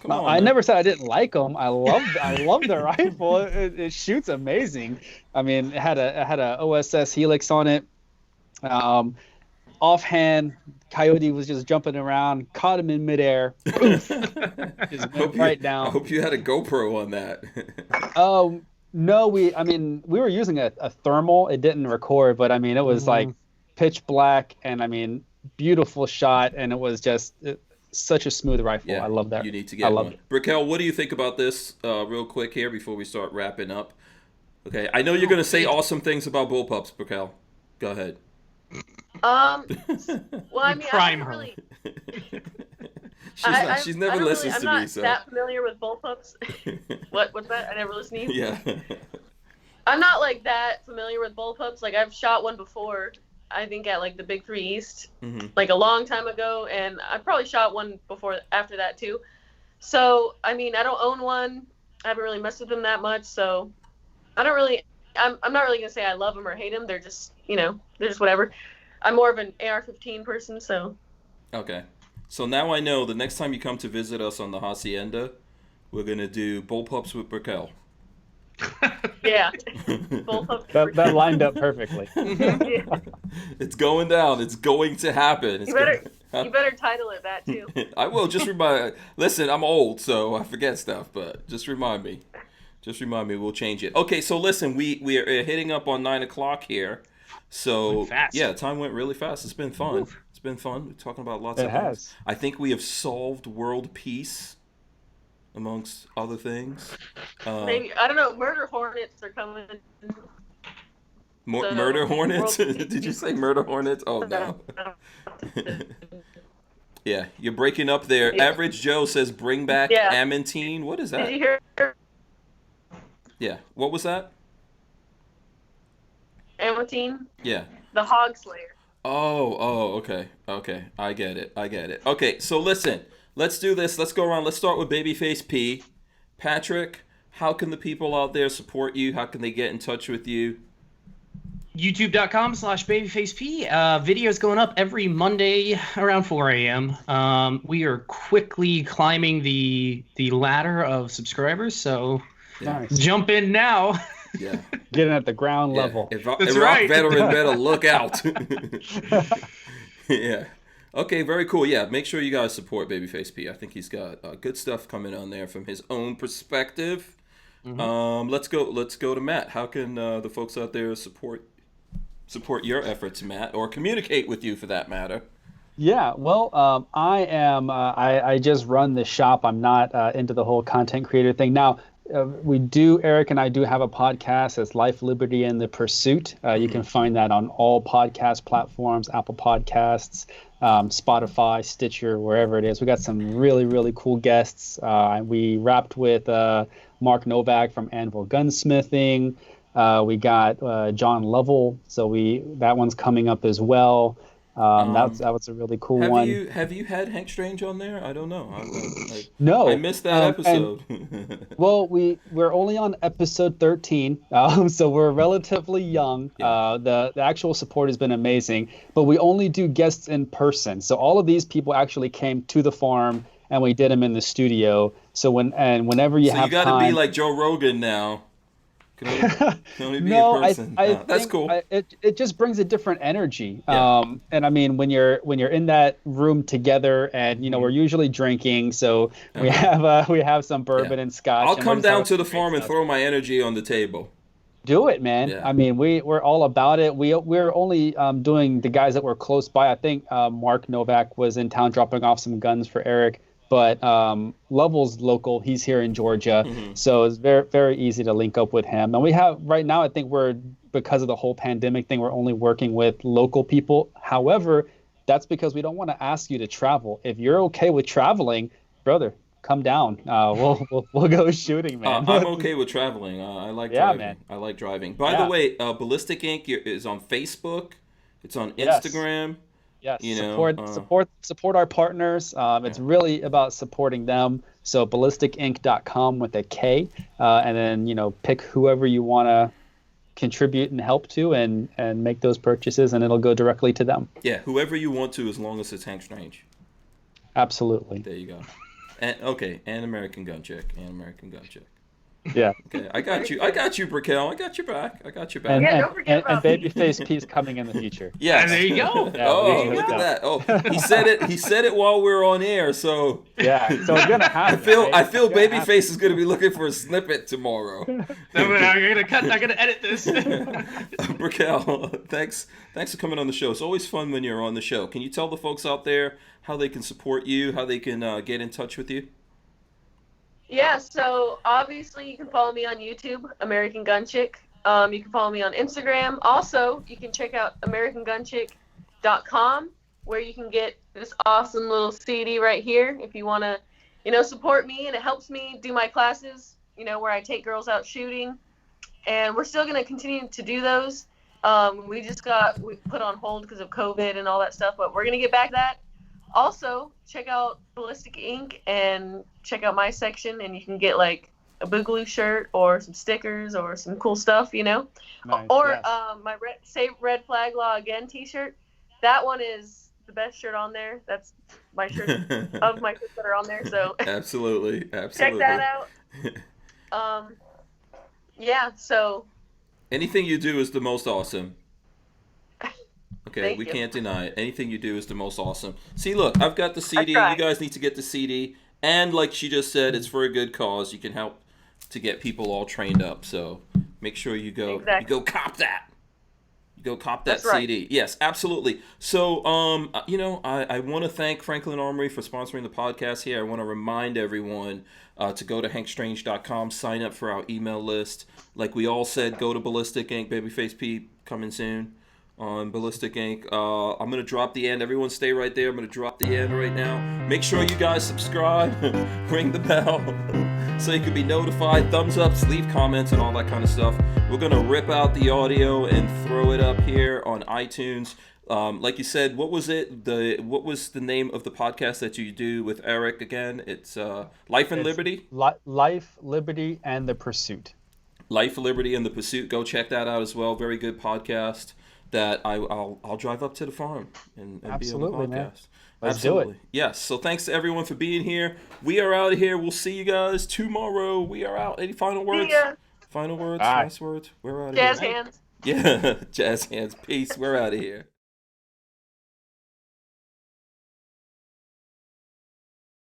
Come on, I never said I didn't like them. I love the rifle. It shoots amazing. I mean, it had a OSS Helix on it. Offhand, coyote was just jumping around, caught him in midair. Poof, just went right down. I hope you had a GoPro on that. No, we were using a thermal. It didn't record, but I mean, it was like pitch black, and I mean, beautiful shot, and it was just. Such a smooth rifle. Yeah, I love that. You need to get one. Raquel, what do you think about this real quick here before we start wrapping up? Okay, I know you're going to say awesome things about bullpups, Raquel. Go ahead. Well, I mean, Prime I her. really... She's never listened to me, so... I'm not that familiar with bullpups. What's that? I never listened to you? Yeah. I'm not, like, that familiar with bullpups. Like, I've shot one before, I think at, like, the Big 3 East, like, a long time ago, and I probably shot one after that, too. So, I mean, I don't own one. I haven't really messed with them that much, so I'm not really going to say I love them or hate them. They're just, they're just whatever. I'm more of an AR-15 person, so. Okay. So now I know the next time you come to visit us on the Hacienda, we're going to do bullpups with Raquel. Yeah. Bullpups. That lined up perfectly. Yeah. It's going down. It's going to happen. You better title it that, too. I will. Just remind. Listen, I'm old, so I forget stuff, but just remind me. We'll change it. Okay, so listen, we are hitting up on 9 o'clock here. So, yeah, time went really fast. It's been fun. Oof. It's been fun. We're talking about lots of things. I think we have solved world peace, amongst other things. Maybe. I don't know. Murder hornets are coming. Murder hornets? Did you say murder hornets? Oh, no. Yeah, you're breaking up there. Yeah. Average Joe says bring back Amantine. What is that? Did you hear? Yeah. What was that? Amantine? Yeah. The Hog Slayer. Oh, okay. I get it. Okay, so listen. Let's do this. Let's go around. Let's start with Babyface P. Patrick, how can the people out there support you? How can they get in touch with you? YouTube.com/babyfaceP. Videos going up every Monday around 4 a.m. We are quickly climbing the ladder of subscribers, so jump in now. Yeah. Getting at the ground level. If Rock Veteran better look out. Yeah. Okay, very cool. Yeah, make sure you guys support Babyface P. I think he's got good stuff coming on there from his own perspective. Mm-hmm. Let's go to Matt. How can the folks out there support your efforts, Matt, or communicate with you for that matter? Yeah, well, I just run the shop. I'm not into the whole content creator thing. Now, Eric and I do have a podcast. It's Life, Liberty, and the Pursuit. You can find that on all podcast platforms, Apple Podcasts, Spotify, Stitcher, wherever it is. We got some really, really cool guests. We wrapped with Mark Novak from Anvil Gunsmithing. We got John Lovell, so that one's coming up as well. That was a really cool one. Have you had Hank Strange on there? I don't know. No, I missed that episode. Well, we're only on episode 13, so we're relatively young. Yeah. The actual support has been amazing, but we only do guests in person. So all of these people actually came to the farm, and we did them in the studio. So whenever you have you got to time, be like Joe Rogan now. Can only be no, in person. That's cool. It just brings a different energy. Yeah. And I mean, when you're in that room together, and we're usually drinking, so we have some bourbon and scotch. I'll come down to the farm and throw my energy on the table. Do it, man. Yeah. I mean, we're all about it. We're only doing the guys that were close by. I think Mark Novak was in town dropping off some guns for Eric. But Lovell's local. He's here in Georgia, so it's very, very easy to link up with him. And we have right now, I think because of the whole pandemic thing, we're only working with local people. However, that's because we don't want to ask you to travel. If you're okay with traveling, brother, come down. We'll go shooting, man. I'm okay with traveling. I like driving. Man. I like driving. By the way, Ballistic Ink is on Facebook. It's on Instagram. Yes, support our partners. It's really about supporting them. So ballisticink.com with a K, and then pick whoever you want to contribute and help to, and make those purchases, and it'll go directly to them. Yeah, whoever you want to, as long as it's Hank Strange. Absolutely. There you go. And American Gun Chick. Yeah. Okay, I got you, Brickell. I got your back. And don't forget about Babyface P's coming in the future. Yeah. And there you go. Yeah, look at that. Oh, he said it while we were on air. So yeah, so it's gonna happen. I feel Babyface is gonna be looking for a snippet tomorrow. I'm gonna edit this. Brickell, thanks for coming on the show. It's always fun when you're on the show. Can you tell the folks out there how they can support you, how they can get in touch with you? Yeah, so obviously you can follow me on YouTube, American Gun Chick. You can follow me on Instagram. Also, you can check out AmericanGunChick.com, where you can get this awesome little CD right here if you want to, support me, and it helps me do my classes, where I take girls out shooting. And we're still going to continue to do those. We put on hold because of COVID and all that stuff, but we're going to get back to that. Also, check out Ballistic Ink and check out my section, and you can get like a Boogaloo shirt or some stickers or some cool stuff, Nice, or yes. My Save Red Flag Law Again t-shirt. That one is the best shirt on there. That's my shirt of my shirts that are on there. So Absolutely. check that out. Yeah. So anything you do is the most awesome. Okay, Thank we you. can't deny it. Anything you do is the most awesome. See, look, I've got the CD. You I tried. guys need to get the CD. And like she just said, it's for a good cause. You can help to get people all trained up. So make sure you go cop that. You go cop that That's right. CD. Yes, absolutely. So, I want to thank Franklin Armory for sponsoring the podcast here. I want to remind everyone to go to hankstrange.com, sign up for our email list. Like we all said, go to Ballistic Ink, Babyface P coming soon on Ballistic Ink. I'm going to drop the end. Everyone stay right there. I'm going to drop the end right now. Make sure you guys subscribe, ring the bell so you can be notified. Thumbs ups, leave comments, and all that kind of stuff. We're going to rip out the audio and throw it up here on iTunes. Like you said, what was the name of the podcast that you do with Eric again? It's Life and Liberty? Life, Liberty, and the Pursuit. Life, Liberty, and the Pursuit. Go check that out as well. Very good podcast that I'll drive up to the farm and be on the podcast. Man. Let's Absolutely. do it. Yes. So thanks to everyone for being here. We are out of here. We'll see you guys tomorrow. We are out. Any final words? See ya. Final words? Bye. Last words? We're out of Jazz here. hands. Yeah. Jazz hands. Peace. We're out of here.